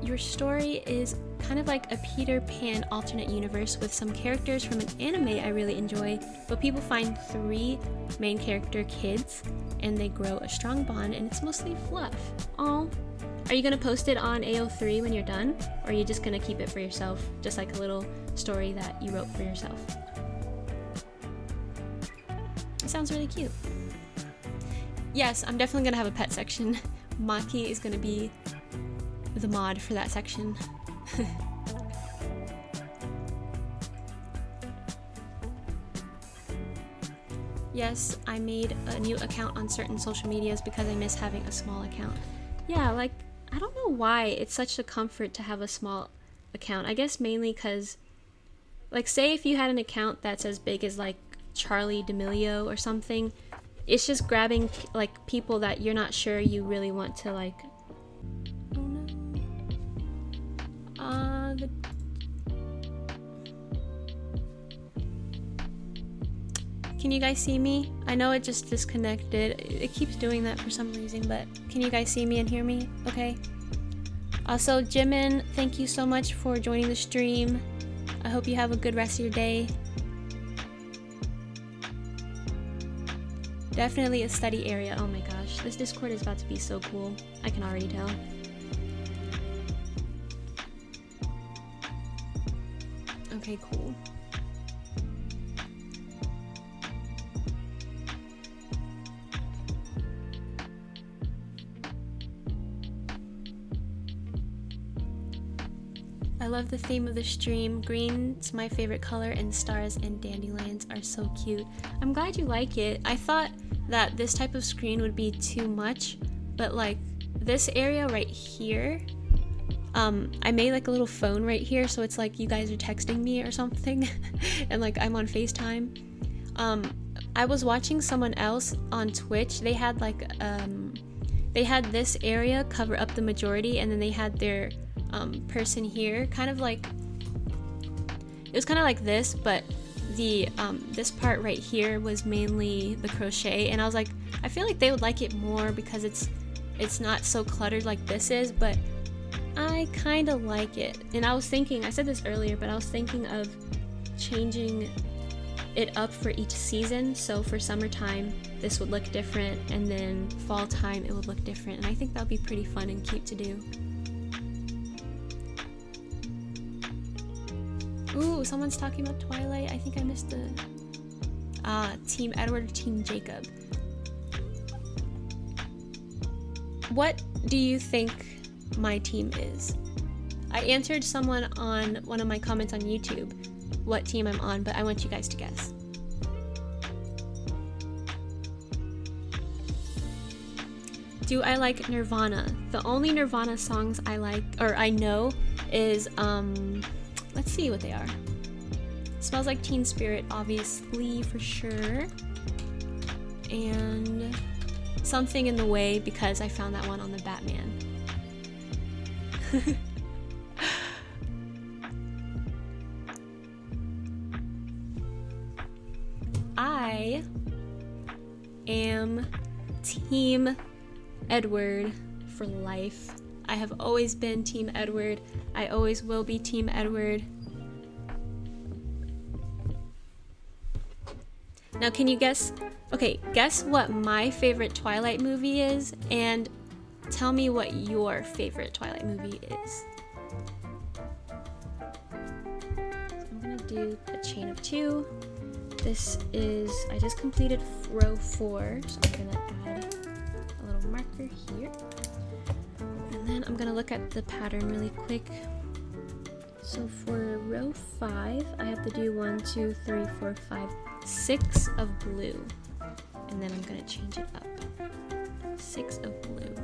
Your story is kind of like a Peter Pan alternate universe with some characters from an anime I really enjoy, but people find 3 main character kids and they grow a strong bond, and it's mostly fluff. Aw. Are you gonna post it on AO3 when you're done? Or are you just gonna keep it for yourself? Just like a little story that you wrote for yourself. It sounds really cute. Yes, I'm definitely gonna have a pet section. Maki is gonna be the mod for that section. Yes, I made a new account on certain social medias because I miss having a small account. Yeah, like, I don't know why it's such a comfort to have a small account. I guess mainly because, like, say if you had an account that's as big as like Charlie D'Amelio or something, it's just grabbing like people that you're not sure you really want to like. Oh no. Can you guys see me? I know it just disconnected. It keeps doing that for some reason, but can you guys see me and hear me? Okay. Also, Jimin, thank you so much for joining the stream. I hope you have a good rest of your day. Definitely a study area. Oh my gosh, this Discord is about to be so cool. I can already tell. Okay, cool. I love the theme of the stream. Green's my favorite color, and stars and dandelions are so cute. I'm glad you like it. I thought that this type of screen would be too much, but like this area right here, I made like a little phone right here, so it's like you guys are texting me or something and like I'm on FaceTime. I was watching someone else on Twitch. They had like they had this area cover up the majority, and then they had their person here kind of like, it was kind of like this, but the this part right here was mainly the crochet, and I was like, I feel like they would like it more because it's not so cluttered like this is. But I kind of like it. And I was thinking, I said this earlier, but I was thinking of changing it up for each season. So for summertime, this would look different, and then fall time, it would look different. And I think that would be pretty fun and cute to do. Ooh, someone's talking about Twilight. I think I missed the... Team Edward, Team Jacob. What do you think my team is? I answered someone on one of my comments on YouTube what team I'm on, but I want you guys to guess. Do I like Nirvana? The only Nirvana songs I like, or I know, is, let's see what they are. Smells Like Teen Spirit, obviously, for sure. And Something in the Way, because I found that one on the Batman. I am Team Edward for life. I have always been Team Edward. I always will be Team Edward. Now, can you guess? Okay, guess what my favorite Twilight movie is, and tell me what your favorite Twilight movie is. So I'm gonna do a chain of 2. This is, I just completed row 4, so I'm gonna add a little marker here. And then I'm gonna look at the pattern really quick. So for row 5, I have to do 1, 2, 3, 4, 5, 6 of blue. And then I'm gonna change it up. 6 of blue.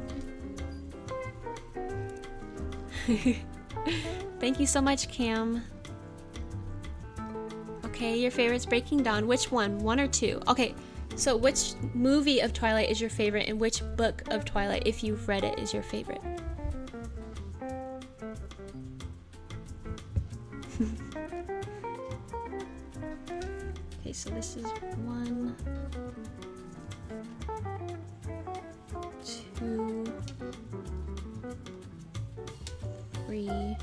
Thank you so much, Cam. Okay, your favorite's Breaking Dawn. Which one? 1 or 2? Okay, so which movie of Twilight is your favorite, and which book of Twilight, if you've read it, is your favorite? Okay, so this is 1, 2, 3,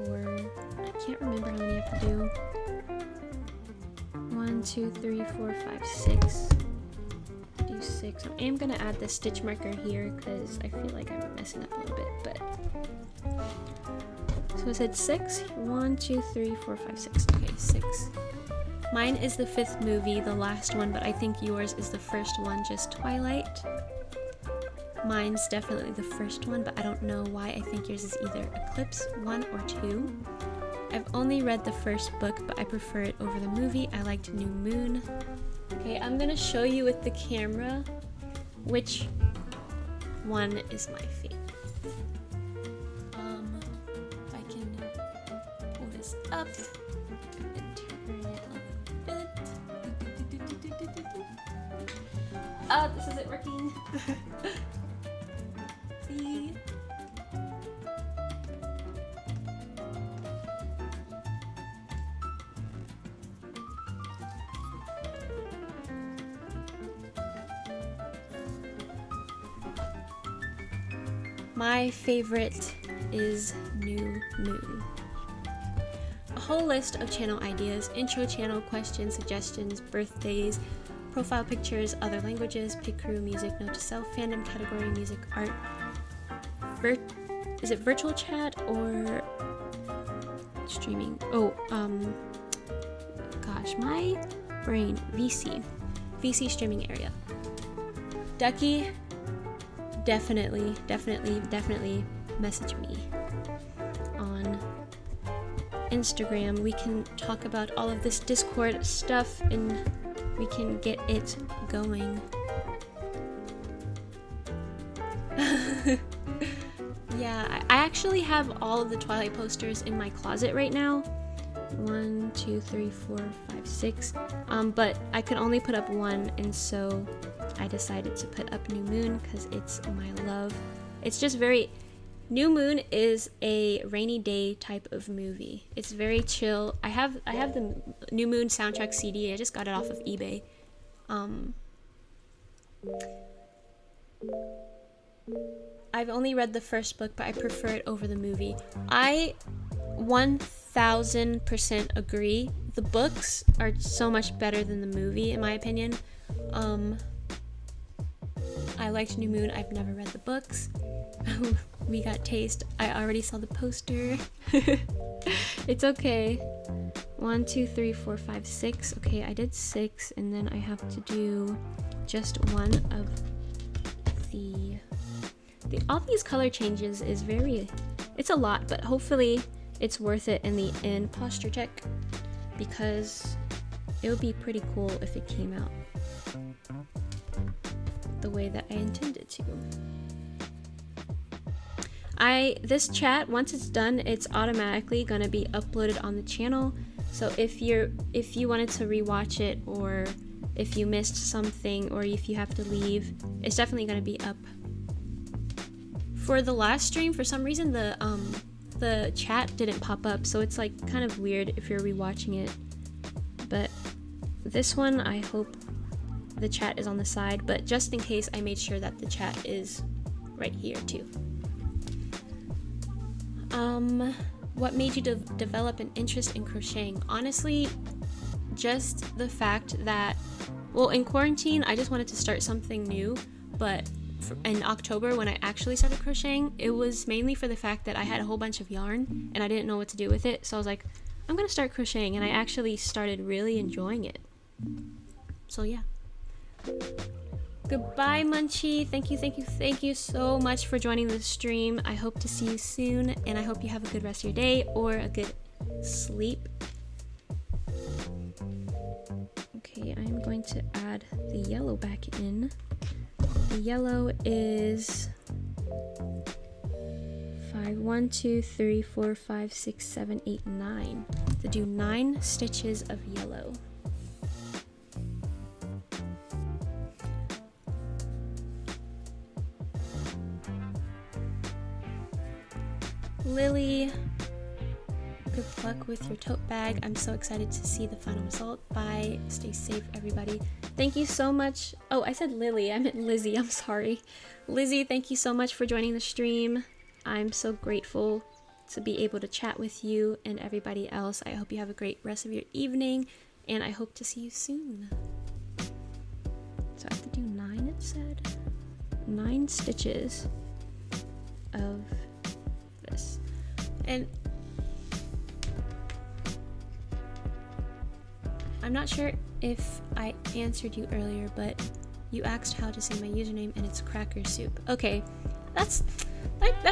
4. I can't remember how many I have to do. 1, 2, 3, 4, 5, 6. Do 6. I am gonna add the stitch marker here because I feel like I'm messing up a little bit, but. So I said 6. 1, 2, 3, 4, 5, 6. Okay, 6. Mine is the 5th movie, the last one, but I think yours is the first one, just Twilight. Mine's definitely the first one, but I don't know why. I think yours is either Eclipse 1 or 2. I've only read the first book, but I prefer it over the movie. I liked New Moon. Okay, I'm gonna show you with the camera which one is my favorite. If I can pull this up and turn it a little bit. This isn't working. See? My favorite is New Moon. A whole list of channel ideas, intro channel, questions, suggestions, birthdays, profile pictures, other languages, pick crew, music, note to self, fandom category, music, art, is it virtual chat or streaming? Oh, gosh, my brain, VC streaming area. Ducky, definitely message me on Instagram. We can talk about all of this Discord stuff and we can get it going. Yeah, I actually have all of the Twilight posters in my closet right now. 1, 2, 3, 4, 5, 6. But I could only put up 1, and so I decided to put up New Moon because it's my love. It's just very... New Moon is a rainy day type of movie. It's very chill. I have the New Moon soundtrack CD. I just got it off of eBay. I've only read the first book, but I prefer it over the movie. I 1000% agree. The books are so much better than the movie, in my opinion. I liked New Moon. I've never read the books. We got taste. I already saw the poster. It's okay. 1, 2, 3, 4, 5, 6. Okay, I did 6, and then I have to do just one of the all these color changes is it's a lot, but hopefully it's worth it in the end. Posture check, because it would be pretty cool if it came out the way that I intended to. This chat, once it's done, it's automatically gonna be uploaded on the channel. So if you wanted to rewatch it, or if you missed something, or if you have to leave, it's definitely gonna be up. For the last stream, for some reason the chat didn't pop up, so it's like kind of weird if you're rewatching it. But this one, I hope the chat is on the side, but just in case, I made sure that the chat is right here too. What made you develop an interest in crocheting? Honestly, just the fact that, well, in quarantine, I just wanted to start something new, but in October, when I actually started crocheting, it was mainly for the fact that I had a whole bunch of yarn and I didn't know what to do with it, so I was like, I'm gonna start crocheting, and I actually started really enjoying it. So yeah. Goodbye, Munchie. Thank you so much for joining the stream. I hope to see you soon, and I hope you have a good rest of your day or a good sleep. Okay, I'm going to add the yellow back in. The yellow is 1, 2, 3, 4, 5, 6, 7, 8, 9. To do 9 stitches of yellow. Lily, good luck with your tote bag. I'm so excited to see the final result. Bye. Stay safe, everybody. Thank you so much. Oh, I said Lily. I meant Lizzie. I'm sorry. Lizzie, thank you so much for joining the stream. I'm so grateful to be able to chat with you and everybody else. I hope you have a great rest of your evening, and I hope to see you soon. So I have to do 9, it said. 9 stitches of this. And I'm not sure if I answered you earlier, but you asked how to say my username, and it's Cracker Soup. Okay, that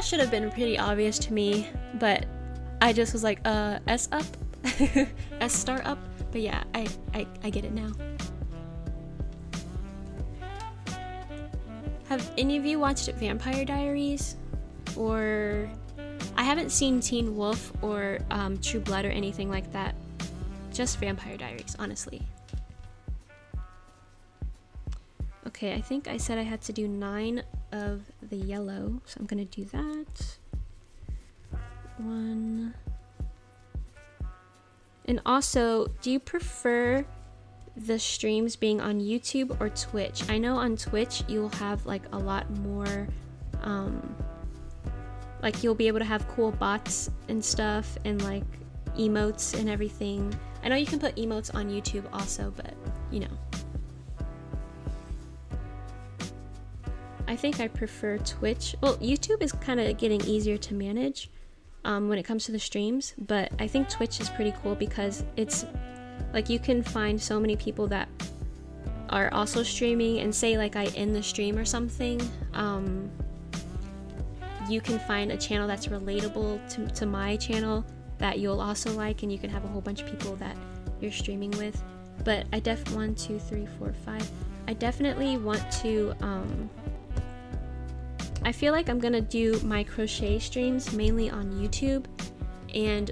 should have been pretty obvious to me, but I just was like, S up, S star up. But yeah, I get it now. Have any of you watched Vampire Diaries? Or I haven't seen Teen Wolf or True Blood or anything like that. Just Vampire Diaries, honestly. Okay, I think I said I had to do 9 of the yellow, so I'm gonna do that. 1. And also, do you prefer the streams being on YouTube or Twitch? I know on Twitch you'll have like a lot more, like you'll be able to have cool bots and stuff, and like emotes and everything. I know you can put emotes on YouTube also, but you know. I think I prefer Twitch. Well, YouTube is kind of getting easier to manage when it comes to the streams, but I think Twitch is pretty cool because it's like you can find so many people that are also streaming, and say like I end the stream or something, you can find a channel that's relatable to my channel that you'll also like, and you can have a whole bunch of people that you're streaming with. But I 1, 2, 3, 4, 5. I definitely want to I feel like I'm gonna do my crochet streams mainly on YouTube, and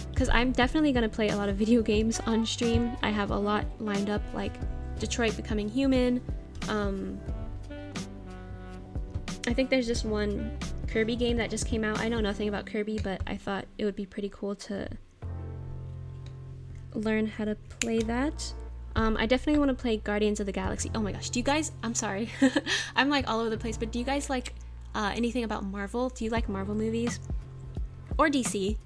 because I'm definitely gonna play a lot of video games on stream. I have a lot lined up, like Detroit Becoming Human. I think there's just one Kirby game that just came out. I know nothing about Kirby, but I thought it would be pretty cool to learn how to play that. I definitely want to play Guardians of the Galaxy. Oh my gosh, do you guys, I'm sorry, I'm like all over the place, but do you guys like anything about Marvel. Do you like Marvel movies? Or DC?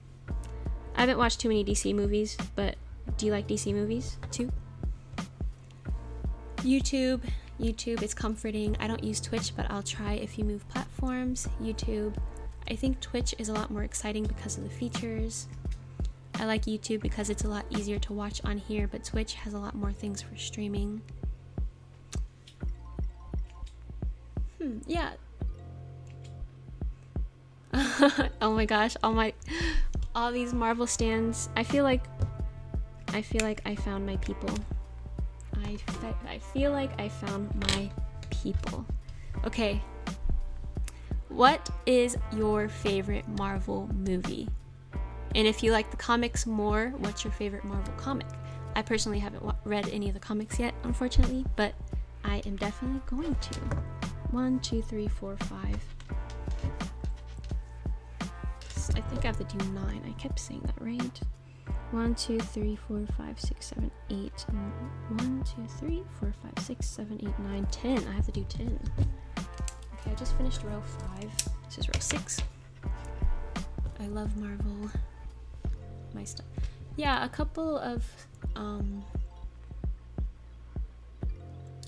I haven't watched too many DC movies, but do you like DC movies too? YouTube, it's comforting. I don't use Twitch, but I'll try if you move platforms. YouTube. I think Twitch is a lot more exciting because of the features. I like YouTube because it's a lot easier to watch on here, but Twitch has a lot more things for streaming. Yeah. Oh my gosh, all these Marvel stands. I feel like I found my people. I feel like I found my people. Okay. What is your favorite Marvel movie? And if you like the comics more, what's your favorite Marvel comic? I personally haven't read any of the comics yet, unfortunately, but I am definitely going to. 1, 2, 3, 4, 5. I think I have to do 9. I kept saying that, right? 1, 2, 3, 4, 5, 6, 7, 8. 1, 2, 3, 4, 5, 6, 7, 8, 9, 10. I have to do 10. Okay, I just finished row 5. This is row 6. I love Marvel. My stuff. Yeah, a couple of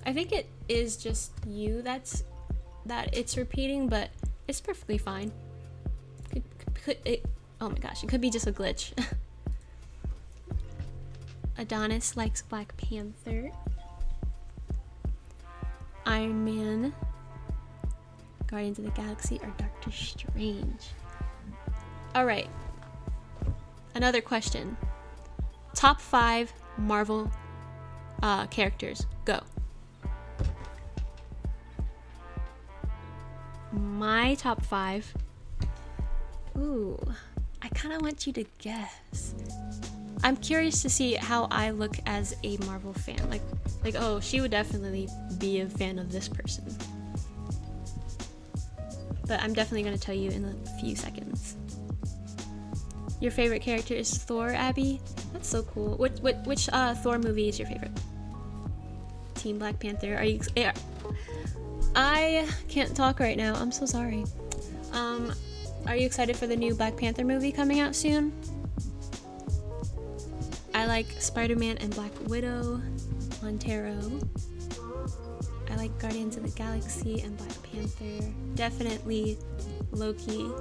I think it is just you that it's repeating, but it's perfectly fine. Oh my gosh, it could be just a glitch. Adonis likes Black Panther. Iron Man, Guardians of the Galaxy, or Doctor Strange. Alright. Another question. Top 5 Marvel characters. Go. My top 5. Ooh, I kind of want you to guess. I'm curious to see how I look as a Marvel fan. Like, oh, she would definitely be a fan of this person. But I'm definitely going to tell you in a few seconds. Your favorite character is Thor, Abby? That's so cool. Which Thor movie is your favorite? Team Black Panther. Are you... I can't talk right now. I'm so sorry. Are you excited for the new Black Panther movie coming out soon? I like Spider-Man and Black Widow, Montero. I like Guardians of the Galaxy and Black Panther. Definitely Loki.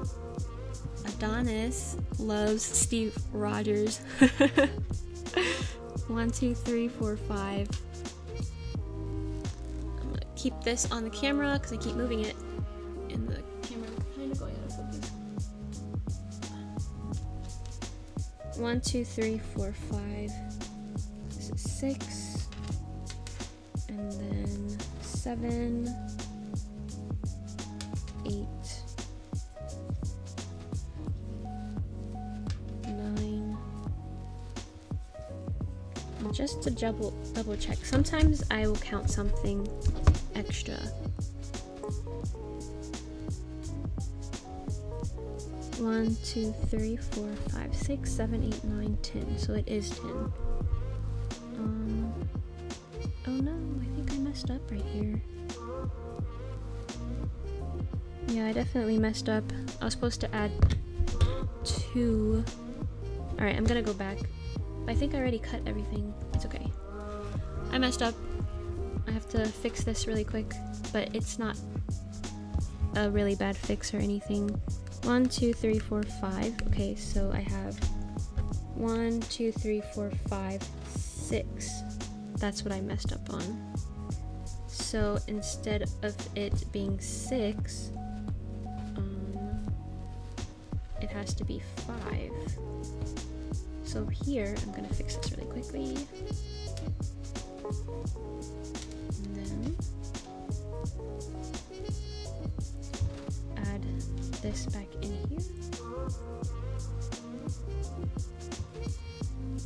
Adonis loves Steve Rogers. 1, 2, 3, 4, 5. I'm gonna keep this on the camera because I keep moving it, and the camera kind of going out of focus. 1, 2, 3, 4, 5. This is 6, and then 7, 8, 9. And just to double check, sometimes I will count something extra. 1, 2, 3, 4, 5, 6, 7, 8, 9, 10. So it is 10. Oh no, I think I messed up right here. Yeah, I definitely messed up. I was supposed to add 2. Alright, I'm gonna go back. I think I already cut everything. It's okay. I messed up. I have to fix this really quick, but it's not a really bad fix or anything. 1, 2, 3, 4, 5. Okay, so I have 1, 2, 3, 4, 5, 6. That's what I messed up on. So instead of it being 6, it has to be 5. So here, I'm gonna fix this really quickly. And then add this back in here.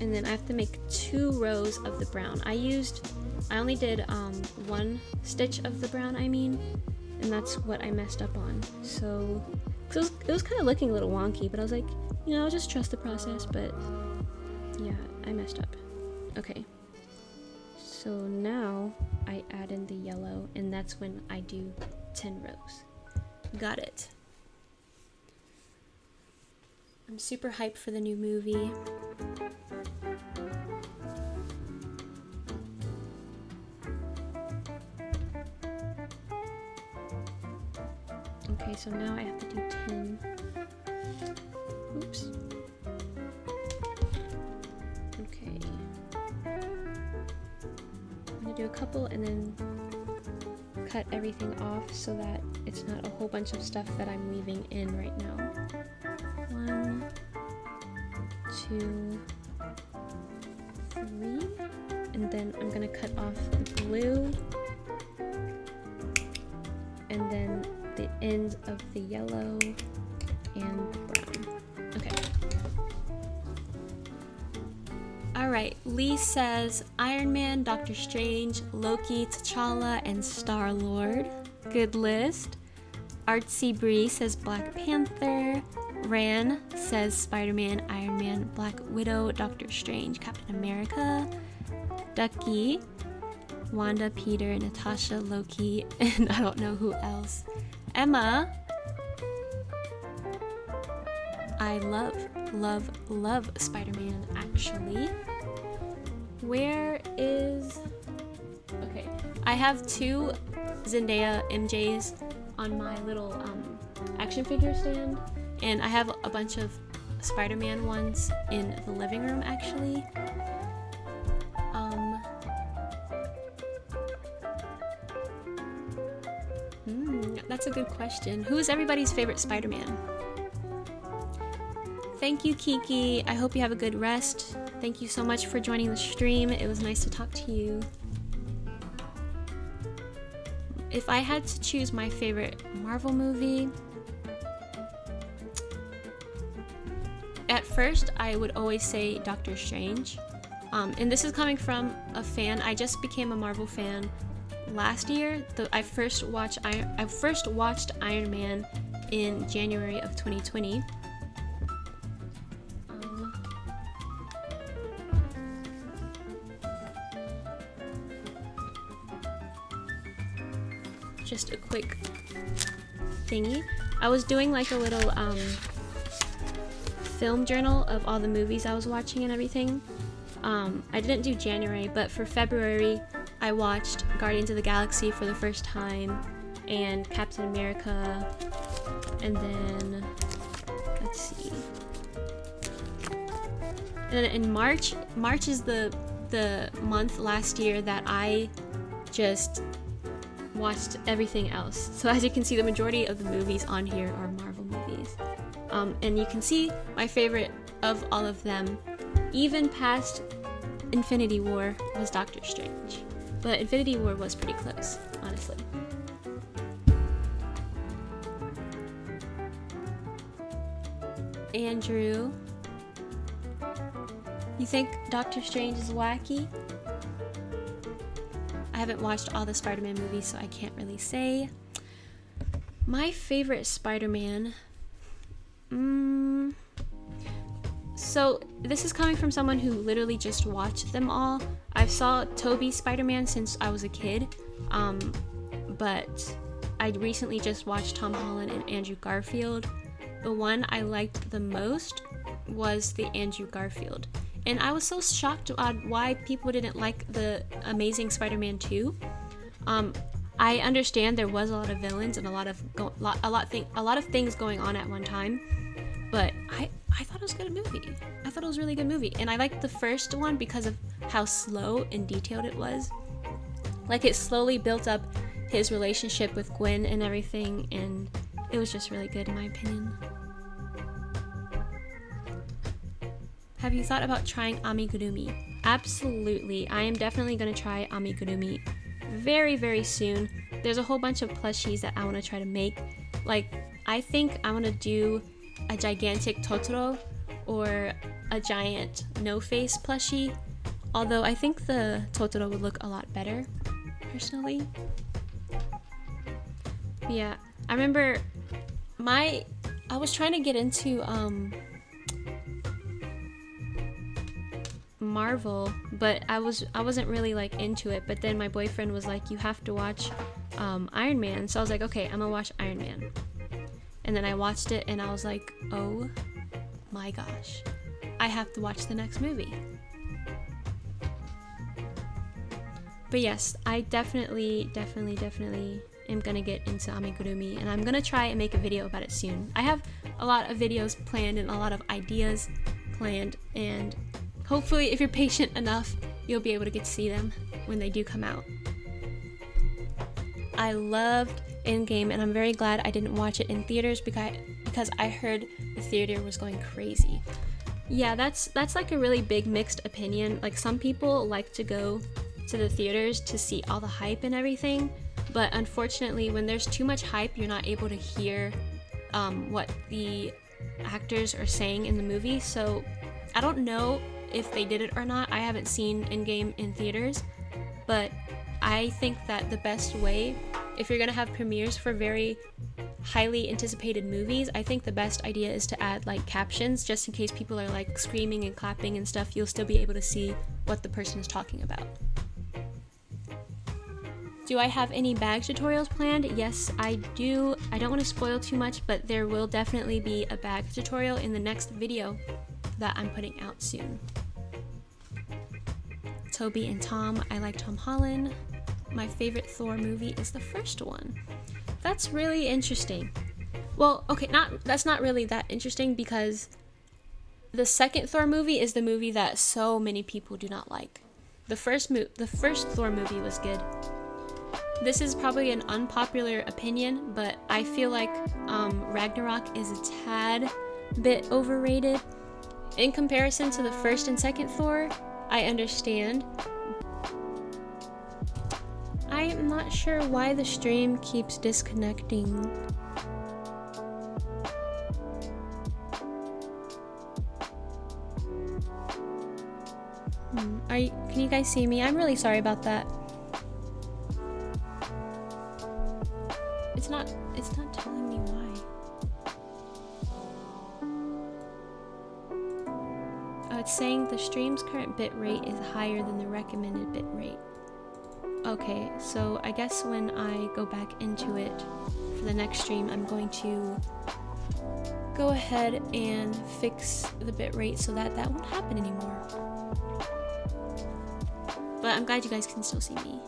And then I have to make 2 rows of the brown. I only did 1 stitch of the brown, and that's what I messed up on. So it was kind of looking a little wonky, but I was like, I'll just trust the process. But yeah, I messed up. Okay, so now I add in the yellow, and that's when I do 10 rows. Got it. I'm super hyped for the new movie. Okay, so now I have to do 10. Oops. Okay. I'm gonna do a couple and then cut everything off so that it's not a whole bunch of stuff that I'm leaving in right now. 1, 2, 3, and then I'm gonna cut off the blue and then the ends of the yellow and brown. Okay. Alright, Lee says Iron Man, Doctor Strange, Loki, T'Challa, and Star-Lord. Good list. Artsy Bree says Black Panther. Ran says Spider-Man, Iron Man, Black Widow, Doctor Strange, Captain America. Ducky, Wanda, Peter, Natasha, Loki, and I don't know who else. Emma, I love Spider-Man, actually. Where is... Okay, I have 2 Zendaya MJs on my little action figure stand, and I have a bunch of Spider-Man ones in the living room, actually. That's a good question. Who is everybody's favorite Spider-Man? Thank you, Kiki. I hope you have a good rest. Thank you so much for joining the stream. It was nice to talk to you. If I had to choose my favorite Marvel movie, at first I would always say Doctor Strange. And this is coming from a fan. I just became a Marvel fan last year. I first watched Iron Man in January of 2020. Just a quick thingy. I was doing like a little film journal of all the movies I was watching and everything. I didn't do January, but for February I watched Guardians of the Galaxy for the first time, and Captain America, and then let's see. And then in March is the month last year that I just watched everything else. So as you can see, the majority of the movies on here are Marvel movies. And you can see my favorite of all of them, even past Infinity War, was Doctor Strange. But Infinity War was pretty close, honestly. Andrew, you think Doctor Strange is wacky? I haven't watched all the Spider-Man movies, so I can't really say. My favorite Spider-Man... So this is coming from someone who literally just watched them all. I've saw Tobey's Spider-Man since I was a kid, but I recently just watched Tom Holland and Andrew Garfield. The one I liked the most was the Andrew Garfield. And I was so shocked at why people didn't like the Amazing Spider-Man 2. I understand there was a lot of villains and a lot of things going on at one time, but I thought it was a good movie. I thought it was a really good movie, and I liked the first one because of how slow and detailed it was. Like, it slowly built up his relationship with Gwen and everything, and it was just really good in my opinion. Have you thought about trying amigurumi? Absolutely. I am definitely going to try amigurumi very, very soon. There's a whole bunch of plushies that I want to try to make. Like, I think I want to do a gigantic Totoro or a giant no-face plushie. Although I think the Totoro would look a lot better, personally. But yeah, I remember I was trying to get into Marvel, but I wasn't really like into it. But then my boyfriend was like, you have to watch Iron Man. So I was like, okay, I'm gonna watch Iron Man. and then I watched it and I was like, oh my gosh, I have to watch the next movie. But yes, I definitely am gonna get into amigurumi, and I'm gonna try and make a video about it soon. I have a lot of videos planned and a lot of ideas planned, and hopefully if you're patient enough, you'll be able to get to see them when they do come out. I loved Endgame, and I'm very glad I didn't watch it in theaters because I heard the theater was going crazy. Yeah, that's like a really big mixed opinion. Like, some people like to go to the theaters to see all the hype and everything, but unfortunately when there's too much hype, you're not able to hear what the actors are saying in the movie. So I don't know if they did it or not. I haven't seen Endgame in theaters, but I think that the best way, if you're gonna have premieres for very highly anticipated movies, I think the best idea is to add like captions, just in case people are like screaming and clapping and stuff. You'll still be able to see what the person is talking about. Do I have any bag tutorials planned? Yes, I do. I don't want to spoil too much, but there will definitely be a bag tutorial in the next video that I'm putting out soon. Toby and Tom. I like Tom Holland. My favorite Thor movie is the first one. That's really interesting. Well, okay, that's not really that interesting, because the second Thor movie is the movie that so many people do not like. The first Thor movie was good. This is probably an unpopular opinion, but I feel like Ragnarok is a tad bit overrated. In comparison to the first and second Thor, I understand. I'm not sure why the stream keeps disconnecting. Can you guys see me? I'm really sorry about that. It's not telling me why. Oh, it's saying the stream's current bit rate is higher than the recommended bit rate. Okay, so I guess when I go back into it for the next stream, I'm going to go ahead and fix the bit rate so that that won't happen anymore. But I'm glad you guys can still see me.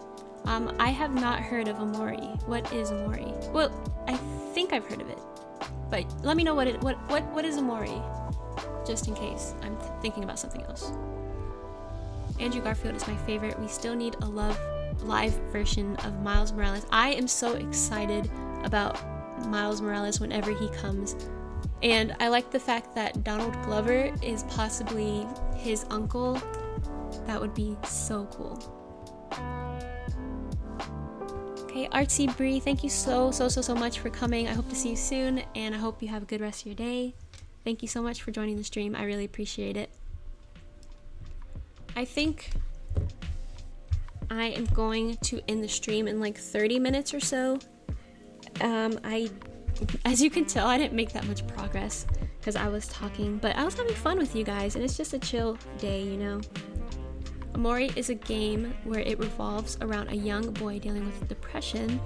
I have not heard of Amori. What is Amori? Well, I think I've heard of it, but let me know what is Amori, just in case I'm thinking about something else. Andrew Garfield is my favorite. We still need a live version of Miles Morales. I am so excited about Miles Morales whenever he comes, and I like the fact that Donald Glover is possibly his uncle. That would be so cool. Okay, Artsy Bree, thank you so much for coming. I hope to see you soon, and I hope you have a good rest of your day. Thank you so much for joining the stream. I really appreciate it. I think I am going to end the stream in like 30 minutes or so. As you can tell, I didn't make that much progress because I was talking, but I was having fun with you guys, and it's just a chill day, you know? Amori is a game where it revolves around a young boy dealing with depression.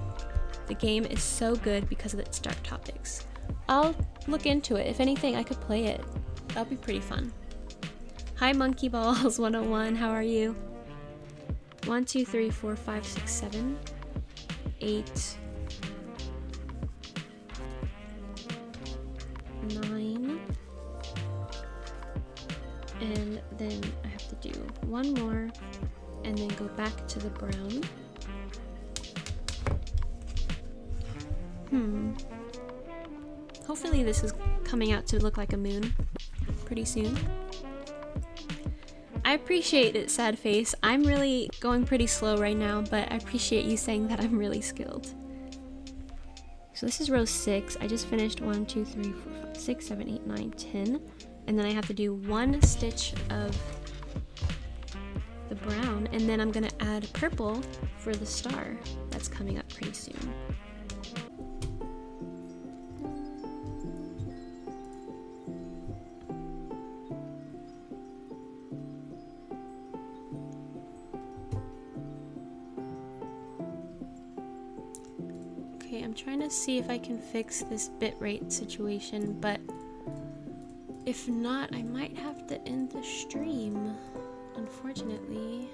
The game is so good because of its dark topics. I'll look into it. If anything, I could play it. That'll be pretty fun. Hi, Monkey Balls 101. How are you? 1, 2, 3, 4, 5, 6, 7, 8, 9, and then I have to do one more and then go back to the brown. Hopefully this is coming out to look like a moon pretty soon. I appreciate it, Sad Face. I'm really going pretty slow right now, but I appreciate you saying that I'm really skilled. So this is row 6. I just finished 1, 2, 3, 4, 5, 6, 7, 8, 9, 10. And then I have to do one stitch of the brown, and then I'm gonna add purple for the star that's coming up pretty soon. I'm trying to see if I can fix this bitrate situation, but if not, I might have to end the stream, unfortunately.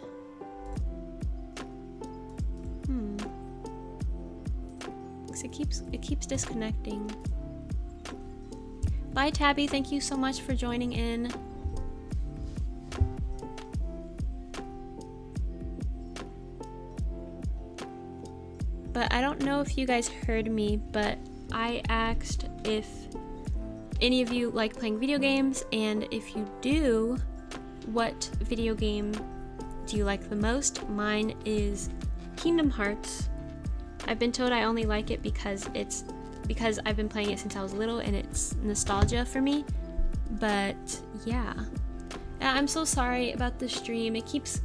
Because it keeps disconnecting. Bye, Tabby. Thank you so much for joining in. But I don't know if you guys heard me, but I asked if any of you like playing video games, and if you do, what video game do you like the most? Mine is Kingdom Hearts. I've been told I only like it because I've been playing it since I was little and it's nostalgia for me. But yeah. I'm so sorry about the stream. It keeps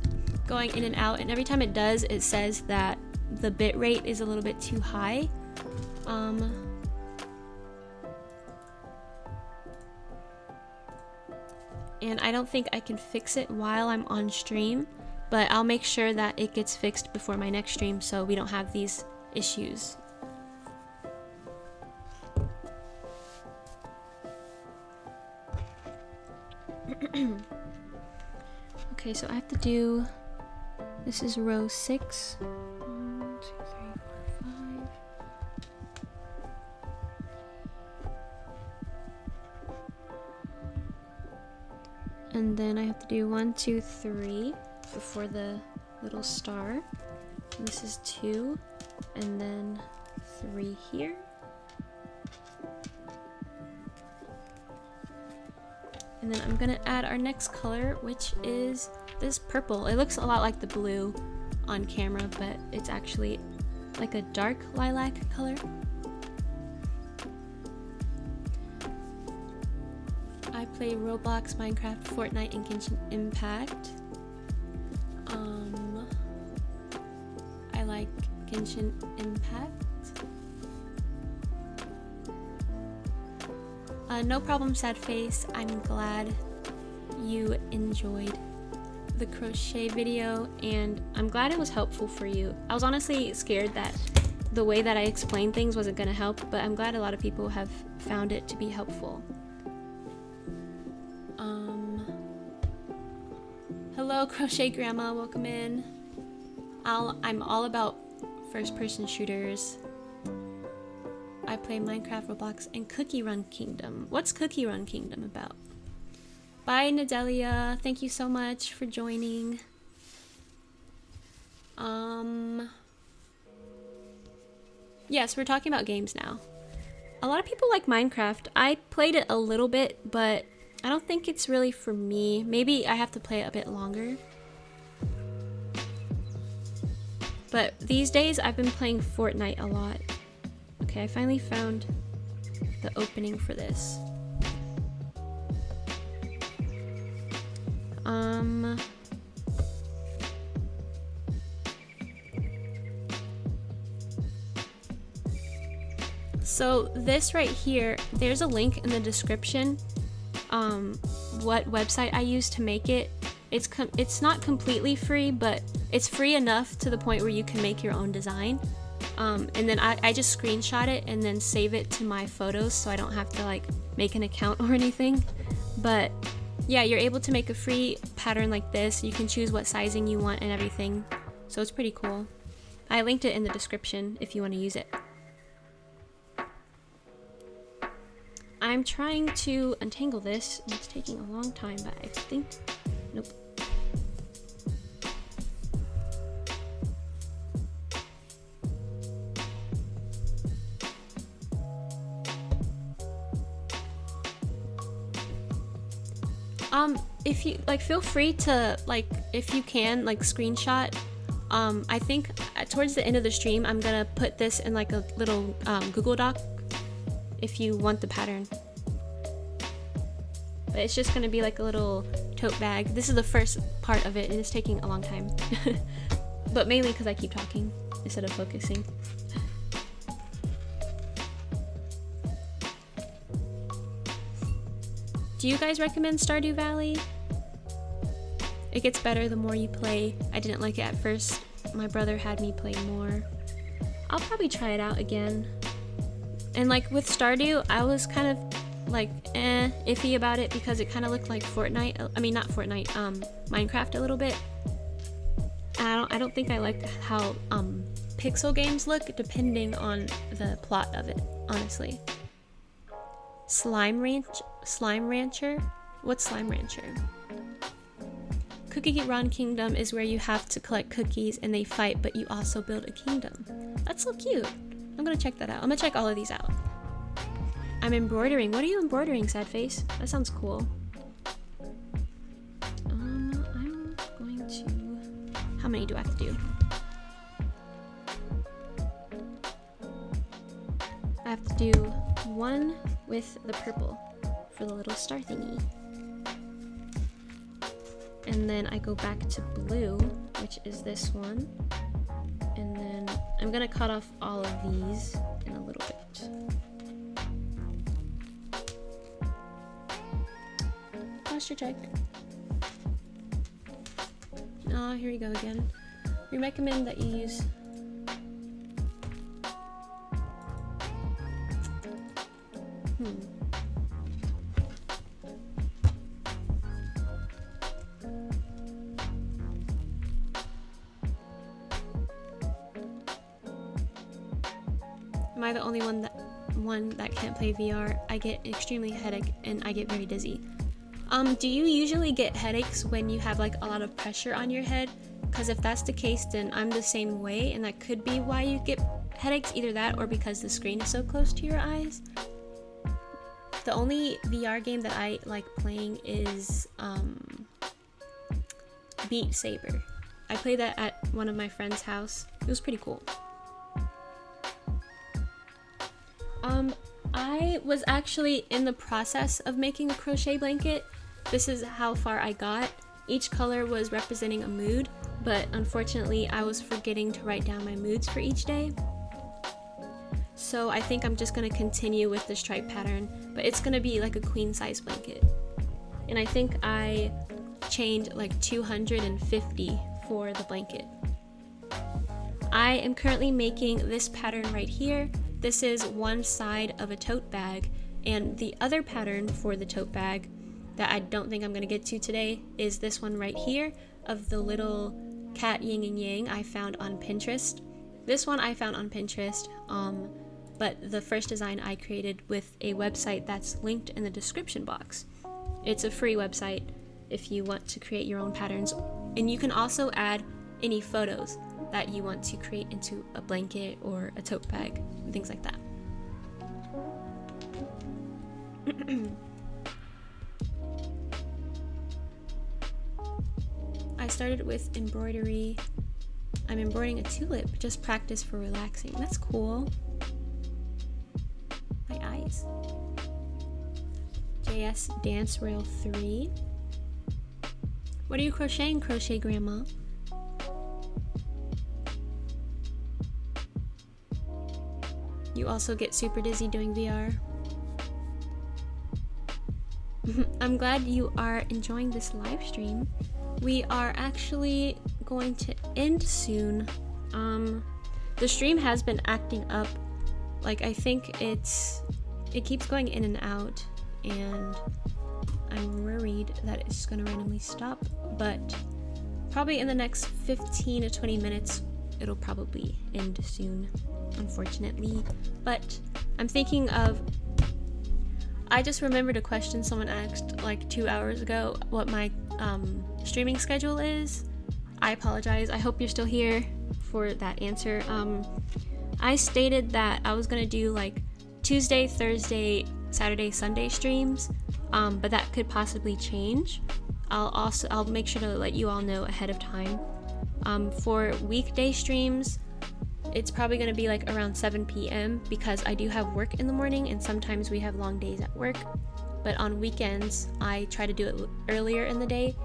going in and out, and every time it does, it says that the bit rate is a little bit too high. And I don't think I can fix it while I'm on stream, but I'll make sure that it gets fixed before my next stream so we don't have these issues. Okay, so I have to do, this is row 6. 1, 2, 3, 4, 5. And then I have to do 1, 2, 3 before the little star. And this is 2, and then 3 here. And then I'm gonna add our next color, which is this purple. It looks a lot like the blue on camera, but it's actually like a dark lilac color. I play Roblox, Minecraft, Fortnite, and Genshin Impact. I like Genshin Impact. No problem, sad face. I'm glad you enjoyed the crochet video, and I'm glad it was helpful for you. I was honestly scared that the way that I explained things wasn't gonna help, but I'm glad a lot of people have found it to be helpful. Hello, Crochet Grandma, welcome in. I'm all about first-person shooters. I play Minecraft, Roblox, and Cookie Run Kingdom. What's Cookie Run Kingdom about? Bye, Nadelia. Thank you so much for joining. Yes, we're talking about games now. A lot of people like Minecraft. I played it a little bit, but I don't think it's really for me. Maybe I have to play it a bit longer. But these days, I've been playing Fortnite a lot. Okay, I finally found the opening for this. So this right here, there's a link in the description, what website I used to make it. It's not completely free, but it's free enough to the point where you can make your own design. And then I just screenshot it and then save it to my photos so I don't have to like make an account or anything. But yeah, you're able to make a free pattern like this. You can choose what sizing you want and everything. So it's pretty cool. I linked it in the description if you want to use it. I'm trying to untangle this. It's taking a long time, but I think, nope. If you like, feel free to like, if you can like screenshot. I think towards the end of the stream, I'm gonna put this in like a little Google Doc if you want the pattern. But it's just gonna be like a little tote bag. This is the first part of it, and it's taking a long time. But mainly because I keep talking instead of focusing. Do you guys recommend Stardew Valley? It gets better the more you play. I didn't like it at first. My brother had me play more. I'll probably try it out again. And like with Stardew, I was kind of like iffy about it because it kind of looked like Fortnite. I mean, not Fortnite, Minecraft a little bit. I don't think I like how pixel games look depending on the plot of it, honestly. Slime Rancher? What's Slime Rancher? Cookie Run Kingdom is where you have to collect cookies and they fight, but you also build a kingdom. That's so cute. I'm gonna check that out. I'm gonna check all of these out. I'm embroidering. What are you embroidering, sad face? That sounds cool. I'm going to... How many do I have to do? I have to do one with the purple for the little star thingy. And then I go back to blue, which is this one. And then I'm gonna cut off all of these in a little bit. Posture check. Oh, here we go again. We recommend that you use... Am I the only one that can't play VR? I get extremely headache and I get very dizzy. Do you usually get headaches when you have like a lot of pressure on your head? Because if that's the case, then I'm the same way, and that could be why you get headaches, either that or because the screen is so close to your eyes. The only VR game that I like playing is Beat Saber. I played that at one of my friend's house. It was pretty cool. I was actually in the process of making a crochet blanket. This is how far I got. Each color was representing a mood, but unfortunately I was forgetting to write down my moods for each day. So I think I'm just going to continue with the stripe pattern, but it's going to be like a queen size blanket. And I think I chained like 250 for the blanket. I am currently making this pattern right here. This is one side of a tote bag, and the other pattern for the tote bag that I don't think I'm going to get to today is this one right here of the little cat yin and yang I found on Pinterest. This one I found on Pinterest, but the first design I created with a website that's linked in the description box. It's a free website if you want to create your own patterns, and you can also add any photos that you want to create into a blanket or a tote bag and things like that. I started with embroidery. I'm embroidering a tulip, just practice for relaxing. That's cool. My eyes. JS Dance Rail 3. What are you crocheting, Crochet Grandma? You also get super dizzy doing VR. I'm glad you are enjoying this live stream. We are actually going to end soon. The stream has been acting up. Like, I think it keeps going in and out, and I'm worried that it's gonna randomly stop, but probably in the next 15 to 20 minutes it'll probably end soon, unfortunately. But I'm thinking of, I just remembered a question someone asked like 2 hours ago, what my streaming schedule is. I apologize. I hope you're still here for that answer. I stated that I was gonna do like Tuesday, Thursday, Saturday, Sunday streams, but that could possibly change. I'll make sure to let you all know ahead of time. For weekday streams, it's probably going to be like around 7 p.m. because I do have work in the morning and sometimes we have long days at work. But on weekends, I try to do it earlier in the day.